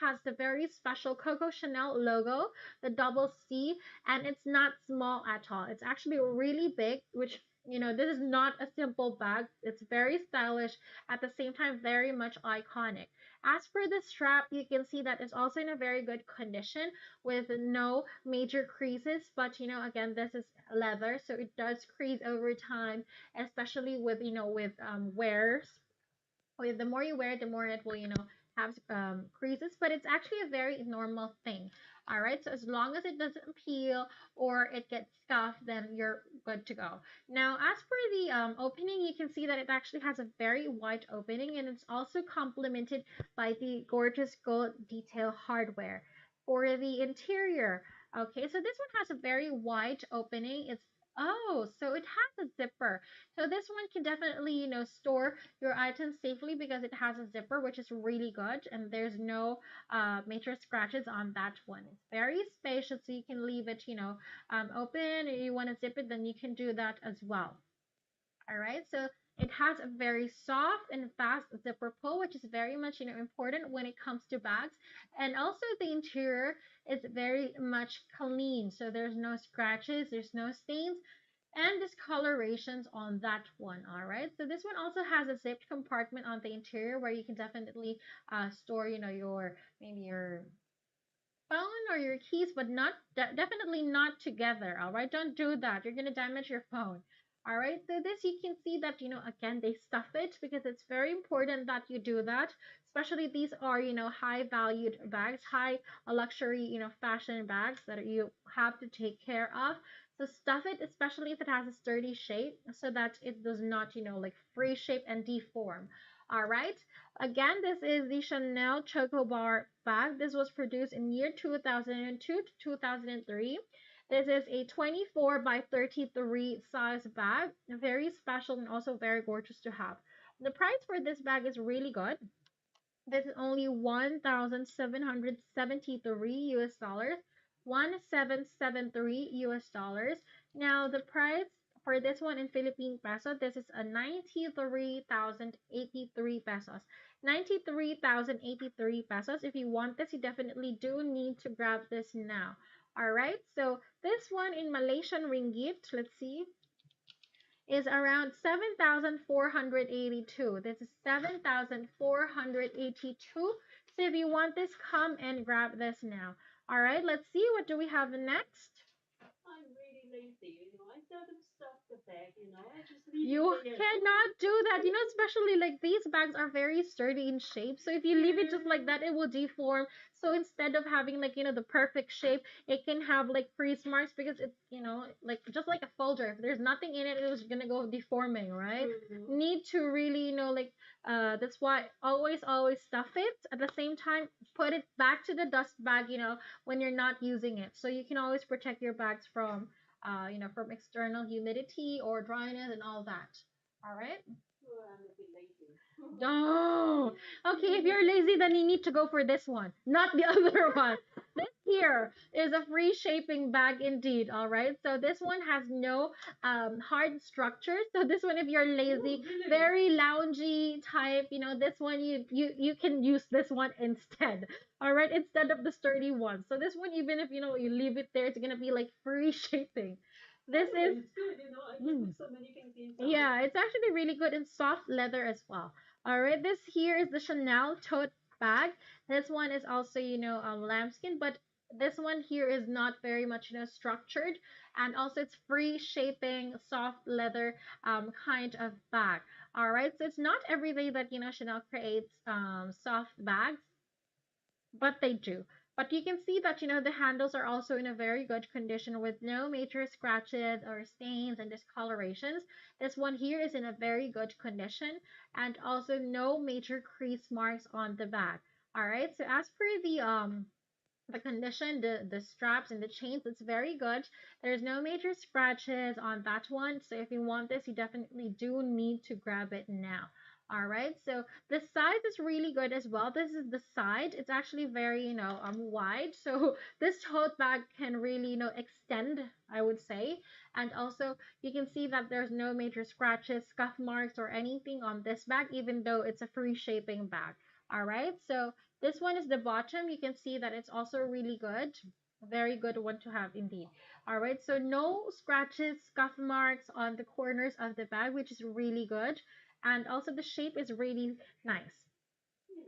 has the very special Coco Chanel logo, the double C, and it's not small at all. It's actually really big, which this is not a simple bag. It's very stylish, at the same time very much iconic. As for the strap, you can see that it's also in a very good condition with no major creases, but again, this is leather, so it does crease over time, especially with wears. The more you wear it, the more it will have creases, but it's actually a very normal thing. All right, so as long as it doesn't peel or it gets scuffed, then you're good to go. Now as for the opening, you can see that it actually has a very wide opening, and it's also complemented by the gorgeous gold detail hardware. For the interior, okay, so this one has a very wide opening. It's Oh, so it has a zipper. So this one can definitely, store your items safely because it has a zipper, which is really good, and there's no major scratches on that one. It's very spacious, so you can leave it, open. If you want to zip it, then you can do that as well. All right, so it has a very soft and fast zipper pull, which is very much important when it comes to bags. And also the interior is very much clean, so there's no scratches, there's no stains and discolorations on that one. All right, so this one also has a zipped compartment on the interior where you can definitely store your maybe your phone or your keys, but not definitely not together. All right, don't do that, you're gonna damage your phone. All right, so this you can see that again they stuff it because it's very important that you do that, especially these are high valued bags, high luxury fashion bags that you have to take care of. So stuff it, especially if it has a sturdy shape, so that it does not like free shape and deform. All right. Again, this is the Chanel Choco Bar bag. This was produced in year 2002 to 2003. This is a 24 by 33 size bag. Very special and also very gorgeous to have. The price for this bag is really good. This is only 1,773 US dollars. 1,773 US dollars. Now the price for this one in Philippine peso, this is a 93,083 pesos. 93,083 pesos. If you want this, you definitely do need to grab this now. All right, so this one in Malaysian ringgit, let's see, is around 7,482. This is 7,482. So if you want this, come and grab this now. All right, let's see. What do we have next? I'm really lazy, I seldom stuff the bag, I just leave you it there. Cannot do that, especially like these bags are very sturdy in shape. So if you leave it just like that, it will deform. So instead of having like, the perfect shape, it can have like crease marks because it's, like just like a folder. If there's nothing in it, it was gonna go deforming, right? Need to really, like, that's why always stuff it. At the same time, put it back to the dust bag, when you're not using it. So you can always protect your bags from, from external humidity or dryness and all that. All right. No. Okay, if you're lazy, then you need to go for this one, not the other one. This here is a free shaping bag indeed. All right. So this one has no hard structure. So this one, if you're lazy, very loungy type, this one you can use this one instead. All right, instead of the sturdy one. So this one, even if you leave it there, it's gonna be like free shaping. This is it's good, I can put so many things inside. Yeah, it's actually really good in soft leather as well. All right, this here is the Chanel tote bag. This one is also, lambskin, but this one here is not very much, structured, and also it's free shaping, soft leather, kind of bag. All right, so it's not every day that Chanel creates soft bags, but they do. But you can see that, the handles are also in a very good condition with no major scratches or stains and discolorations. This one here is in a very good condition and also no major crease marks on the back. All right, so as per the condition, the straps and the chains, it's very good. There's no major scratches on that one. So if you want this, you definitely do need to grab it now. All right, so the size is really good as well. This is the side. It's actually very, wide. So this tote bag can really, extend, I would say. And also you can see that there's no major scratches, scuff marks, or anything on this bag, even though it's a free shaping bag. All right, so this one is the bottom. You can see that it's also really good. Very good one to have indeed. All right, so no scratches, scuff marks on the corners of the bag, which is really good. And also the shape is really nice.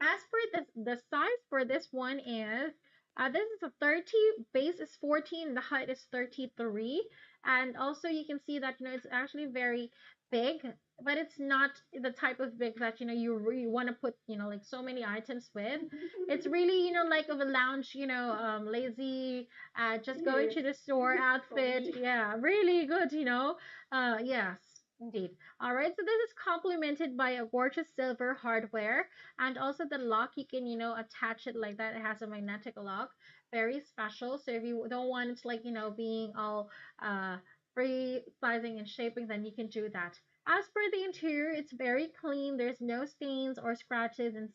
As per the size for this one is, this is a 30, base is 14, the height is 33. And also you can see that, it's actually very big, but it's not the type of big that, you really want to put, like so many items with. It's really, like of a lounge, lazy, just going to the store outfit. Yeah, really good, yes. Indeed. All right, so this is complemented by a gorgeous silver hardware, and also the lock, you can, attach it like that. It has a magnetic lock, very special. So if you don't want it like, being all free sizing and shaping, then you can do that. As for the interior, it's very clean. There's no stains or scratches and,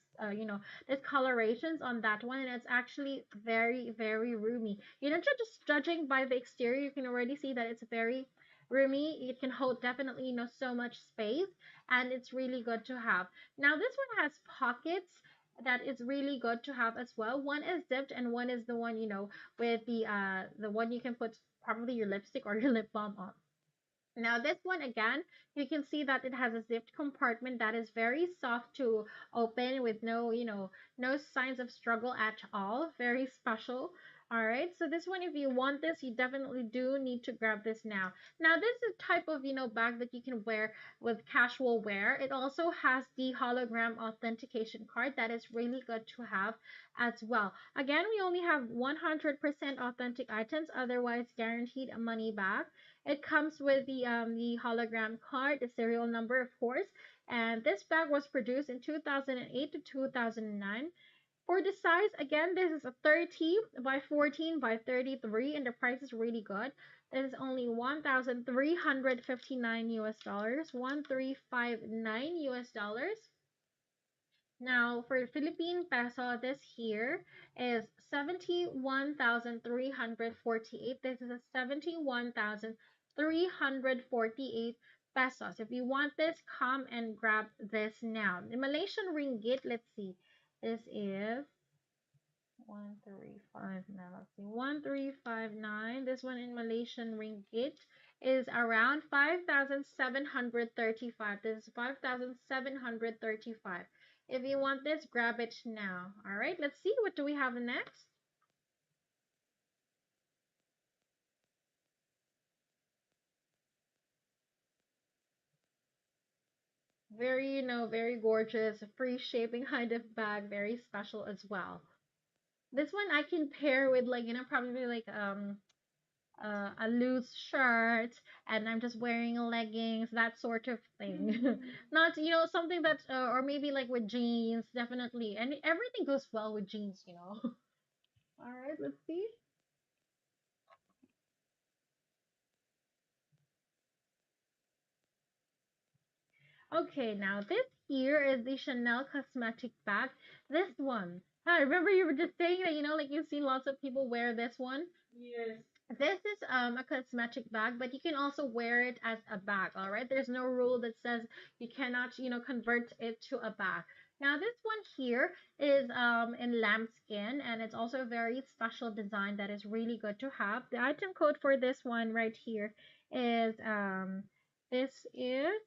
discolorations on that one. And it's actually very, very roomy. Just judging by the exterior, you can already see that it's very roomy. It can hold definitely, so much space, and it's really good to have. Now this one has pockets that is really good to have as well. One is zipped and one is the one, with the one you can put probably your lipstick or your lip balm on. Now this one again, you can see that it has a zipped compartment that is very soft to open with no, no signs of struggle at all. Very special. All right, so this one, if you want this, you definitely do need to grab this now. Now this is a type of, bag that you can wear with casual wear. It also has the hologram authentication card that is really good to have as well. Again, we only have 100% authentic items, otherwise guaranteed money back. It comes with the hologram card, the serial number, of course. And this bag was produced in 2008 to 2009. For the size, again, this is a 30 by 14 by 33, and the price is really good. This is only 1,359 US dollars, 1,359 US dollars. Now, for Philippine peso, this here is 71,348. This is a 71,348 pesos. If you want this, come and grab this now. The Malaysian ringgit, let's see. This is 1359. Let's see. 1359. This one in Malaysian ringgit is around 5,735. This is 5,735. If you want this, grab it now. All right, let's see. What do we have next? Very, very gorgeous, free shaping kind of bag, very special as well. This one I can pair with like, probably like a loose shirt and I'm just wearing leggings, that sort of thing. Not, something that or maybe like with jeans, definitely. And everything goes well with jeans. All right, let's see. Okay, now this here is the Chanel cosmetic bag. This one. I remember you were just saying that, like you see lots of people wear this one. Yes. This is a cosmetic bag, but you can also wear it as a bag, all right? There's no rule that says you cannot, convert it to a bag. Now this one here is in lambskin and it's also a very special design that is really good to have. The item code for this one right here is this is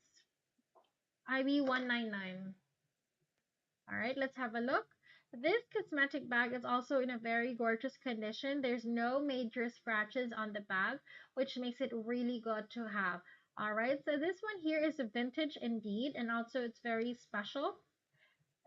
IB199. All right, let's have a look. This cosmetic bag is also in a very gorgeous condition. There's no major scratches on the bag, which makes it really good to have. All right, so this one here is a vintage indeed, and also it's very special.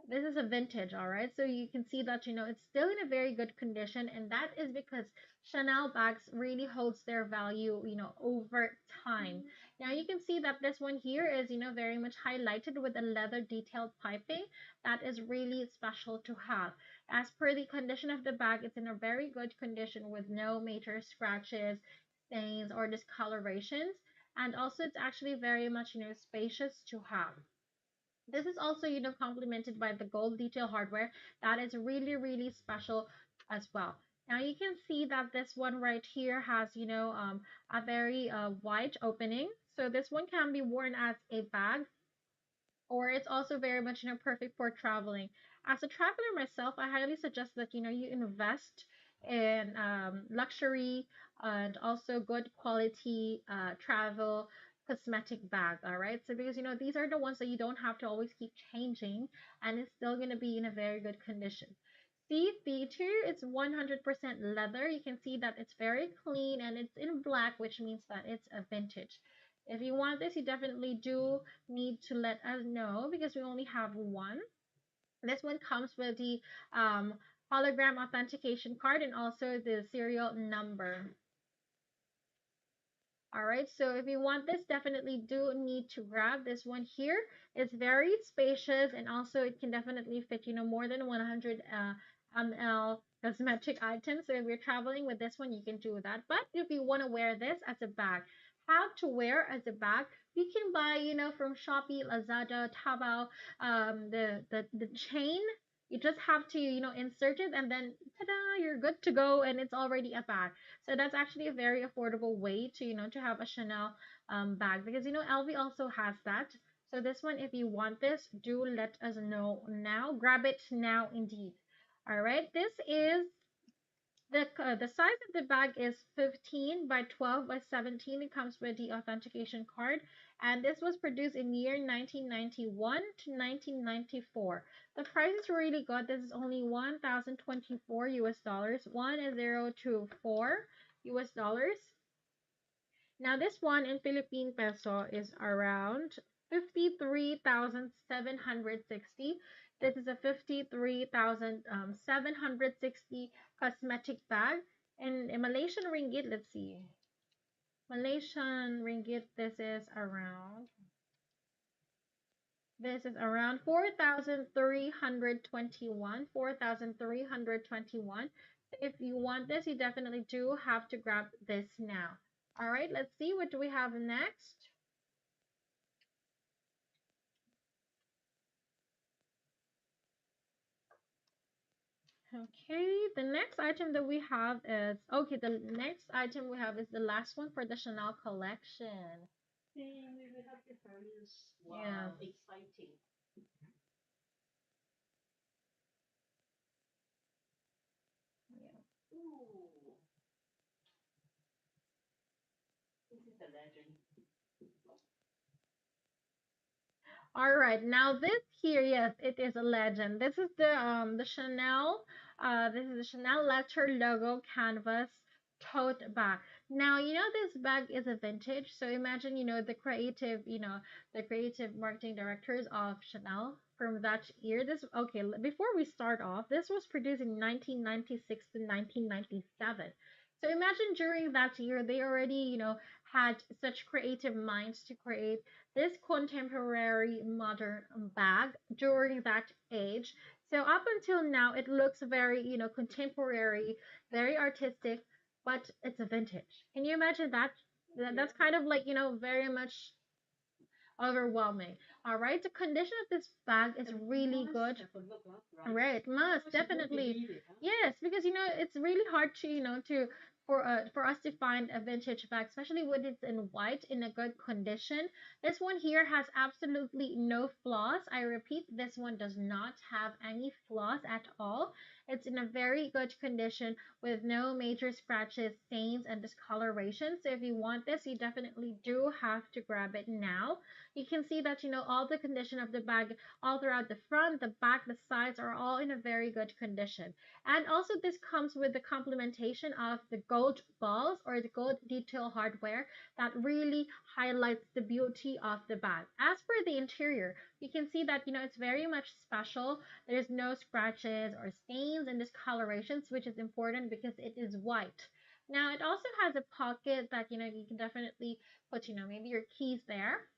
This is a vintage, all right? So you can see that, it's still in a very good condition, and that is because Chanel bags really holds their value, over time. Now you can see that this one here is, very much highlighted with a leather detailed piping. That is really special to have. As per the condition of the bag, it's in a very good condition with no major scratches, stains, or discolorations. And also it's actually very much, spacious to have. This is also, complemented by the gold detail hardware. That is really, really special as well. Now you can see that this one right here has, a very wide opening. So this one can be worn as a bag or it's also very much perfect for traveling. As a traveler myself, I highly suggest that you invest in luxury and also good quality travel cosmetic bag. All right, so because these are the ones that you don't have to always keep changing and it's still going to be in a very good condition. See, the interior is 100% leather. You can see that it's very clean and it's in black, which means that it's a vintage. If you want this, you definitely do need to let us know because we only have one. This one comes with the um, hologram authentication card and also the serial number. All right, so if you want this, definitely do need to grab this one here. It's very spacious and also it can definitely fit, more than 100 ml cosmetic items. So if you're traveling with this one, you can do that. But if you want to wear this as a bag, how to wear as a bag, you can buy, from Shopee, Lazada, Taobao, the chain. You just have to, insert it and then ta-da, you're good to go and it's already a bag. So that's actually a very affordable way to, to have a Chanel bag because, LV also has that. So this one, if you want this, do let us know now. Grab it now indeed. All right, this is the size of the bag is 15 by 12 by 17. It comes with the authentication card, and this was produced in year 1991 to 1994. The price is really good. This is only 1,024 US dollars, 1024 US dollars. Now this one in Philippine peso is around 53,760. This is a 53,760 cosmetic bag. And in Malaysian ringgit, let's see. Malaysian ringgit, this is around 4,321. 4,321. If you want this, you definitely do have to grab this now. All right, let's see what do we have next. Okay, the next item that we have is okay, the next item we have is the last one for the Chanel collection. Yeah. All right, now this here, yes, it is a legend. This is the Chanel, this is the Chanel letter logo canvas tote bag. Now, this bag is a vintage, so imagine, the creative marketing directors of Chanel from that year. Before we start off, this was produced in 1996 to 1997. So imagine during that year, they already, had such creative minds to create this contemporary modern bag during that age. So up until now, it looks very, contemporary, very artistic, but it's a vintage. Can you imagine that? That's kind of like, very much overwhelming. All right, the condition of this bag is really good. Right, must definitely. Yes, because it's really hard to for us to find a vintage bag, especially when it's in white in a good condition. This one here has absolutely no flaws. I repeat, this one does not have any flaws at all. It's in a very good condition with no major scratches, stains, and discoloration. So if you want this, you definitely do have to grab it now. You can see that all the condition of the bag all throughout the front, the back, the sides are all in a very good condition. And also this comes with the complementation of the gold balls or the gold detail hardware that really highlights the beauty of the bag. As for the interior, you can see that it's very much special. There's no scratches or stains and discolorations, which is important because it is white. Now it also has a pocket that you can definitely put maybe your keys there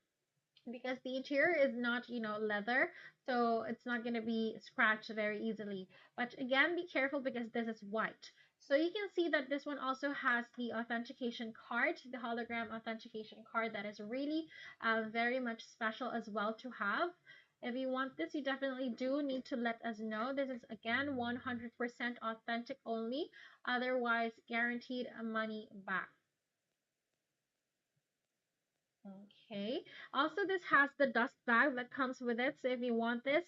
because the interior is not leather, so it's not going to be scratched very easily. But again, be careful because this is white. So you can see that this one also has the authentication card, the hologram authentication card that is really very much special as well to have. If you want this, you definitely do need to let us know. This is again 100% authentic only, otherwise guaranteed money back. Okay. Also, this has the dust bag that comes with it. So if you want this,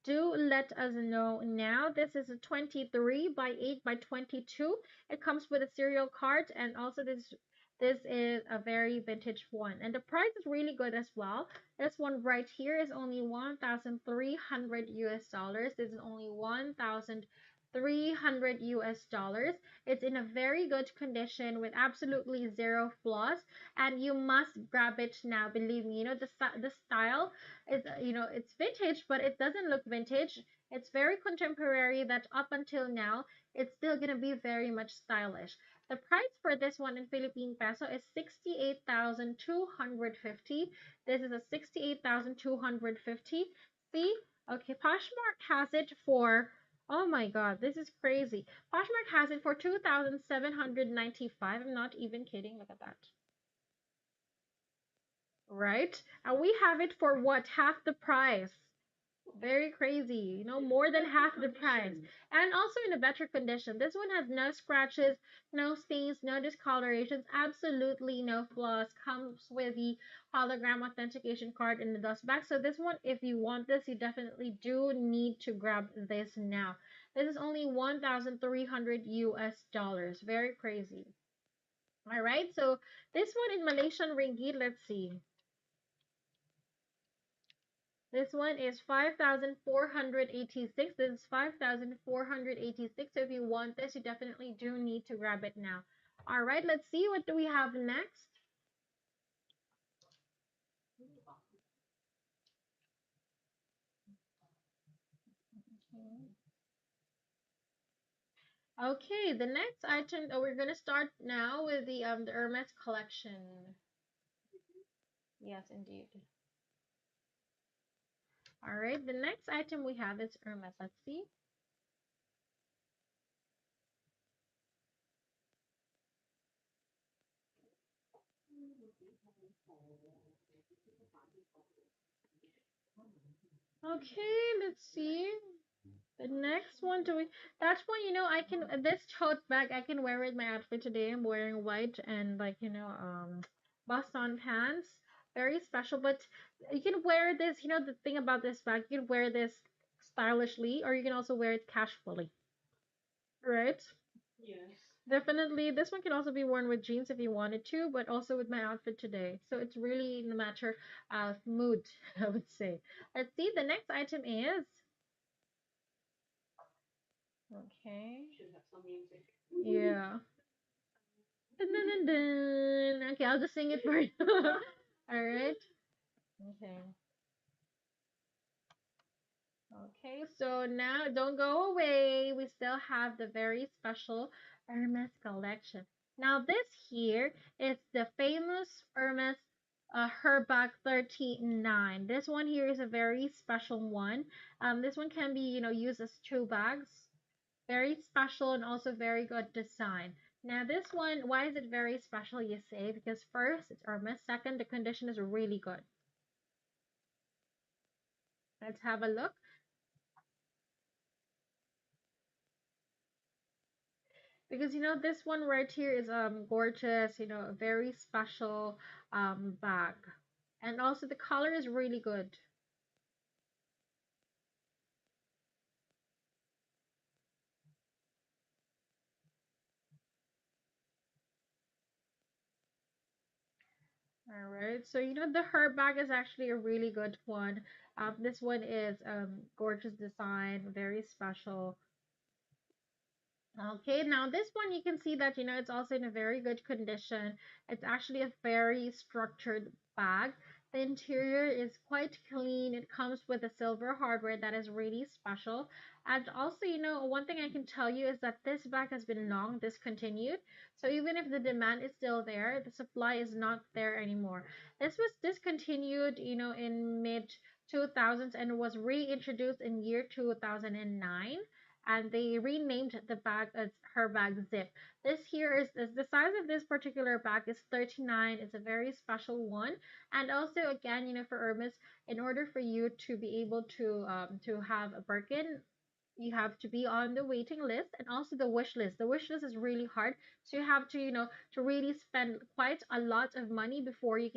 do let us know now. This is a 23 by 8 by 22. It comes with a serial card, and also this is a very vintage one. And the price is really good as well. This one right here is only 1,300 US dollars. This is only 1,300 US dollars. It's in a very good condition with absolutely zero flaws, and you must grab it now. Believe me, the style is it's vintage, but it doesn't look vintage. It's very contemporary. That up until now, it's still gonna be very much stylish. The price for this one in Philippine peso is 68,250. This is a 68,250. See, okay, Poshmark has it for. Oh my God, this is crazy. Poshmark has it for 2,795. I'm not even kidding. Look at that. Right? And we have it for what? Half the price. Very crazy. More than half the price. And also in a better condition. This one has no scratches, no stains, no discolorations, absolutely no flaws. Comes with the hologram authentication card in the dust bag. So this one, if you want this, you definitely do need to grab this now. This is only 1,300 US dollars. Very crazy. All right. So this one in Malaysian ringgit, let's see. This one is 5,486. This is 5,486. So if you want this, you definitely do need to grab it now. All right, let's see what do we have next. Okay, the next item, we're gonna start now with the Hermes collection. Yes, indeed. All right, the next item we have is Hermes. Let's see. Okay, let's see. The next one to that's one, I can this tote bag I can wear with my outfit today. I'm wearing white and bust on pants. Very special, but you can wear this. You know the thing about this bag, you can wear this stylishly, or you can also wear it casually, right? Yes. Definitely, this one can also be worn with jeans if you wanted to, but also with my outfit today. So it's really in the matter of mood, I would say. Let's see, the next item is okay. Should have some music. Yeah. Dun, dun, dun, dun. Okay, I'll just sing it for you. All right. Okay. Okay, so now don't go away. We still have the very special Hermes collection. Now, this here is the famous Hermes Herbach 39. This one here is a very special one. This one can be, used as two bags. Very special and also very good design. Now, this one, why is it very special, you say? Because first, it's Hermes. Second, the condition is really good. Let's have a look. Because this one right here is gorgeous, a very special bag. And also the color is really good. All right. So the her bag is actually a really good one. This one is gorgeous design, very special. Okay, now this one you can see that it's also in a very good condition. It's actually a very structured bag. The interior is quite clean. It comes with a silver hardware that is really special. And also, one thing I can tell you is that this bag has been long discontinued. So even if the demand is still there, the supply is not there anymore. This was discontinued, in mid 2000s and was reintroduced in year 2009, and they renamed the bag as her bag zip. This here is the size of this particular bag is 39. It's a very special one. And also again, for Hermes, in order for you to be able to have a Birkin, you have to be on the waiting list and also the wish list. The wish list is really hard, so you have to to really spend quite a lot of money before you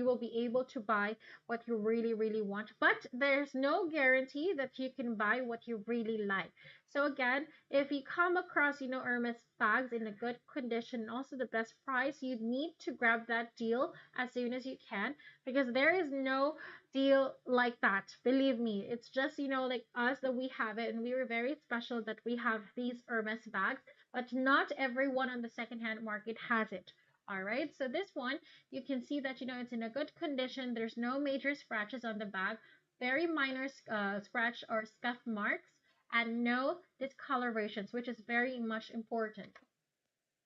will be able to buy what you really want. But there's no guarantee that you can buy what you really like. So again, if you come across Hermes bags in a good condition and also the best price, you need to grab that deal as soon as you can, because there is no deal like that. Believe me, it's just, like us that we have it, and we were very special that we have these Hermes bags, but not everyone on the secondhand market has it. All right, so this one, you can see that, it's in a good condition. There's no major scratches on the bag, very minor scratch or scuff marks, and no discolorations, which is very much important.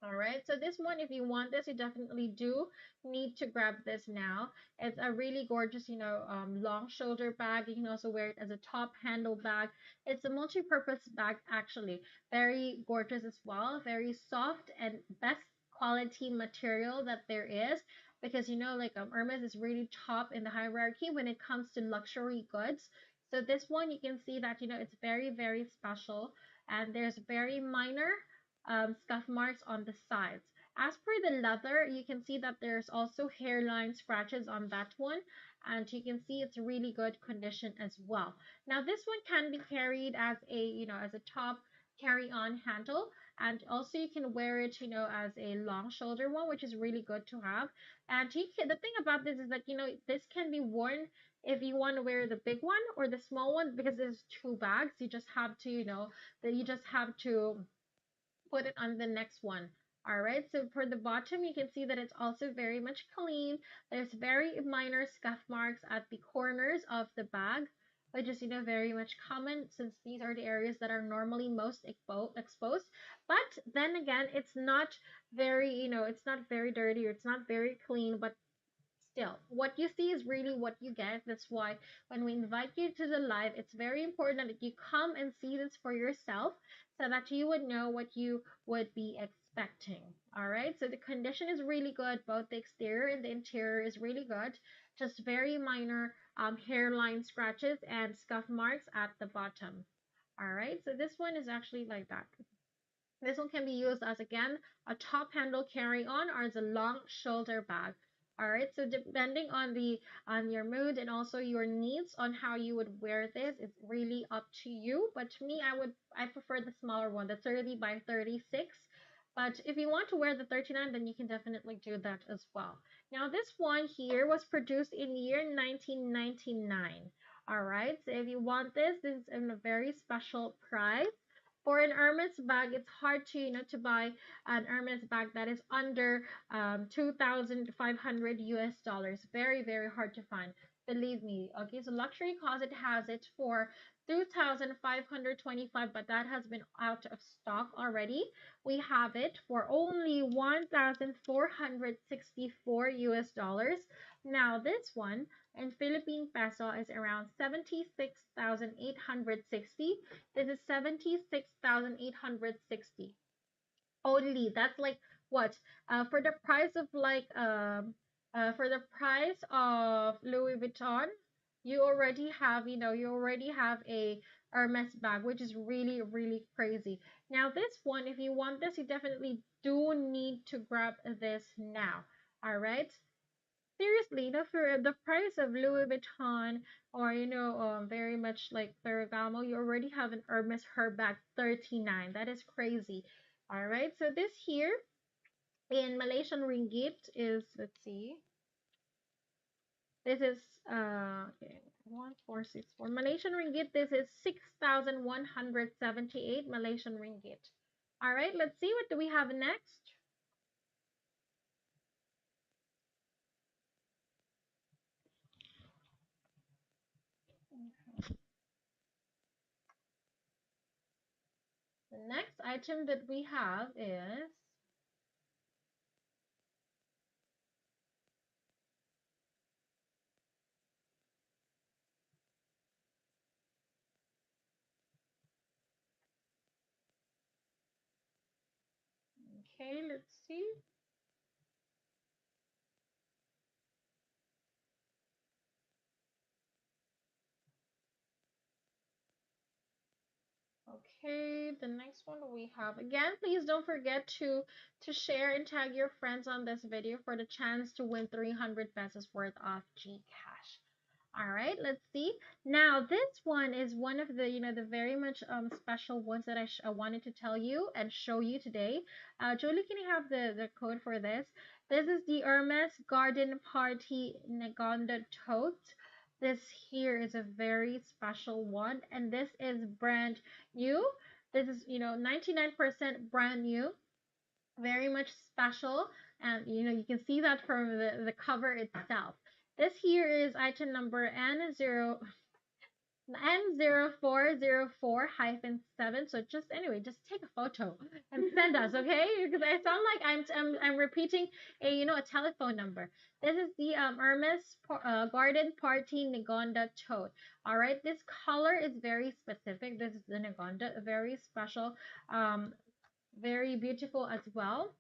All right, so this one, if you want this, you definitely do need to grab this now. It's a really gorgeous, long shoulder bag. You can also wear it as a top handle bag. It's a multi-purpose bag, actually. Very gorgeous as well. Very soft and best quality material that there is. Because, like Hermes is really top in the hierarchy when it comes to luxury goods. So this one, you can see that, it's very special. And there's very minor scuff marks on the sides. As per the leather, you can see that there's also hairline scratches on that one, and you can see it's really good condition as well. Now, this one can be carried as as a top carry-on handle, and also you can wear it, as a long shoulder one, which is really good to have. And the thing about this is that, this can be worn if you want to wear the big one or the small one, because there's two bags. You just have to, that you just have to put it on the next one. All right, so for the bottom, you can see that it's also very much clean. There's very minor scuff marks at the corners of the bag, which is, very much common since these are the areas that are normally most exposed. But then again, it's not very, it's not very dirty or it's not very clean, but still, what you see is really what you get. That's why when we invite you to the live, it's very important that you come and see this for yourself so that you would know what you would be expecting. All right, so the condition is really good. Both the exterior and the interior is really good. Just very minor hairline scratches and scuff marks at the bottom. All right, so this one is actually like that. This one can be used as, again, a top handle carry-on or as a long shoulder bag. All right, so depending on the on your mood and also your needs on how you would wear this, it's really up to you. But to me, I prefer the smaller one, the 30 by 36. But if you want to wear the 39, then you can definitely do that as well. Now, this one here was produced in year 1999. All right, so if you want this is in a very special price. For an Hermes bag, it's hard to to buy an Hermes bag that is under 2,500 US dollars. Very, very hard to find. Believe me. Okay, so Luxury Closet has it for 2,525, but that has been out of stock already. We have it for only 1,464 US dollars. Now, this one in Philippine peso is around 76,860. This is 76,860 only. That's like what? For the price of for the price of Louis Vuitton, you already have a Hermes bag, which is really, really crazy. Now, this one, if you want this, you definitely do need to grab this now. All right. Seriously, for the price of Louis Vuitton or very much like Ferragamo, you already have an Hermes her bag 39. That is crazy. All right, so this here in Malaysian ringgit is, let's see, this is okay, 1464 Malaysian ringgit. This is 6,178 Malaysian ringgit. All right, let's see what do we have next. The next item that we have is, okay, let's see. Okay, the next one we have, again, please don't forget to share and tag your friends on this video for the chance to win 300 pesos worth of Gcash. All right, let's see. Now, this one is one of the, the very much special ones that I wanted to tell you and show you today. Julie, can you have the code for this? This is the Hermes Garden Party Negonda Tote. This here is a very special one, and this is brand new. This is, 99% brand new, very much special, and you can see that from the cover itself. This here is item number N0404-7. So just anyway, just take a photo and send us, okay? Because I sound like I'm repeating a telephone number. This is the Hermes Garden Party Negonda tote. All right, this color is very specific. This is the Negonda, very special, very beautiful as well.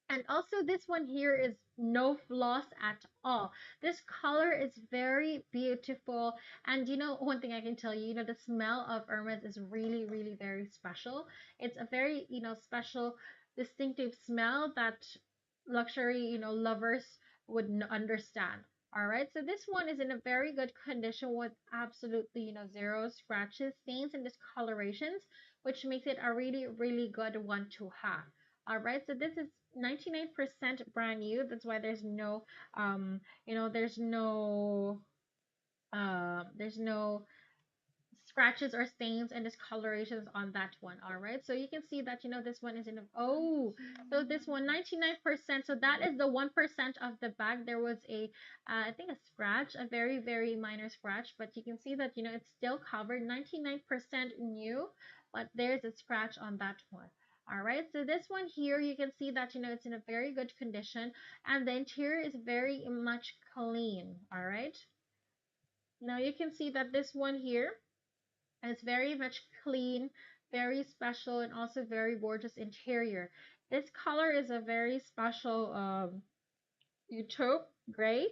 And also this one here is no floss at all. This color is very beautiful. And one thing I can tell you, the smell of Hermes is really, really very special. It's a very, special, distinctive smell that luxury, lovers would understand. All right, so this one is in a very good condition with absolutely, zero scratches, stains, and discolorations, which makes it a really, really good one to have. All right, so this is 99% brand new. That's why there's no, there's no scratches or stains and discolorations on that one. All right, so you can see that this one is in a, oh, so this one 99%. So that is the 1% of the bag. There was a I think a scratch, a very, very minor scratch, but you can see that it's still covered, 99% new, but there's a scratch on that one. All right, so this one here, you can see that it's in a very good condition, and the interior is very much clean. All right, now you can see that this one here, and it's very much clean, very special, and also very gorgeous interior. This color is a very special taupe gray,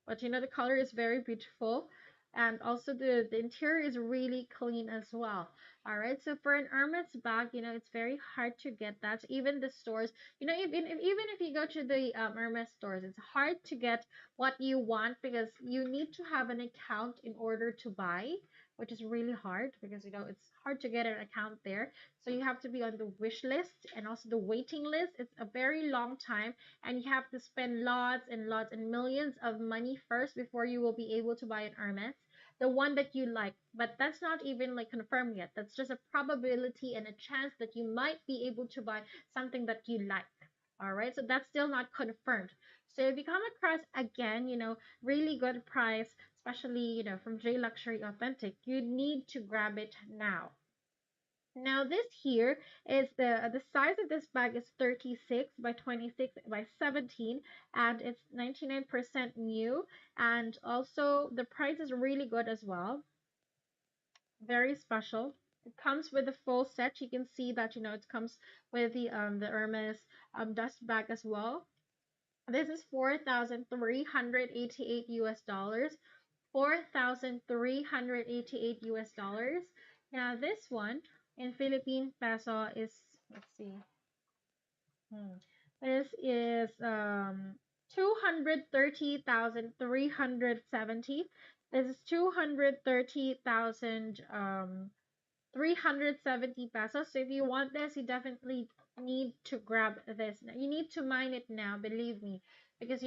but the color is very beautiful. and also the interior is really clean as well. All right, so for an Hermes bag, it's very hard to get that. Even the stores, even if you go to the Hermes stores, it's hard to get what you want because you need to have an account in order to buy, which is really hard because it's hard to get an account there. So you have to be on the wish list and also the waiting list. It's a very long time, and you have to spend lots and lots and millions of money first before you will be able to buy an Hermes, the one that you like. But that's not even like confirmed yet. That's just a probability and a chance that you might be able to buy something that you like. All right, so that's still not confirmed. So if you come across again, really good price, especially from J Luxury Authentic, you need to grab it now. Now this here is the size of this bag is 36 by 26 by 17, and it's 99% new, and also the price is really good as well. Very special. It comes with a full set. You can see that it comes with the Hermes dust bag as well. This is 4,388 US dollars. 4,388 US dollars. Now this one in Philippine peso is, let's see. This is 230,370. This is 230,000 370 pesos. So if you want this, you definitely need to grab this. You need to mine it now, believe me. Because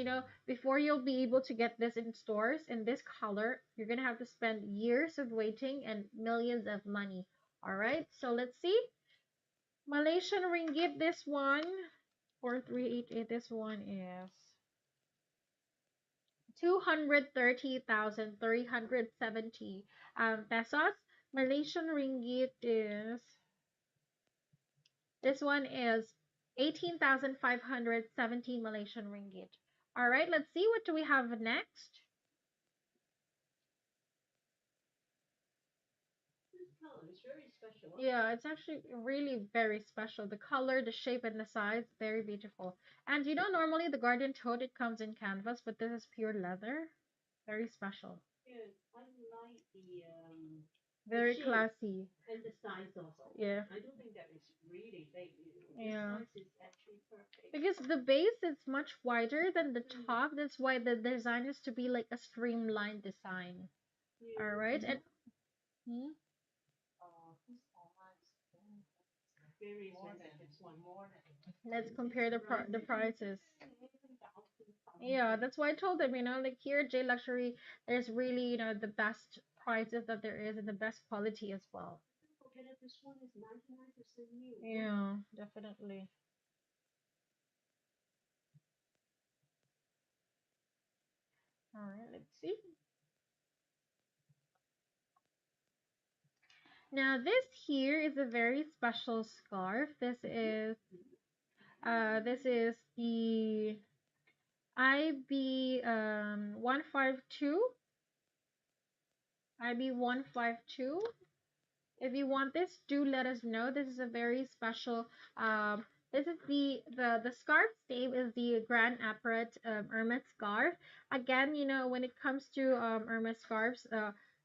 before you'll be able to get this in stores in this color, you're gonna have to spend years of waiting and millions of money. Alright, so let's see. Malaysian ringgit, this one, 4388, this one is 230,370 pesos. Malaysian ringgit is This one is 18,570 Malaysian ringgit. All right, let's see what do we have next. Yeah, it's actually really very special. The color, the shape, and the size, very beautiful. And normally the garden tote, it comes in canvas, but this is pure leather. Very special. Very classy. Yeah. Yeah. Because the base is much wider than the top. That's why the design is to be like a streamlined design. All right. And hmm? Let's compare the prices. Yeah, that's why I told them, like here at J Luxury, there's really, the best prices that there is and the best quality as well. Yeah, definitely. All right, let's see. Now this here is a very special scarf. This is the IB 152. IB 152. If you want this, do let us know. This is a very special. This is the scarf name is the Grand Apparat Hermes scarf. Again, when it comes to Hermes scarves,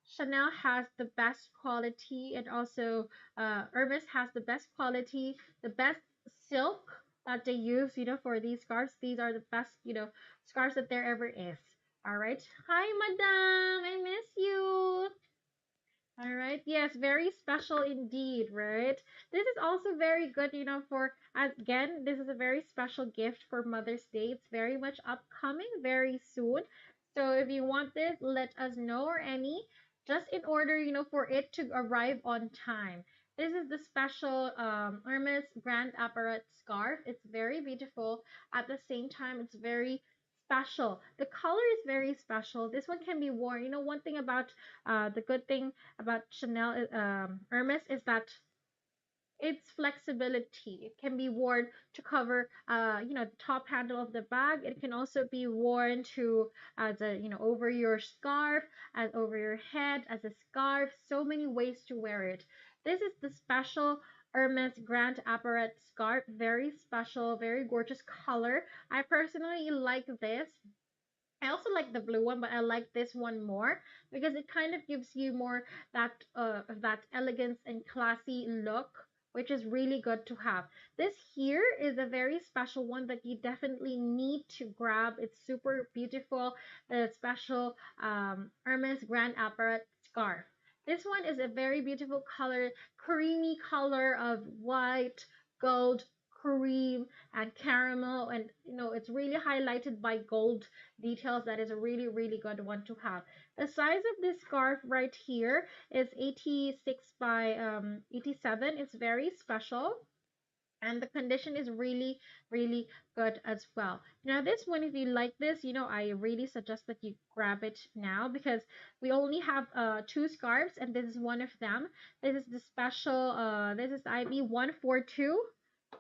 Chanel has the best quality, and also Hermes has the best quality, the best silk that they use. For these scarves, these are the best scarves that there ever is. All right. Hi, Madame. I miss you. All right. Yes, very special indeed, right? This is also very good, for again, this is a very special gift for Mother's Day. It's very much upcoming very soon. So if you want this, let us know or any just in order, for it to arrive on time. This is the special Hermes Grand Apparat scarf. It's very beautiful. At the same time, it's very special. The color is very special. This one can be worn. One thing about the good thing about Chanel Hermes is that its flexibility. It can be worn to cover the top handle of the bag. It can also be worn to as a over your scarf, as over your head, as a scarf. So many ways to wear it. This is the special Hermes Grand Apparat scarf. Very special, very gorgeous color. I personally like this. I also like the blue one, but I like this one more because it kind of gives you more that elegance and classy look, which is really good to have. This here is a very special one that you definitely need to grab. It's super beautiful. The special Hermes Grand Apparat scarf. This one is a very beautiful color, creamy color of white, gold, cream, and caramel, and it's really highlighted by gold details. That is a really, really good one to have. The size of this scarf right here is 86 by 87. It's very special, and the condition is really, really good as well. Now this one, if you like this, I really suggest that you grab it now because we only have two scarves, and this is one of them. This is the special, this is IB142.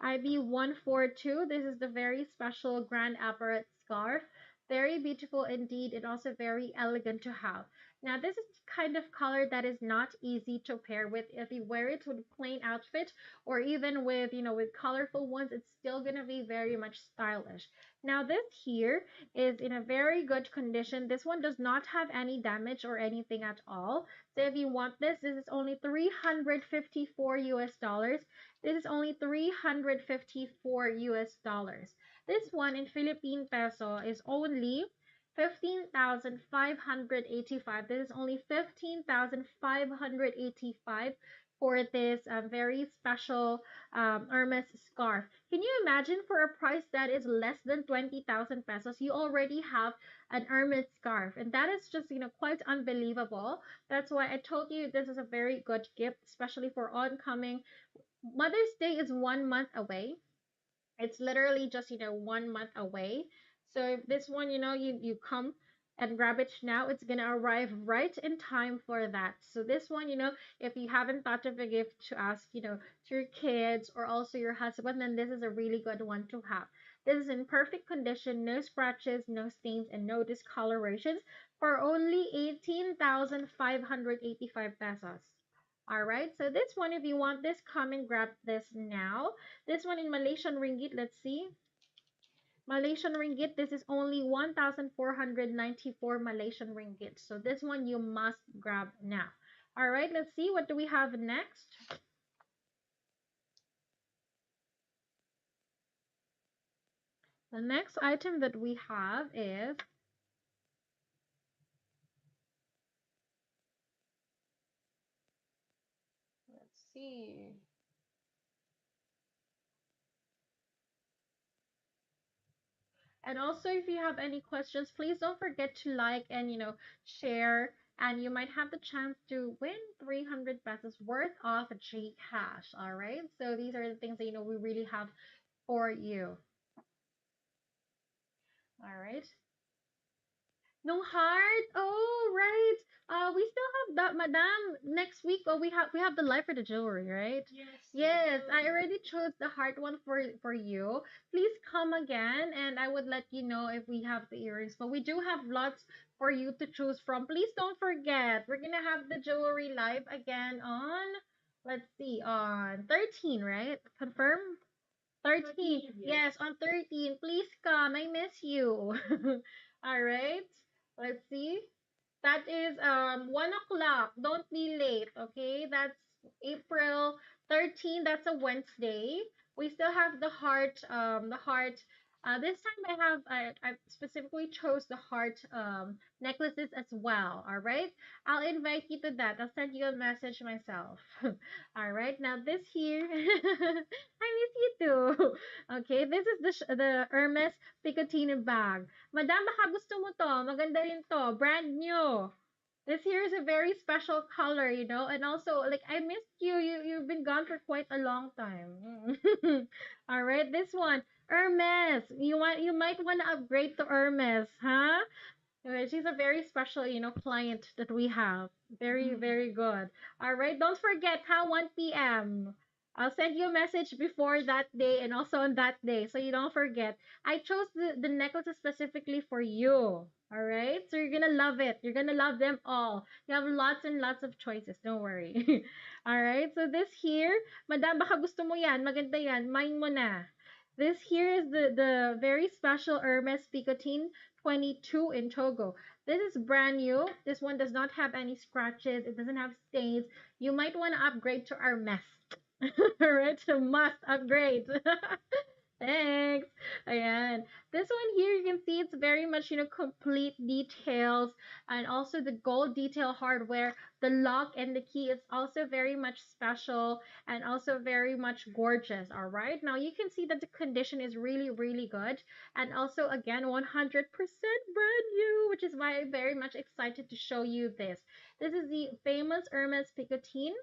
IB142. This is the very special grand apparat scarf. Very beautiful indeed, and also very elegant to have. Now this is the kind of color that is not easy to pair with. If you wear it with a plain outfit, or even with with colorful ones, it's still gonna be very much stylish. Now this here is in a very good condition. This one does not have any damage or anything at all. So if you want this, this is only 354 US dollars. This is only 354 US dollars. This one in Philippine peso is only 15,585. This is only 15,585 for this very special Hermes scarf. Can you imagine, for a price that is less than 20,000 pesos, you already have an Hermes scarf? And that is just, quite unbelievable. That's why I told you this is a very good gift, especially for oncoming. Mother's Day is 1 month away. It's literally just, 1 month away. So if this one, you come and grab it now, it's gonna arrive right in time for that. So this one, if you haven't thought of a gift to ask, to your kids or also your husband, then this is a really good one to have. This is in perfect condition, no scratches, no stains, and no discolorations for only 18,585 pesos. All right, so this one, if you want this, come and grab this now. This one in Malaysian ringgit, let's see. Malaysian ringgit, this is only 1,494 Malaysian ringgit. So this one you must grab now. All right, let's see. What do we have next? The next item that we have is, let's see. And also, if you have any questions, please don't forget to like and, share. And you might have the chance to win 300 pesos worth of G cash. All right. So these are the things that, we really have for you. All right. No heart. Oh, right. We still have that, Madam. Next week, oh, we have the live for the jewelry, right? Yes. Yes, I already chose the heart one for you. Please come again, and I would let you know if we have the earrings. But we do have lots for you to choose from. Please don't forget, we're gonna have the jewelry live again on, let's see, on 13, right? Confirm? 13. 13, Yes, on 13. Please come. I miss you. All right. Let's see. That is 1 o'clock. Don't be late, okay? That's April 13. That's a Wednesday. We still have the heart. This time I specifically chose the heart necklaces as well. All right. I'll invite you to that. I'll send you a message myself. All right. Now this here, I miss you too. Okay. This is the Hermes Picotina bag. Madam, baka gusto mo to. Maganda rin to. Brand new. This here is a very special color, and also, like, I missed you. You've been gone for quite a long time. All right, this one, Hermes. You might want to upgrade to Hermes, huh? Okay, she's a very special, client that we have. Very, very good. All right, don't forget, 1 p.m. I'll send you a message before that day and also on that day, so you don't forget. I chose the necklaces specifically for you. All right, so you're gonna love it. You're gonna love them all. You have lots and lots of choices. Don't worry. All right, so this here, Madam, baka gusto mo yan. Maganda yan. Mine mo na. This here is the very special Hermes Picotin 22 in Togo. This is brand new. This one does not have any scratches. It doesn't have stains. You might want to upgrade to Hermes. Alright, so must upgrade. Thanks. Ayan. This one here, you can see it's very much, complete details and also the gold detail hardware. The lock and the key is also very much special and also very much gorgeous. All right. Now you can see that the condition is really, really good. And also, again, 100% brand new, which is why I'm very much excited to show you this. This is the famous Hermes Picotin.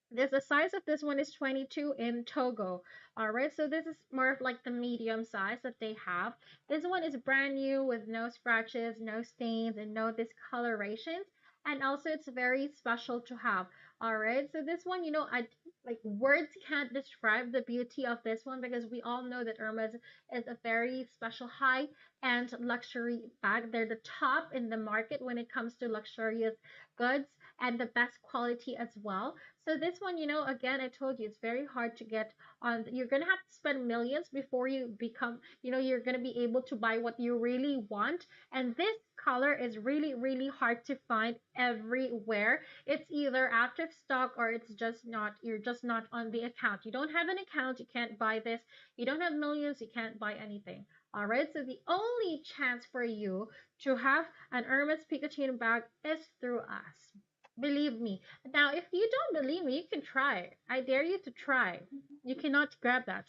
The size of this one is 22 in Togo. All right, so this is more of like the medium size that they have. This one is brand new with no scratches, no stains, and no discolorations. And also, it's very special to have. All right, so this one, I like words can't describe the beauty of this one because we all know that Hermes is a very special high-end luxury bag. They're the top in the market when it comes to luxurious goods and the best quality as well. So this one, again, I told you it's very hard to get on. You're gonna have to spend millions before you become, you're gonna be able to buy what you really want. And this color is really, really hard to find everywhere. It's either out of stock or it's just not, you're just not on the account. You don't have an account, you can't buy this. You don't have millions, you can't buy anything. All right, so the only chance for you to have an Hermes Pikachu bag is through us. Believe me. Now, if you don't believe me, you can try. I dare you to try. You cannot grab that.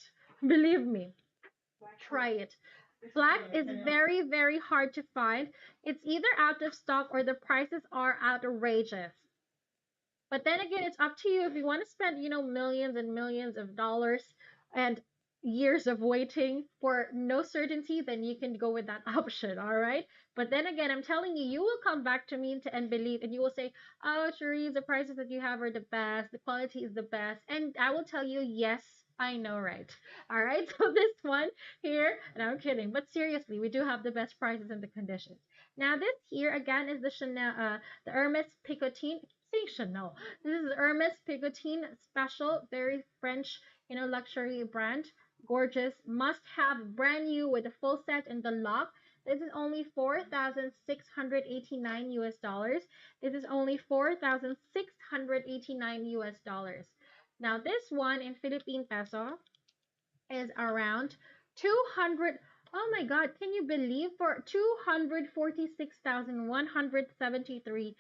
Believe me. Try it. Black is very, very hard to find. It's either out of stock or the prices are outrageous. But then again, it's up to you if you want to spend, millions and millions of dollars and years of waiting for no certainty, then you can go with that option, all right? But then again, I'm telling you, you will come back to me and believe, and you will say, "Oh, Cherise, the prices that you have are the best, the quality is the best," and I will tell you, "Yes, I know, right?" All right. So this one here, and I'm kidding, but seriously, we do have the best prices and the conditions. Now this here again is the Chanel, the Hermes Picotine. Say Chanel. This is Hermes Pigotine Special, very French, luxury brand. Gorgeous, must have, brand new with the full set and the lock. This is only 4,689 US dollars. This is only 4,689 US dollars. Now this one in Philippine peso is around 200. Oh my god, can you believe, for 246,173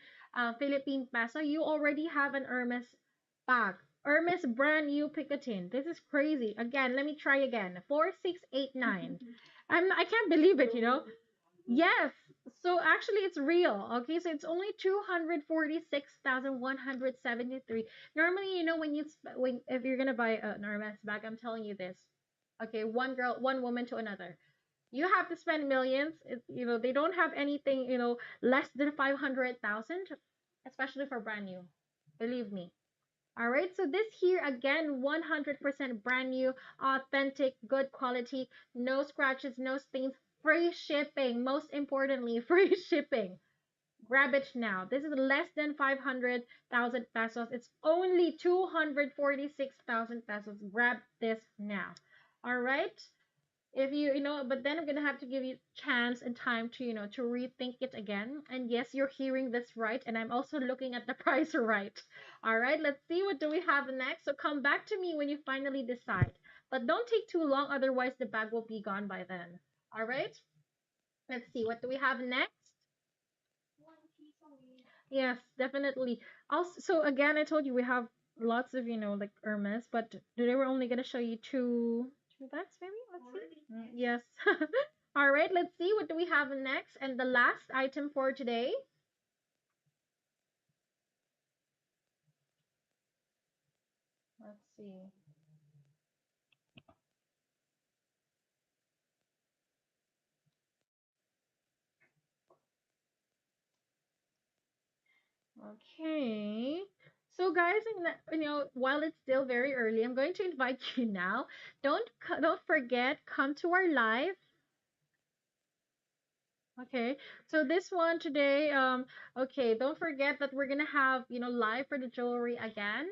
Philippine peso you already have an Hermes bag. Hermes brand new Picotin. This is crazy. Again, let me try again. 4689. I can't believe it, Yes. So actually it's real. Okay, so it's only 246,173. Normally, when if you're gonna buy an Hermes bag, I'm telling you this. Okay, one woman to another. You have to spend millions. They don't have anything, less than 500,000, especially for brand new. Believe me. All right, so this here again, 100% brand new, authentic, good quality, no scratches, no stains, free shipping. Most importantly, free shipping. Grab it now. This is less than 500,000 pesos. It's only 246,000 pesos. Grab this now. All right? If but then I'm gonna have to give you chance and time to to rethink it again. And yes, you're hearing this right, and I'm also looking at the price right. All right, let's see, what do we have next. So come back to me when you finally decide, but don't take too long, otherwise the bag will be gone by then. All right, let's see, what do we have next. Yes, definitely. Also, so again, I told you we have lots of, like Hermes, but today we're only gonna show you two bags, maybe. Let's see. Yes. All right, let's see, what do we have next. And the last item for today. Let's see. Okay. So guys, while it's still very early, I'm going to invite you now. Don't forget, come to our live. Okay, so this one today, okay, don't forget that we're gonna have, live for the jewelry again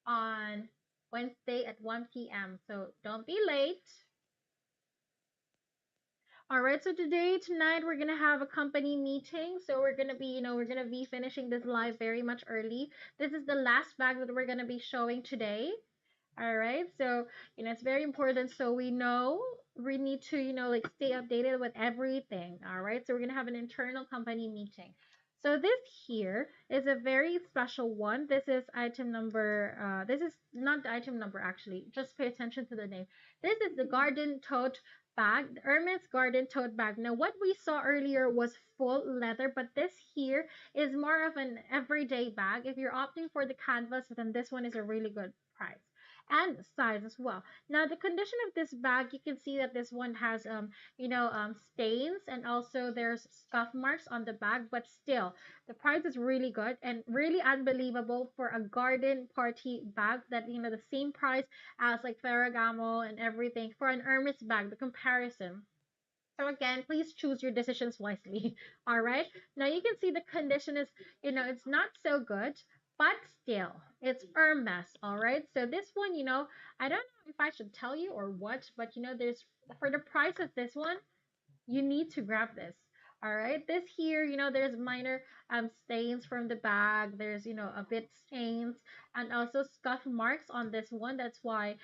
on Wednesday at 1 p.m. So don't be late. All right, so today, tonight, we're gonna have a company meeting. So we're gonna be, we're gonna be finishing this live very much early. This is the last bag that we're gonna be showing today. All right. So, it's very important. So we know we need to, like stay updated with everything. All right. So we're going to have an internal company meeting. So this here is a very special one. This is item number, this is not the item number actually. Just pay attention to the name. This is the garden tote bag, the Hermes garden tote bag. Now, what we saw earlier was full leather, but this here is more of an everyday bag. If you're opting for the canvas, then this one is a really good price and size as well. Now the condition of this bag, you can see that this one has stains, and also there's scuff marks on the bag, but still the price is really good and really unbelievable for a garden party bag, that the same price as like Ferragamo and everything for an Hermes bag, the comparison. So again, please choose your decisions wisely. All right. Now you can see the condition is, it's not so good, but still, it's Hermes. All right. So this one, I don't know if I should tell you or what, but there's, for the price of this one, you need to grab this. All right. This here, there's minor stains from the bag. There's, a bit stains and also scuff marks on this one. That's why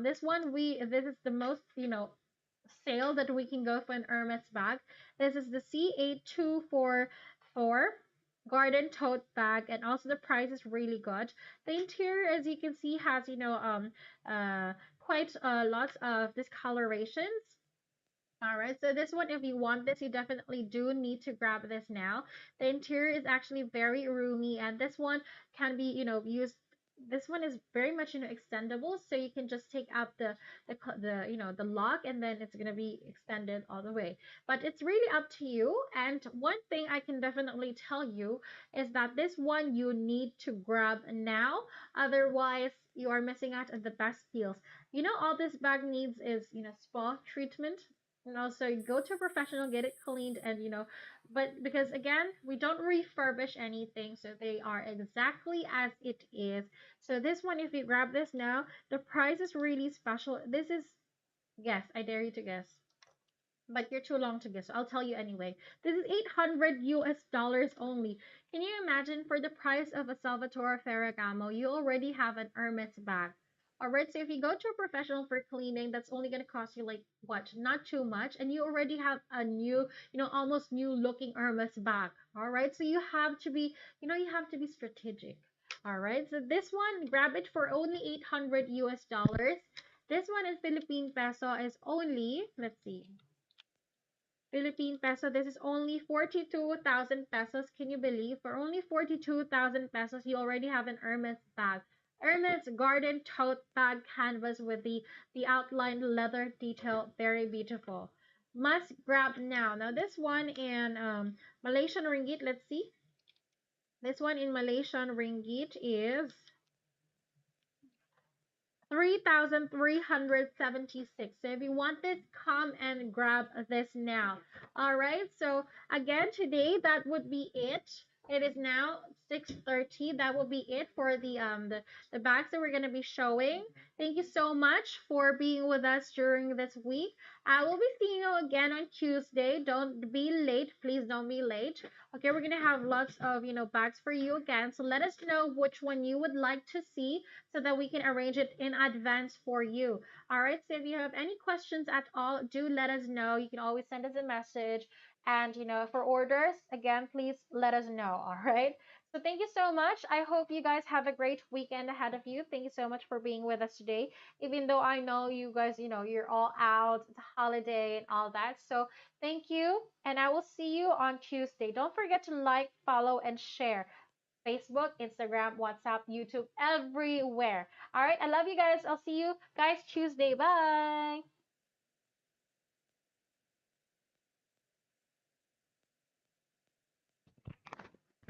this one, this is the most, sale that we can go for an Hermes bag. This is the C8244 garden tote bag, and also the price is really good. The interior, as you can see, has quite lots of discolorations. All right, so this one, if you want this, you definitely do need to grab this now. The interior is actually very roomy, and this one can be, used. This one is very much, extendable, so you can just take out the lock, and then it's gonna be extended all the way. But it's really up to you. And one thing I can definitely tell you is that this one you need to grab now, otherwise you are missing out on the best deals. All this bag needs is, spa treatment, and also go to a professional, get it cleaned, and but because again, we don't refurbish anything, so they are exactly as it is. So this one, if you grab this now, the price is really special. This is, guess, I dare you to guess, but you're too long to guess, so I'll tell you anyway. This is 800 US dollars only. Can you imagine, for the price of a Salvatore Ferragamo, you already have an Hermes bag? Alright, so if you go to a professional for cleaning, that's only gonna cost you like what? Not too much, and you already have a new, almost new looking Hermes bag. Alright, so you have to be strategic. Alright, so this one, grab it for only 800 US dollars. This one in Philippine peso is only, let's see, Philippine peso, this is only 42,000 pesos. Can you believe? For only 42,000 pesos, you already have an Hermes bag. Hermes garden tote bag canvas with the outlined leather detail. Very beautiful. Must grab now. Now, this one in Malaysian ringgit, let's see. This one in Malaysian ringgit is 3,376. So if you want this, come and grab this now. All right. So again, today that would be it. It is now 6:30. That will be it for the bags that we're gonna be showing. Thank you so much for being with us during this week. I will be seeing you again on Tuesday. Don't be late. Please don't be late. Okay, we're gonna have lots of bags for you again. So let us know which one you would like to see, so that we can arrange it in advance for you. All right. So if you have any questions at all, do let us know. You can always send us a message. And, for orders, again, please let us know. All right. So thank you so much. I hope you guys have a great weekend ahead of you. Thank you so much for being with us today. Even though I know you guys, you're all out, it's a holiday and all that. So thank you. And I will see you on Tuesday. Don't forget to like, follow, and share. Facebook, Instagram, WhatsApp, YouTube, everywhere. All right. I love you guys. I'll see you guys Tuesday. Bye.